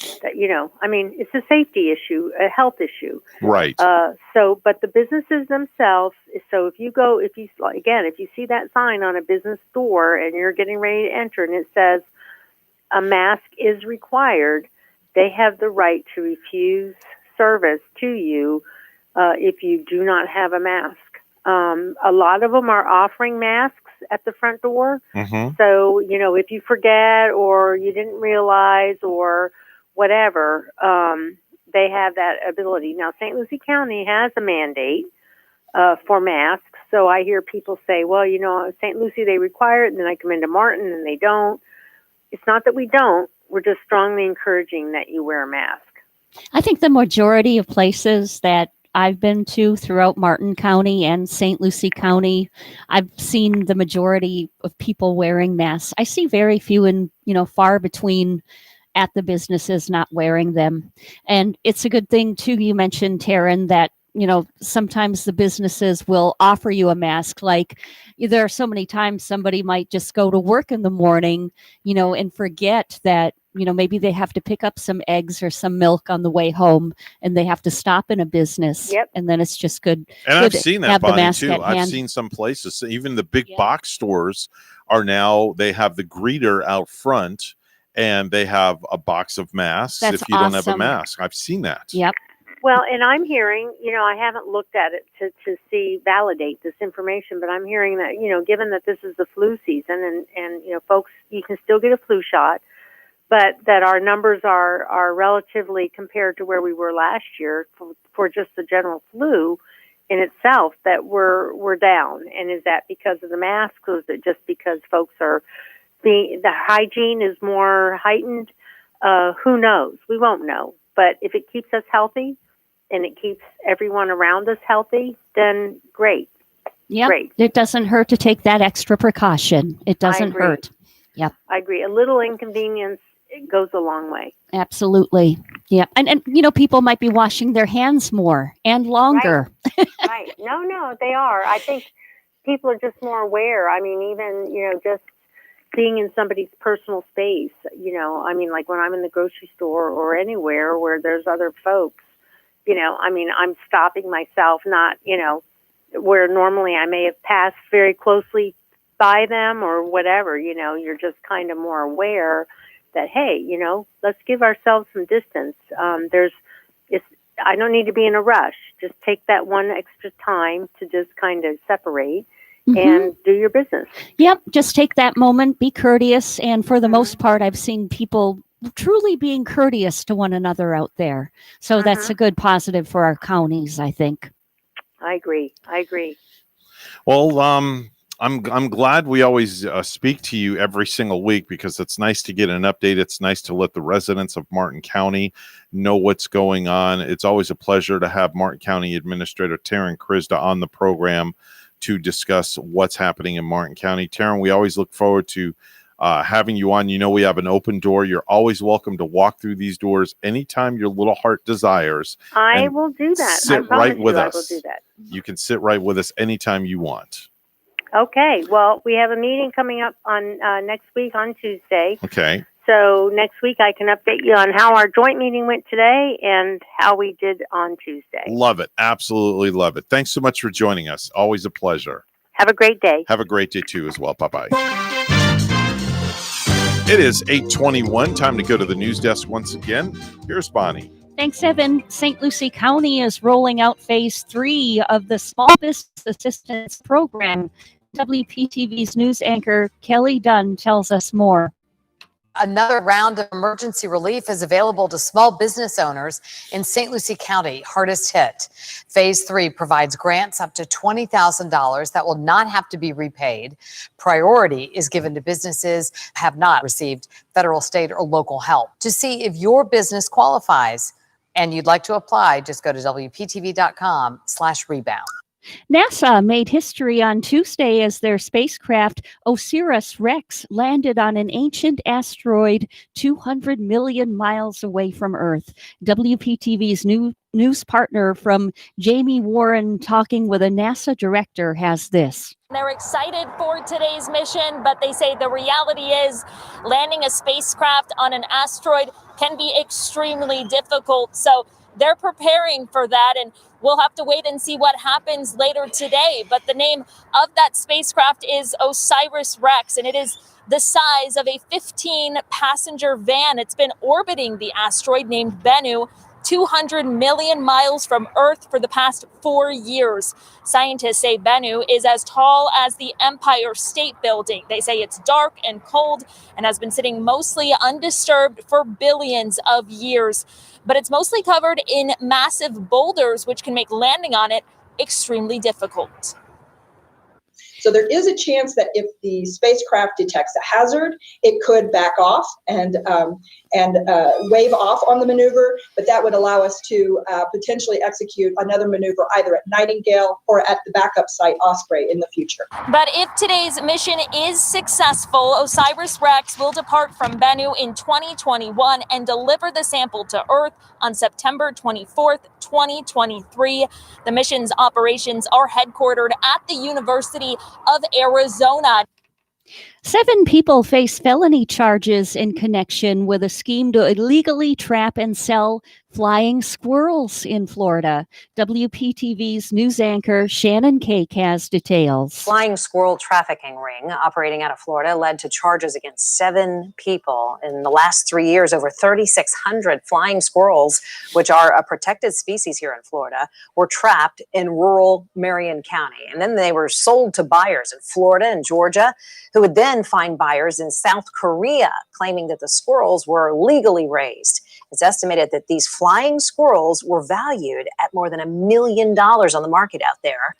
I mean, it's a safety issue, a health issue. Right. But the businesses themselves, so if you see that sign on a business door and you're getting ready to enter and it says a mask is required, they have the right to refuse service to you if you do not have a mask. A lot of them are offering masks at the front door. Mm-hmm. So, if you forget or you didn't realize or whatever, they have that ability. Now, St. Lucie County has a mandate for masks. So I hear people say, well, St. Lucie, they require it, and then I come into Martin and they don't. It's not that we don't. We're just strongly encouraging that you wear a mask. I think the majority of places that I've been to throughout Martin County and St. Lucie County, I've seen the majority of people wearing masks. I see very few and, far between at the businesses not wearing them. And it's a good thing too, you mentioned, Taryn, that, sometimes the businesses will offer you a mask. Like there are so many times somebody might just go to work in the morning, and forget that, maybe they have to pick up some eggs or some milk on the way home and they have to stop in a business. Yep. And then it's just good. And I've seen that, Bonnie, too. I've hand. seen some places, even the big box stores they have the greeter out front and they have a box of masks. That's if you don't have a awesome. mask. I've seen that. Yep. Well, and I'm hearing, I haven't looked at it to validate this information, but I'm hearing that, given that this is the flu season and folks, you can still get a flu shot, but that our numbers are relatively compared to where we were last year for just the general flu in itself, that we're down. And is that because of the masks, or is it just because folks the hygiene is more heightened? Who knows? We won't know. But if it keeps us healthy and it keeps everyone around us healthy, then great. Yeah, great. It doesn't hurt to take that extra precaution. It doesn't hurt. Yep. I agree. A little inconvenience, it goes a long way. Absolutely. Yeah. And people might be washing their hands more and longer. Right. No, they are. I think people are just more aware. I mean, even, just being in somebody's personal space, like when I'm in the grocery store or anywhere where there's other folks, I'm stopping myself, not, where normally I may have passed very closely by them or whatever, you're just kind of more aware that, hey, let's give ourselves some distance. I don't need to be in a rush. Just take that one extra time to just kind of separate and do your business. Yep. Just take that moment, be courteous. And for the most part, I've seen people truly being courteous to one another out there. So that's a good positive for our counties, I think. I agree. Well, I'm glad we always speak to you every single week, because it's nice to get an update. It's nice to let the residents of Martin County know what's going on. It's always a pleasure to have Martin County Administrator Taryn Krista on the program to discuss what's happening in Martin County. Taryn, we always look forward to having you on. We have an open door. You're always welcome to walk through these doors anytime your little heart desires. I will do that. Sit right with us. I will do that. You can sit right with us anytime you want. Okay. Well, we have a meeting coming up on next week on Tuesday. Okay. So next week I can update you on how our joint meeting went today and how we did on Tuesday. Love it. Absolutely love it. Thanks so much for joining us. Always a pleasure. Have a great day. Have a great day too as well. Bye-bye. It is 8:21. Time to go to the news desk once again. Here's Bonnie. Thanks, Evan. St. Lucie County is rolling out phase 3 of the Small Business Assistance Program. WPTV's news anchor Kelly Dunn tells us more. Another round of emergency relief is available to small business owners in St. Lucie County, hardest hit. Phase 3 provides grants up to $20,000 that will not have to be repaid. Priority is given to businesses that have not received federal, state, or local help. To see if your business qualifies and you'd like to apply, just go to WPTV.com/rebound. NASA made history on Tuesday as their spacecraft OSIRIS-REx landed on an ancient asteroid 200 million miles away from Earth. WPTV's news partner from Jamie Warren talking with a NASA director has this. They're excited for today's mission, but they say the reality is landing a spacecraft on an asteroid can be extremely difficult. So they're preparing for that, and we'll have to wait and see what happens later today. But the name of that spacecraft is OSIRIS-REx, and it is the size of a 15-passenger van. It's been orbiting the asteroid named Bennu, 200 million miles from Earth for the past 4 years. Scientists say Bennu is as tall as the Empire State Building. They say it's dark and cold and has been sitting mostly undisturbed for billions of years. But it's mostly covered in massive boulders, which can make landing on it extremely difficult. So there is a chance that if the spacecraft detects a hazard, it could back off and wave off on the maneuver, but that would allow us to potentially execute another maneuver either at Nightingale or at the backup site Osprey in the future. But if today's mission is successful, OSIRIS-REx will depart from Bennu in 2021 and deliver the sample to Earth on September 24th, 2023. The mission's operations are headquartered at the University of Arizona. 7 people face felony charges in connection with a scheme to illegally trap and sell flying squirrels in Florida. WPTV's news anchor Shannon Cake has details. Flying squirrel trafficking ring operating out of Florida led to charges against 7 people. In the last 3 years, over 3,600 flying squirrels, which are a protected species here in Florida, were trapped in rural Marion County. And then they were sold to buyers in Florida and Georgia, who would then find buyers in South Korea, claiming that the squirrels were legally raised. It's estimated that these flying squirrels were valued at more than $1 million on the market out there.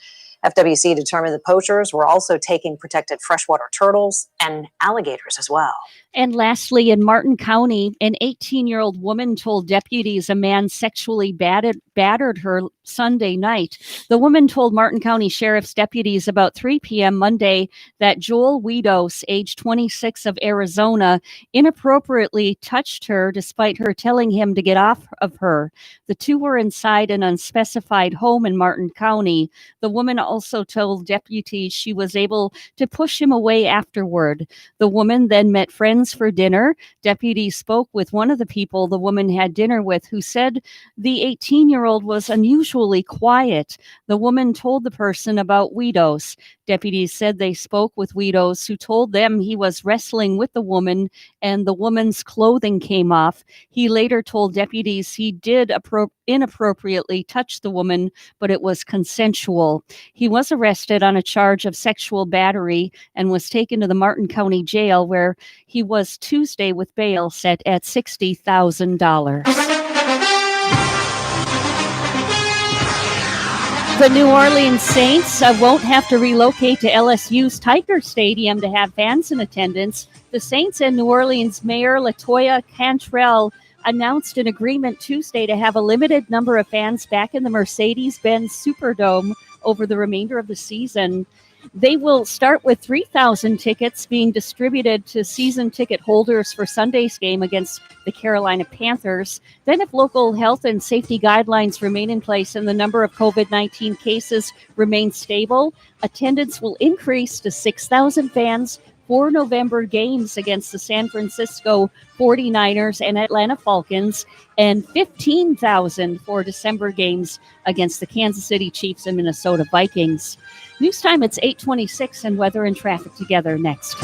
FWC determined the poachers were also taking protected freshwater turtles and alligators as well. And lastly, in Martin County, an 18-year-old woman told deputies a man sexually battered her Sunday night. The woman told Martin County Sheriff's deputies about 3 p.m. Monday that Joel Weedos, age 26 of Arizona, inappropriately touched her despite her telling him to get off of her. The two were inside an unspecified home in Martin County. The woman also told deputies she was able to push him away afterward. The woman then met friends for dinner. Deputies spoke with one of the people the woman had dinner with, who said the 18-year-old was unusually quiet. The woman told the person about Weedos. Deputies said they spoke with Weedos, who told them he was wrestling with the woman and the woman's clothing came off. He later told deputies he did inappropriately touch the woman, but it was consensual. He was arrested on a charge of sexual battery and was taken to the Martin County Jail, where he was Tuesday with bail set at $60,000. The New Orleans Saints won't have to relocate to LSU's Tiger Stadium to have fans in attendance. The Saints and New Orleans Mayor LaToya Cantrell announced an agreement Tuesday to have a limited number of fans back in the Mercedes-Benz Superdome over the remainder of the season. They will start with 3,000 tickets being distributed to season ticket holders for Sunday's game against the Carolina Panthers. Then, if local health and safety guidelines remain in place and the number of COVID-19 cases remain stable, attendance will increase to 6,000 fans for November games against the San Francisco 49ers and Atlanta Falcons, and 15,000 for December games against the Kansas City Chiefs and Minnesota Vikings. News time, it's 8:26, and weather and traffic together next.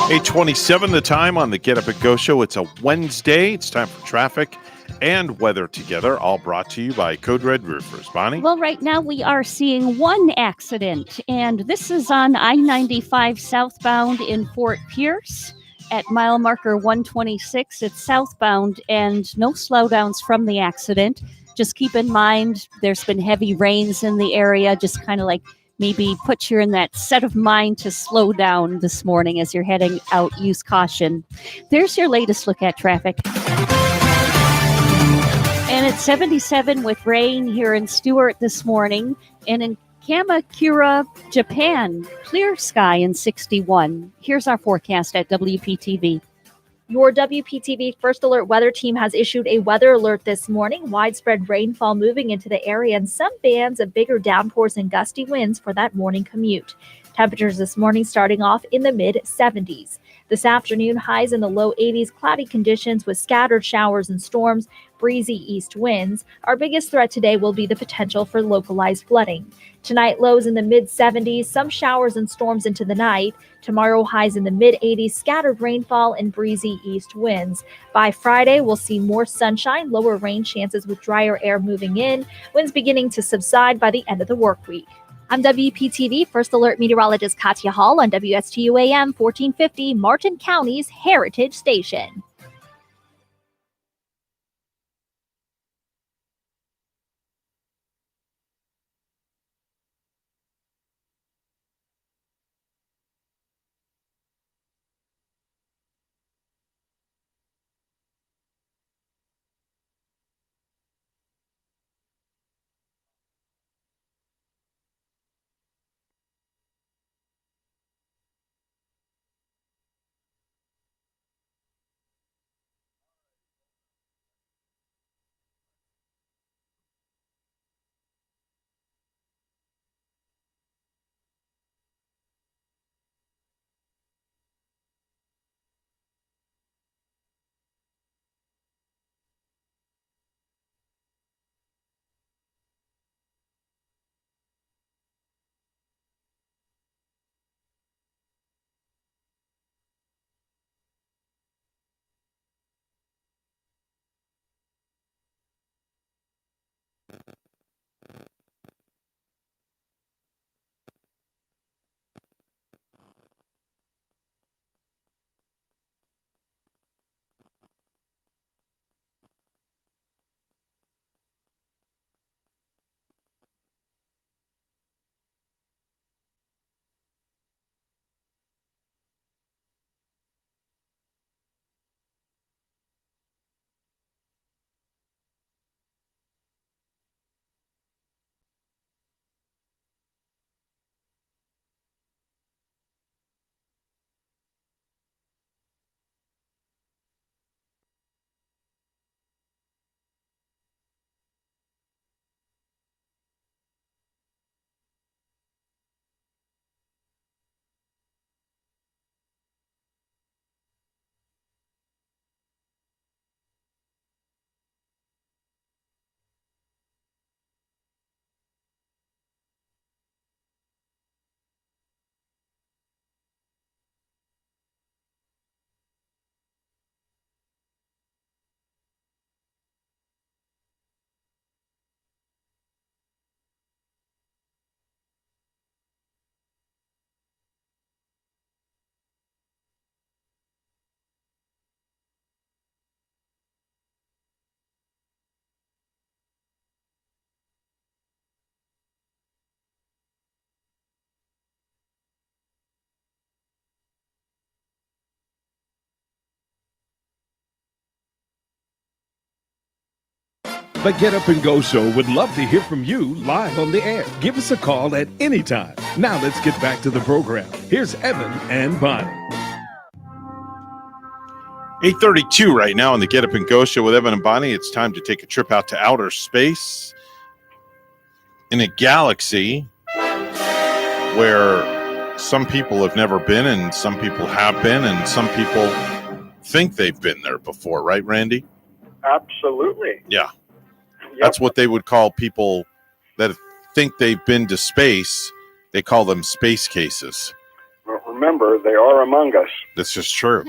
8:27 the time on the Get Up and Go show. It's a Wednesday. It's time for traffic and weather together, all brought to you by Code Red Roofers. Bonnie? Well, right now we are seeing one accident, and this is on I-95 southbound in Fort Pierce at mile marker 126. It's southbound and no slowdowns from the accident. Just keep in mind there's been heavy rains in the area, just kind of like maybe put you in that set of mind to slow down this morning as you're heading out. Use caution. There's your latest look at traffic. And it's 77 with rain here in Stewart this morning. And in Kamakura, Japan, clear sky in 61. Here's our forecast at WPTV. Your WPTV First Alert weather team has issued a weather alert this morning. Widespread rainfall moving into the area and some bands of bigger downpours and gusty winds for that morning commute. Temperatures this morning starting off in the mid-70s. This afternoon, highs in the low 80s, cloudy conditions with scattered showers and storms, breezy east winds. Our biggest threat today will be the potential for localized flooding. Tonight, lows in the mid-70s, some showers and storms into the night. Tomorrow, highs in the mid-80s, scattered rainfall and breezy east winds. By Friday, we'll see more sunshine, lower rain chances with drier air moving in, winds beginning to subside by the end of the work week. I'm WPTV First Alert meteorologist Katya Hall on WSTU AM 1450, Martin County's Heritage Station. The Get Up and Go show would love to hear from you live on the air. Give us a call at any time. Now let's get back to the program. Here's Evan and Bonnie. 8:32 right now on the Get Up and Go show with Evan and Bonnie. It's time to take a trip out to outer space in a galaxy where some people have never been and some people have been and some people think they've been there before. Right, Randy? Absolutely. Yeah. That's what they would call people that think they've been to space. They call them space cases. Well, remember, they are among us. This is true.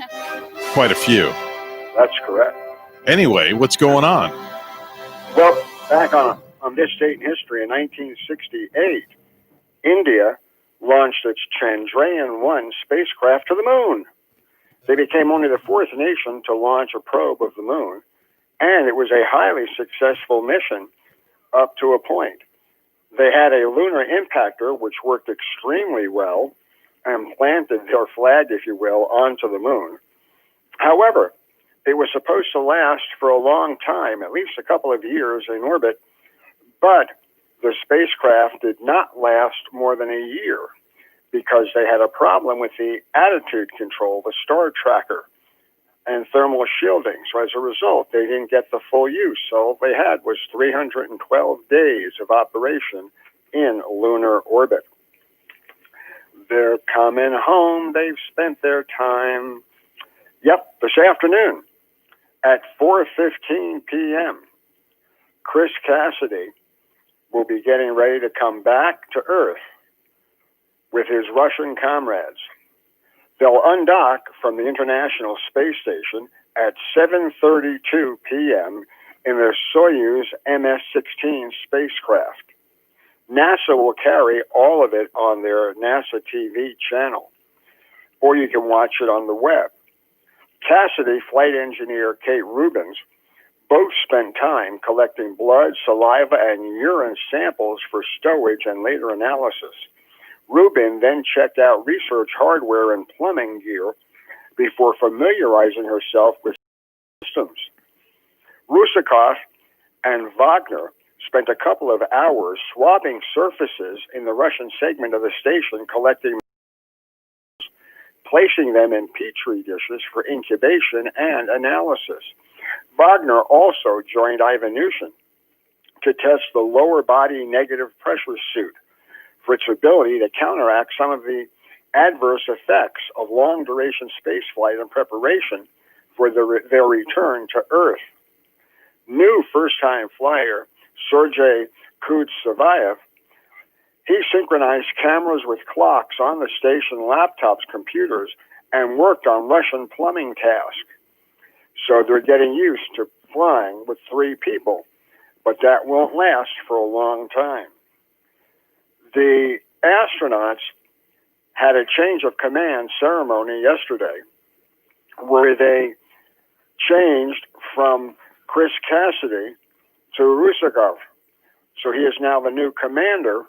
Quite a few. That's correct. Anyway, what's going on? Well, back on this date in history, in 1968, India launched its Chandrayaan-1 spacecraft to the moon. They became only the fourth nation to launch a probe of the moon, and it was a highly successful mission up to a point. They had a lunar impactor, which worked extremely well, and planted their flag, if you will, onto the moon. However, it was supposed to last for a long time, at least a couple of years in orbit, but the spacecraft did not last more than a year because they had a problem with the attitude control, the star tracker, and thermal shielding. So as a result, they didn't get the full use. So all they had was 312 days of operation in lunar orbit. They're coming home. They've spent their time. Yep, this afternoon at 4:15 p.m., Chris Cassidy will be getting ready to come back to Earth with his Russian comrades. They'll undock from the International Space Station at 7:32 p.m. in their Soyuz MS-16 spacecraft. NASA will carry all of it on their NASA TV channel, or you can watch it on the web. Cassidy, flight engineer Kate Rubins, both spent time collecting blood, saliva, and urine samples for stowage and later analysis. Rubin then checked out research hardware and plumbing gear before familiarizing herself with systems. Rusakov and Wagner spent a couple of hours swabbing surfaces in the Russian segment of the station, collecting, placing them in petri dishes for incubation and analysis. Wagner also joined Ivanushin to test the lower body negative pressure suit for its ability to counteract some of the adverse effects of long-duration spaceflight in preparation for their return to Earth. New first-time flyer Sergei Kudzavayev, he synchronized cameras with clocks on the station laptops, computers, and worked on Russian plumbing tasks. So they're getting used to flying with 3 people, but that won't last for a long time. The astronauts had a change of command ceremony yesterday where they changed from Chris Cassidy to Rusakov. So he is now the new commander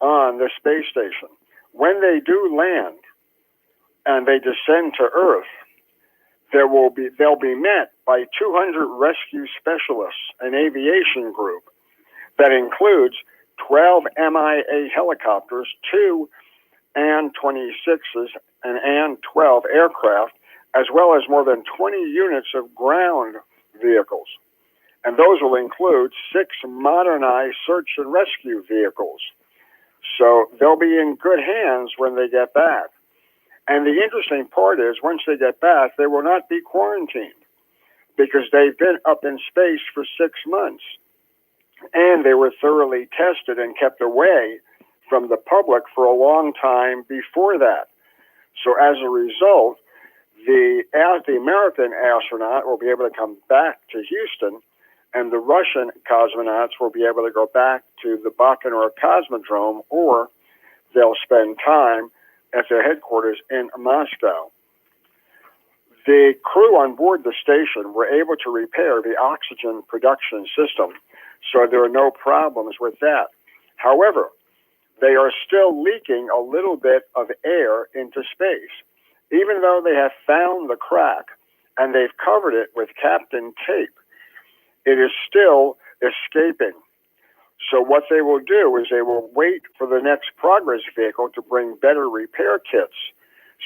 on the space station. When they do land and they descend to Earth, they'll be met by 200 rescue specialists, an aviation group that includes 12 MIA helicopters, 2 An-26s and An-12 aircraft, as well as more than 20 units of ground vehicles. And those will include 6 modernized search and rescue vehicles. So they'll be in good hands when they get back. And the interesting part is, once they get back, they will not be quarantined because they've been up in space for 6 months. And they were thoroughly tested and kept away from the public for a long time before that. So as a result, the American astronaut will be able to come back to Houston, and the Russian cosmonauts will be able to go back to the Baikonur Cosmodrome, or they'll spend time at their headquarters in Moscow. The crew on board the station were able to repair the oxygen production system, so there are no problems with that. However, they are still leaking a little bit of air into space. Even though they have found the crack and they've covered it with Kapton tape, it is still escaping. So what they will do is they will wait for the next Progress vehicle to bring better repair kits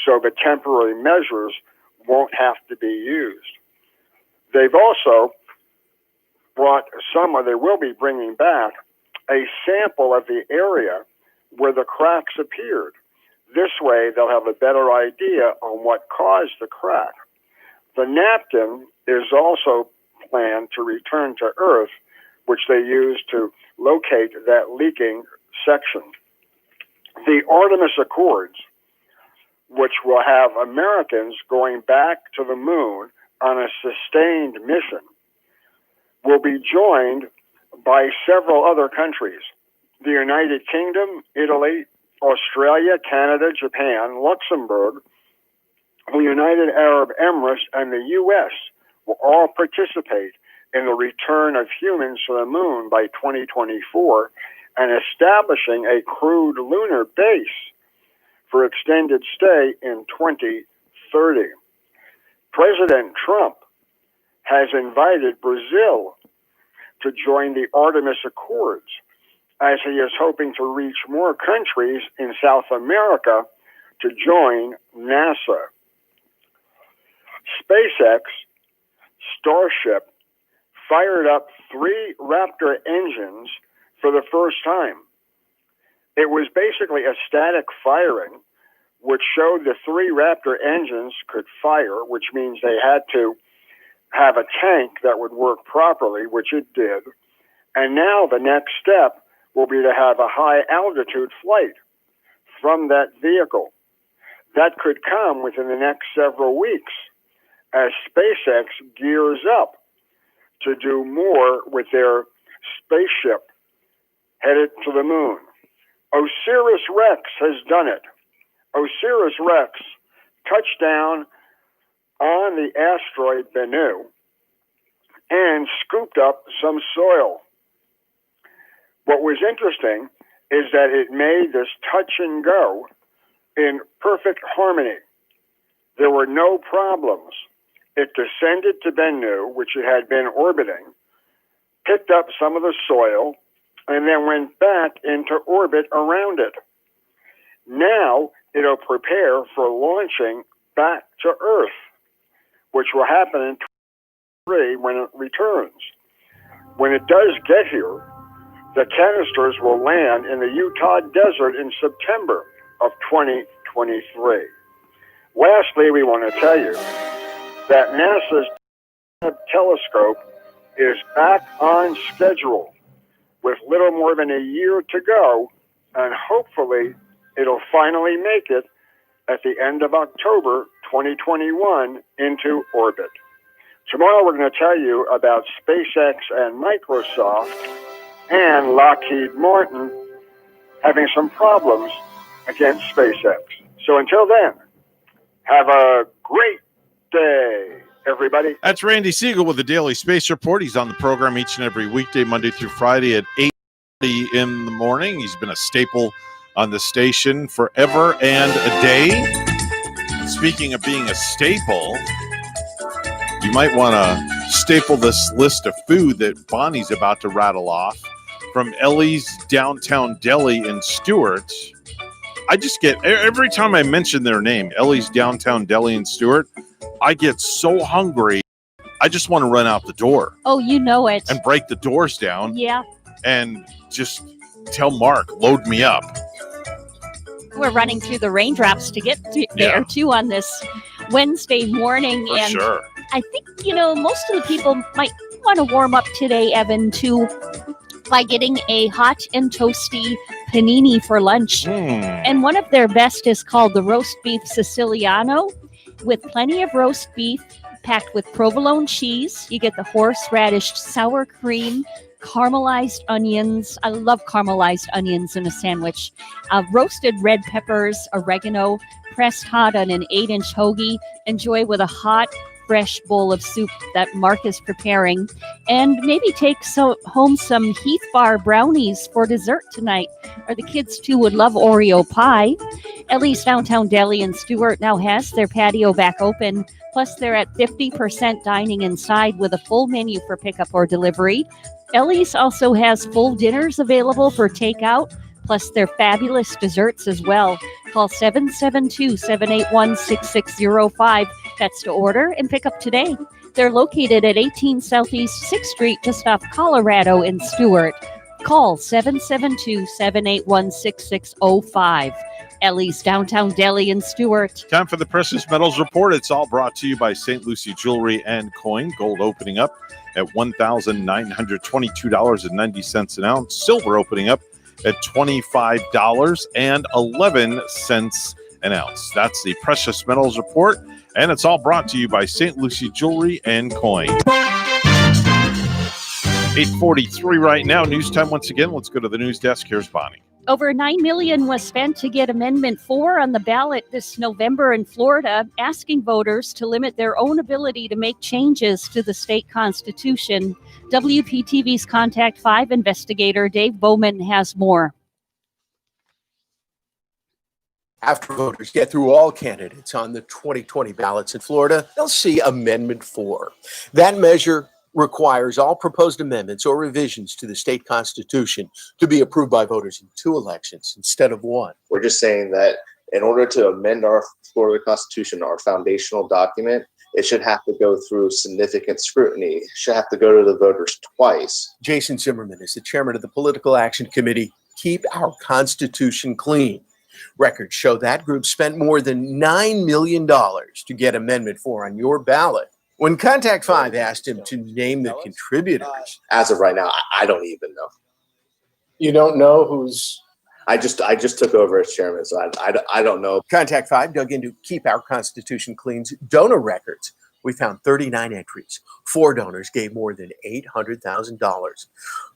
so the temporary measures won't have to be used. They've also brought they will be bringing back a sample of the area where the cracks appeared. This way, they'll have a better idea on what caused the crack. The napkin is also planned to return to Earth, which they use to locate that leaking section. The Artemis Accords which will have Americans going back to the moon on a sustained mission, will be joined by several other countries: the United Kingdom, Italy, Australia, Canada, Japan, Luxembourg, the United Arab Emirates, and the U.S. will all participate in the return of humans to the moon by 2024 and establishing a crewed lunar base for extended stay in 2030. President Trump has invited Brazil to join the Artemis Accords, as he is hoping to reach more countries in South America to join NASA. SpaceX Starship fired up 3 Raptor engines for the first time. It was basically a static firing, which showed the 3 Raptor engines could fire, which means they had to have a tank that would work properly, which it did. And now the next step will be to have a high altitude flight from that vehicle. That could come within the next several weeks as SpaceX gears up to do more with their spaceship headed to the moon. OSIRIS-REx has done it. OSIRIS-REx touched down on the asteroid Bennu and scooped up some soil. What was interesting is that it made this touch and go in perfect harmony. There were no problems. It descended to Bennu, which it had been orbiting, picked up some of the soil, and then went back into orbit around it. Now it'll prepare for launching back to Earth, which will happen in 2023 when it returns. When it does get here, the canisters will land in the Utah desert in September of 2023. Lastly, we want to tell you that NASA's telescope is back on schedule with little more than a year to go, and hopefully it'll finally make it at the end of October 2021 into orbit. Tomorrow we're going to tell you about SpaceX and Microsoft and Lockheed Martin having some problems against SpaceX. So until then, have a great day, everybody. That's Randy Siegel with the Daily Space Report. He's on the program each and every weekday, Monday through Friday at 8:30 in the morning. He's been a staple on the station forever and a day. Speaking of being a staple, you might want to staple this list of food that Bonnie's about to rattle off from Ellie's Downtown Deli in Stuart. I just get, every time I mention their name, Ellie's Downtown Deli in Stuart, I get so hungry, I just want to run out the door. Oh, you know it. And break the doors down. Yeah. And just tell Mark, load me up. We're running through the raindrops to get there, too, on this Wednesday morning. For sure. I think, most of the people might want to warm up today, Evan, too, by getting a hot and toasty panini for lunch. And one of their best is called the roast beef Siciliano, with plenty of roast beef packed with provolone cheese. You get the horseradish sour cream, caramelized onions. I love caramelized onions in a sandwich. Roasted red peppers, oregano, pressed hot on an 8-inch hoagie. Enjoy with a hot, fresh bowl of soup that Mark is preparing. And maybe take home some Heath Bar brownies for dessert tonight. Or the kids, too, would love Oreo pie. Ellie's Downtown Deli in Stuart now has their patio back open. Plus, they're at 50% dining inside with a full menu for pickup or delivery. Ellie's also has full dinners available for takeout, plus their fabulous desserts as well. Call 772-781-6605. That's to order and pick up today. They're located at 18 Southeast 6th Street, just off Colorado in Stuart. Call 772-781-6605. Ellie's Downtown Deli in Stuart. Time for the Precious Metals Report. It's all brought to you by St. Lucie Jewelry and Coin. Gold opening up at $1,922.90 an ounce. Silver opening up at $25.11 an ounce. That's the Precious Metals Report, and it's all brought to you by St. Lucie Jewelry and Coin. 8:43 right now. News time once again. Let's go to the news desk. Here's Bonnie. Over $9 million was spent to get Amendment 4 on the ballot this November in Florida, asking voters to limit their own ability to make changes to the state constitution. WPTV's Contact 5 investigator Dave Bowman has more. After voters get through all candidates on the 2020 ballots in Florida, they'll see Amendment 4. That measure requires all proposed amendments or revisions to the state constitution to be approved by voters in 2 elections instead of 1. We're just saying that in order to amend our Florida Constitution, our foundational document, it should have to go through significant scrutiny. It should have to go to the voters twice. Jason Zimmerman is the chairman of the Political Action Committee, Keep Our Constitution Clean. Records show that group spent more than $9 million to get Amendment 4 on your ballot. When Contact 5 asked him to name the contributors, as of right now, I don't even know. You don't know who's... I just took over as chairman, so I don't know. Contact 5 dug into Keep Our Constitution Clean's donor records. We found 39 entries. 4 donors gave more than $800,000.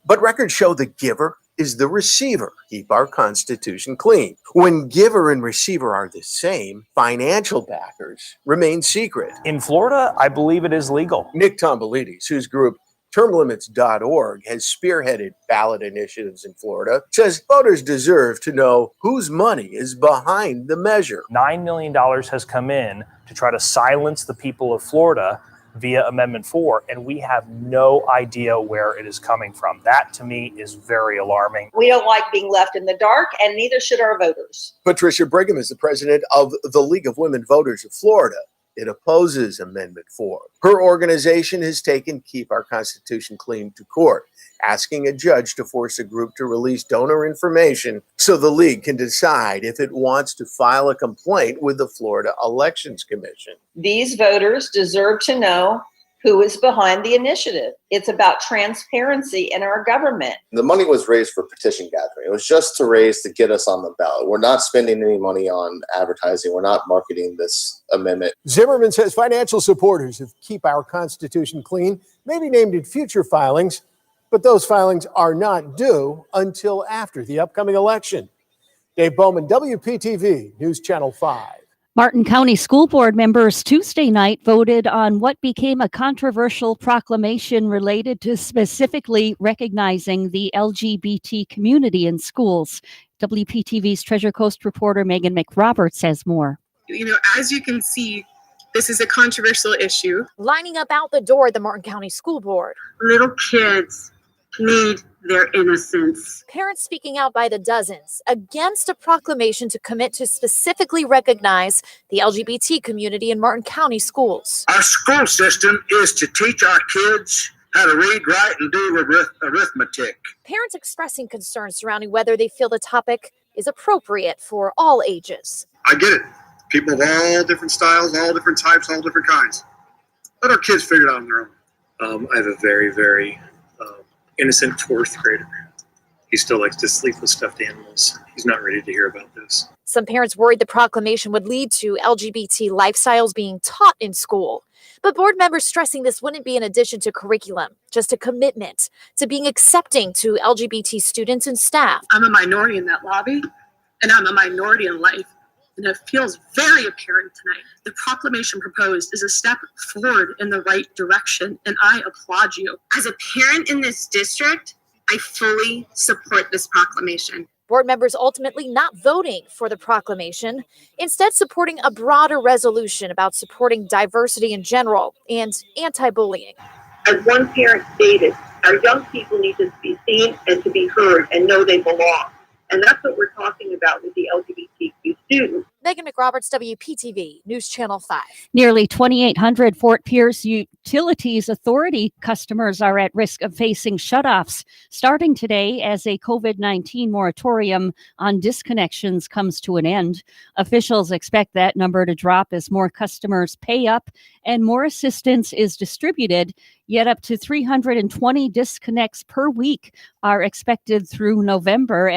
But records show the giver is the receiver. Keep Our Constitution Clean. When giver and receiver are the same, financial backers remain secret. In Florida, I believe it is legal. Nick Tombolides, whose group termlimits.org has spearheaded ballot initiatives in Florida, says voters deserve to know whose money is behind the measure. $9 million has come in to try to silence the people of Florida via Amendment 4, and we have no idea where it is coming from. That, to me, is very alarming. We don't like being left in the dark, and neither should our voters. Patricia Brigham is the president of the League of Women Voters of Florida. It opposes Amendment 4. Her organization has taken Keep Our Constitution Clean to court, asking a judge to force a group to release donor information so the league can decide if it wants to file a complaint with the Florida Elections Commission. These voters deserve to know who is behind the initiative. It's about transparency in our government. The money was raised for petition gathering. It was just to raise to get us on the ballot. We're not spending any money on advertising. We're not marketing this amendment. Zimmerman says financial supporters of Keep Our Constitution Clean may be named in future filings, but those filings are not due until after the upcoming election. Dave Bowman, WPTV News Channel 5. Martin County School Board members Tuesday night voted on what became a controversial proclamation related to specifically recognizing the LGBT community in schools. WPTV's Treasure Coast reporter Megan McRoberts has more. You know, as you can see, this is a controversial issue. Lining up out the door at the Martin County School Board. Little kids need their innocence. Parents speaking out by the dozens against a proclamation to commit to specifically recognize the LGBT community in Martin County schools. Our school system is to teach our kids how to read, write, and do arithmetic. Parents expressing concerns surrounding whether they feel the topic is appropriate for all ages. I get it. People of all different styles, all different types, all different kinds. Let our kids figure it out on their own. I have a very, very innocent 4th grader. He still likes to sleep with stuffed animals. He's not ready to hear about this. Some parents worried the proclamation would lead to LGBT lifestyles being taught in school. But board members stressing this wouldn't be an addition to curriculum, just a commitment to being accepting to LGBT students and staff. I'm a minority in that lobby, and I'm a minority in life. And it feels very apparent tonight. The proclamation proposed is a step forward in the right direction, and I applaud you. As a parent in this district, I fully support this proclamation. Board members ultimately not voting for the proclamation, instead supporting a broader resolution about supporting diversity in general and anti-bullying. As one parent stated, our young people need to be seen and to be heard and know they belong. And that's what we're talking about with the LGBTQ students. Megan McRoberts, WPTV News Channel 5. Nearly 2,800 Fort Pierce Utilities Authority customers are at risk of facing shutoffs starting today as a COVID-19 moratorium on disconnections comes to an end. Officials expect that number to drop as more customers pay up and more assistance is distributed. Yet up to 320 disconnects per week are expected through November,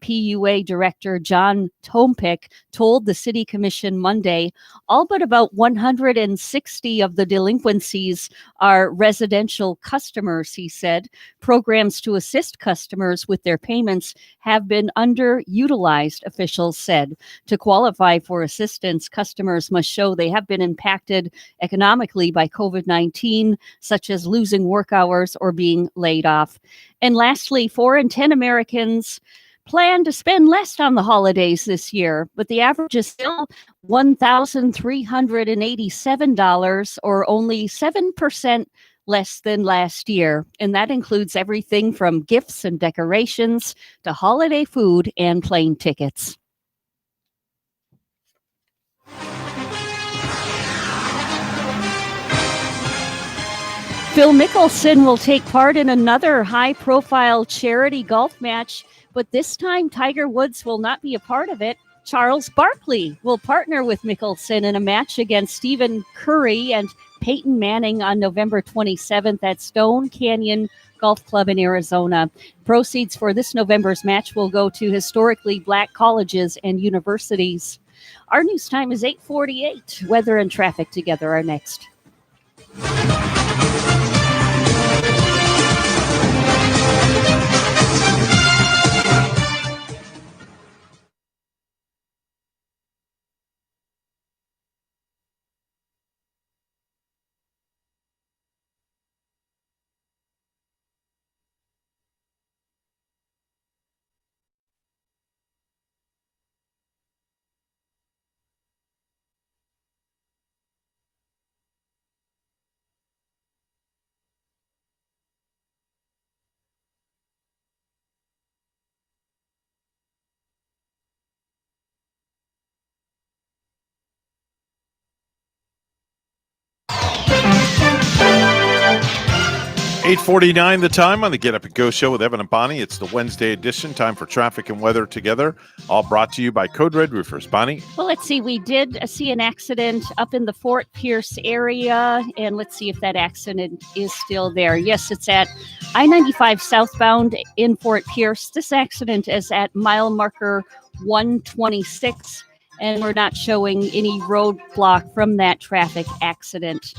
FPUA Director John Tompick told the City Commission Monday. All but about 160 of the delinquencies are residential customers, he said. Programs to assist customers with their payments have been underutilized, officials said. To qualify for assistance, customers must show they have been impacted economically by COVID-19, such as losing work hours or being laid off. And lastly, 4 in 10 Americans plan to spend less on the holidays this year, but the average is still $1,387, or only 7% less than last year. And that includes everything from gifts and decorations to holiday food and plane tickets. Phil Mickelson will take part in another high-profile charity golf match, but this time Tiger Woods will not be a part of it. Charles Barkley will partner with Mickelson in a match against Stephen Curry and Peyton Manning on November 27th at Stone Canyon Golf Club in Arizona. Proceeds for this November's match will go to historically Black colleges and universities. Our news time is 8:48. Weather and traffic together are next. $8:49 the time on the Get Up and Go show with Evan and Bonnie. It's the Wednesday edition. Time for traffic and weather together. All brought to you by Code Red Roofers. Bonnie? Well, let's see. We did see an accident up in the Fort Pierce area, and let's see if that accident is still there. Yes, it's at I-95 southbound in Fort Pierce. This accident is at mile marker 126, and we're not showing any roadblock from that traffic accident.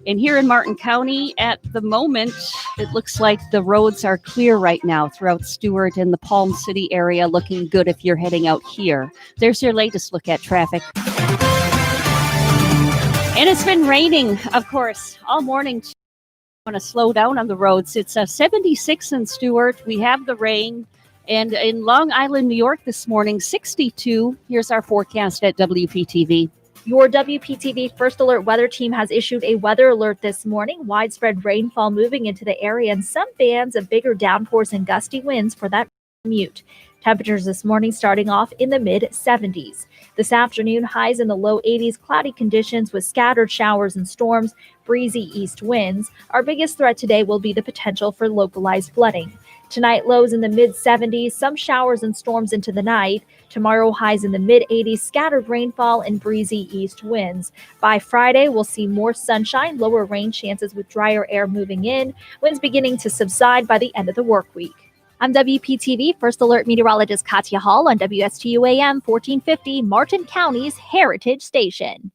And here in Martin County, at the moment, it looks like the roads are clear right now throughout Stewart and the Palm City area, looking good if you're heading out here. There's your latest look at traffic. And it's been raining, of course, all morning. I want to slow down on the roads. It's 76 in Stewart. We have the rain. And in Long Island, New York this morning, 62. Here's our forecast at WPTV. Your WPTV First Alert weather team has issued a weather alert this morning. Widespread rainfall moving into the area and some bands of bigger downpours and gusty winds for that commute. Temperatures this morning starting off in the mid-70s. This afternoon, highs in the low 80s, cloudy conditions with scattered showers and storms, breezy east winds. Our biggest threat today will be the potential for localized flooding. Tonight, lows in the mid-70s, some showers and storms into the night. Tomorrow, highs in the mid-80s, scattered rainfall and breezy east winds. By Friday, we'll see more sunshine, lower rain chances with drier air moving in, winds beginning to subside by the end of the work week. I'm WPTV First Alert meteorologist Katya Hall on WSTU AM 1450, Martin County's Heritage Station.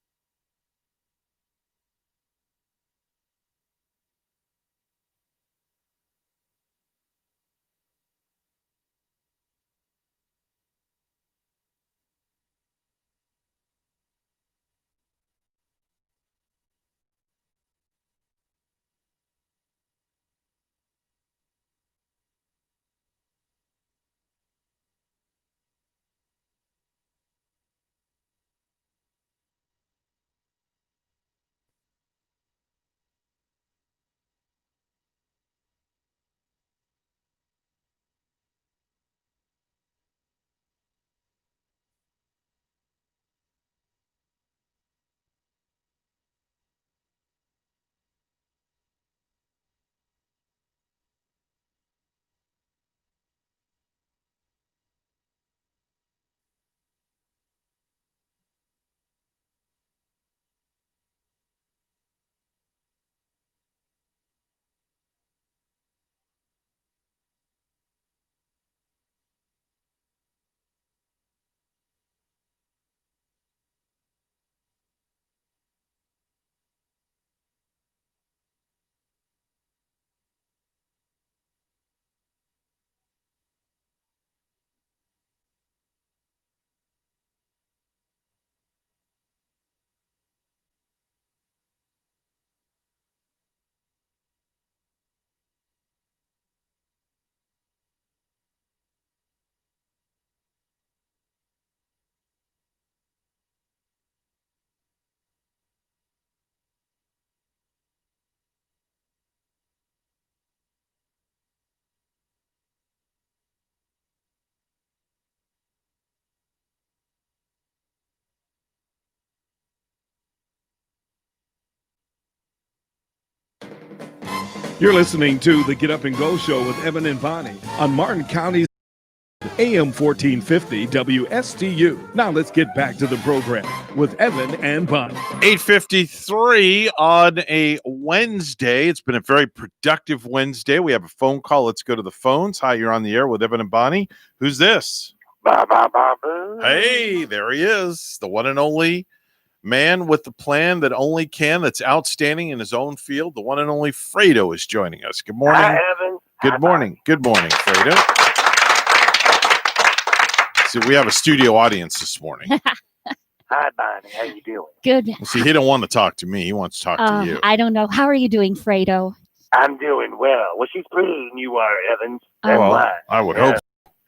You're listening to the Get Up and Go Show with Evan and Bonnie on Martin County's AM 1450 WSTU. Now let's get back to the program with Evan and Bonnie. 8:53 on a Wednesday. It's been a very productive Wednesday. We have a phone call. Let's go to the phones. Hi, you're on the air with Evan and Bonnie. Who's this? Hey, there he is. The one and only man with the plan that only can, that's outstanding in his own field. The one and only Fredo is joining us. Good morning. Hi, Evan. Good morning. Good morning, Fredo. See, we have a studio audience this morning. Hi, Bonnie. How you doing? Good. See, he don't want to talk to me. He wants to talk to you. I don't know. How are you doing, Fredo? I'm doing well. Well, she's prettier than you are, Evans. That's Well, why. I would hope.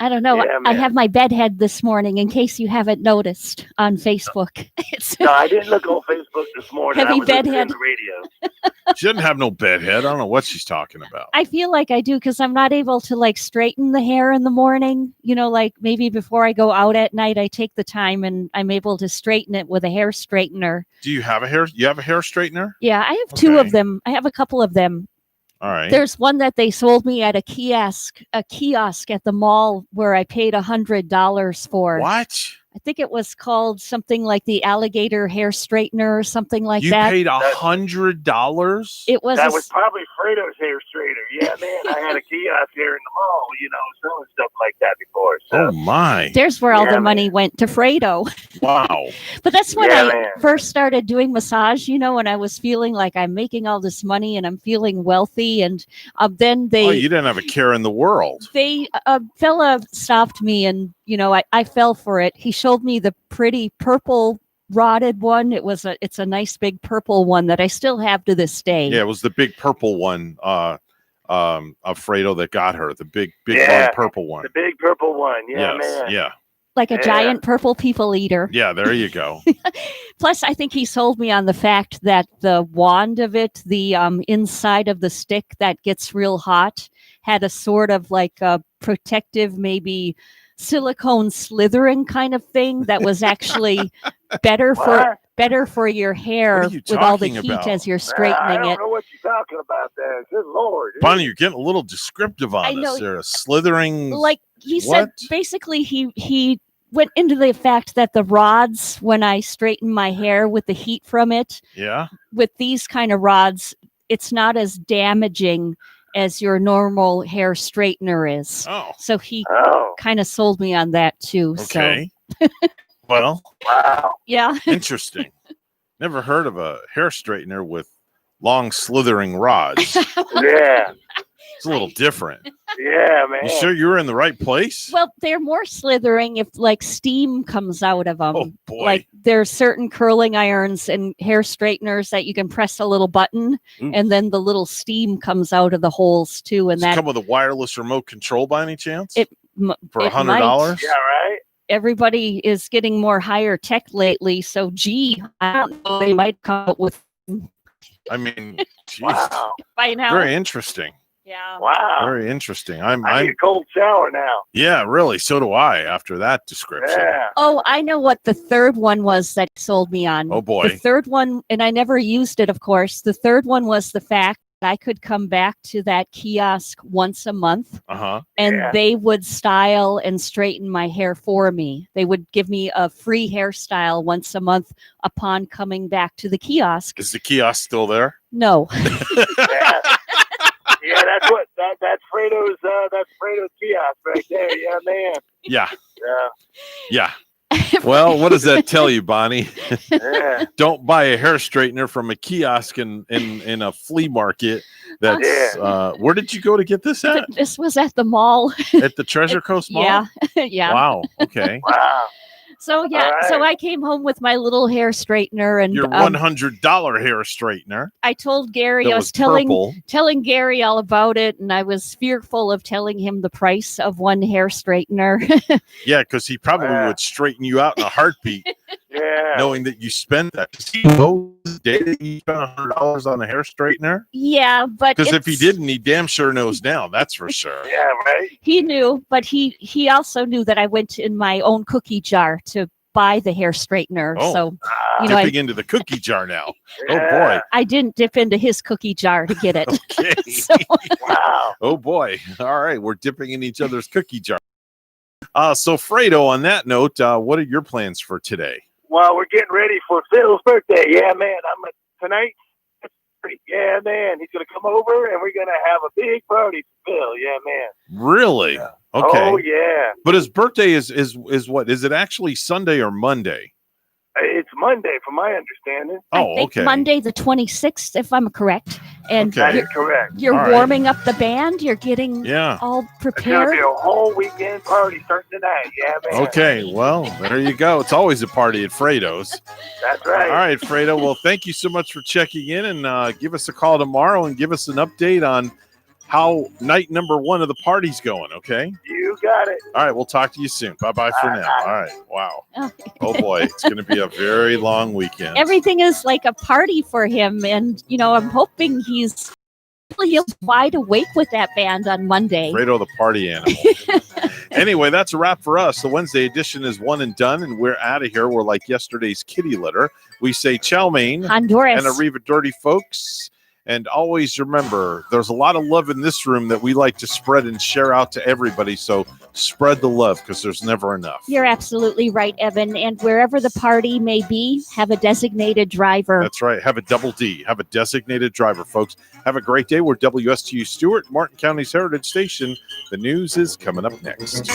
I don't know. Yeah, I man. have my bedhead this morning in case you haven't noticed on Facebook. It's No, I didn't look on Facebook this morning. Heavy I was listening bedhead. to the radio. She doesn't have no bedhead. I don't know what she's talking about. I feel like I do because I'm not able to like straighten the hair in the morning. You know, like maybe before I go out at night, I take the time and I'm able to straighten it with a hair straightener. Do you have a hair? You have a hair straightener? Yeah, I have two of them. I have a couple of them. All right. There's one that they sold me at a kiosk at the mall where I paid $100 for. What? I think it was called something like the alligator hair straightener or something like You that. paid $100? It was That a was probably Fredo's hair straightener. Yeah, man. I had a kiosk there in the mall, selling stuff like that before. So. Oh, my. There's where all Yeah, the money went to Fredo. Wow. But that's when Yeah, I man. first started doing massage, and I was feeling like I'm making all this money and I'm feeling wealthy. And then Oh, you didn't have a care in the world. a fella stopped me and, I fell for it. He showed me the pretty purple rotted one. It's a nice big purple one that I still have to this day. Yeah, it was the big purple one, of Fredo that got her. The big Yeah, long purple one. The big purple one. Yeah, Yes, man. yeah. Like a Yeah. giant purple people eater. Yeah, there you go. Plus, I think he sold me on the fact that the wand of it, the inside of the stick that gets real hot, had a sort of like a protective, maybe silicone slithering kind of thing that was actually better for your hair What are you with all the talking heat about? as you're I straightening don't it. know what you're talking about there. Good Lord. Bonnie, you're getting a little descriptive on I know. us there. A slithering. Like he said, What? basically he went into the fact that the rods, when I straighten my hair with the heat from it, Yeah. with these kind of rods, it's not as damaging as your normal hair straightener is. Oh. So he Oh. kind of sold me on that too. Okay. Well, Wow. So yeah. interesting. Never heard of a hair straightener with long slithering rods. Yeah. It's a little different. Yeah, man. You sure you were in the right place? Well, they're more slithering if like steam comes out of them. Oh, boy. Like there's certain curling irons and hair straighteners that you can press a little button Ooh. and then the little steam comes out of the holes too. And Does it that come with a wireless remote control by any chance? it For it might. $100? Yeah, right? Everybody is getting more higher tech lately. So gee, I don't know. They might come up with I mean, geez. Wow. by now. Very interesting. Yeah. Wow. Very interesting. I need a cold shower now. Yeah, really. So do I after that description. Yeah. Oh, I know what the third one was that sold me on. Oh, boy. The third one, and I never used it, of course. The third one was the fact that I could come back to that kiosk once a month Uh-huh. and Yeah. they would style and straighten my hair for me. They would give me a free hairstyle once a month upon coming back to the kiosk. Is the kiosk still there? No. Yeah. Yeah, that's Fredo's kiosk right there. Yeah, man. Yeah. Yeah. Yeah. Well, what does that tell you, Bonnie? Yeah. Don't buy a hair straightener from a kiosk in a flea market. That's where did you go to get this at? This was at the mall. At the Treasure Coast Mall? Yeah. Yeah. Wow. Okay. Wow. So yeah, All so right. I came home with my little hair straightener and Your $100 hair straightener. I told Gary, That I was was telling purple. Gary all about it, and I was fearful of telling him the price of one hair straightener. Yeah, because he probably would straighten you out in a heartbeat, Yeah. knowing that you spent that. Does he know the day that you spent $100 on a hair straightener? Yeah, but Because if he it's- didn't, he damn sure knows now. That's for sure. Yeah, right. he knew, but he also knew that I went in my own cookie jar to buy the hair straightener. Oh, So, you know, dipping into the cookie jar now. Oh boy. I didn't dip into his cookie jar to get it. Okay. So- Wow. Oh boy. All right. We're dipping in each other's cookie jar. So Fredo, on that note, what are your plans for today? Well, we're getting ready for Phil's birthday. Yeah, man. Tonight. Yeah, man. He's gonna come over and we're gonna have a big party for Phil. Yeah, man. Really? Okay. Oh yeah. But his birthday is what? Is it actually Sunday or Monday? It's Monday, from my understanding. Oh, I think okay. Monday the 26th, if I'm correct. And That is correct. you're All right. warming up the band. You're getting Yeah. all It's gonna prepared. be a whole weekend party starting tonight. Yeah, man. Okay. Well, there you go. It's always a party at Fredo's. That's right. All right, Fredo. Well, thank you so much for checking in, and give us a call tomorrow and give us an update on how night number 1 of the party's going. Okay. You got it. All right. We'll talk to you soon. Bye-bye for now. All right. Wow. Oh boy. It's going to be a very long weekend. Everything is like a party for him. And, you know, I'm hoping he's wide awake with that band on Monday. Fredo the party animal. Anyway, that's a wrap for us. The Wednesday edition is one and done, and we're out of here. We're like yesterday's kitty litter. We say chow mein, Honduras. and Arriva Dirty folks. And always remember, there's a lot of love in this room that we like to spread and share out to everybody. So spread the love, because there's never enough. You're absolutely right, Evan. And wherever the party may be, have a designated driver. That's right. Have a double D. Have a designated driver, folks. Have a great day. We're WSTU Stewart, Martin County's Heritage Station. The news is coming up next.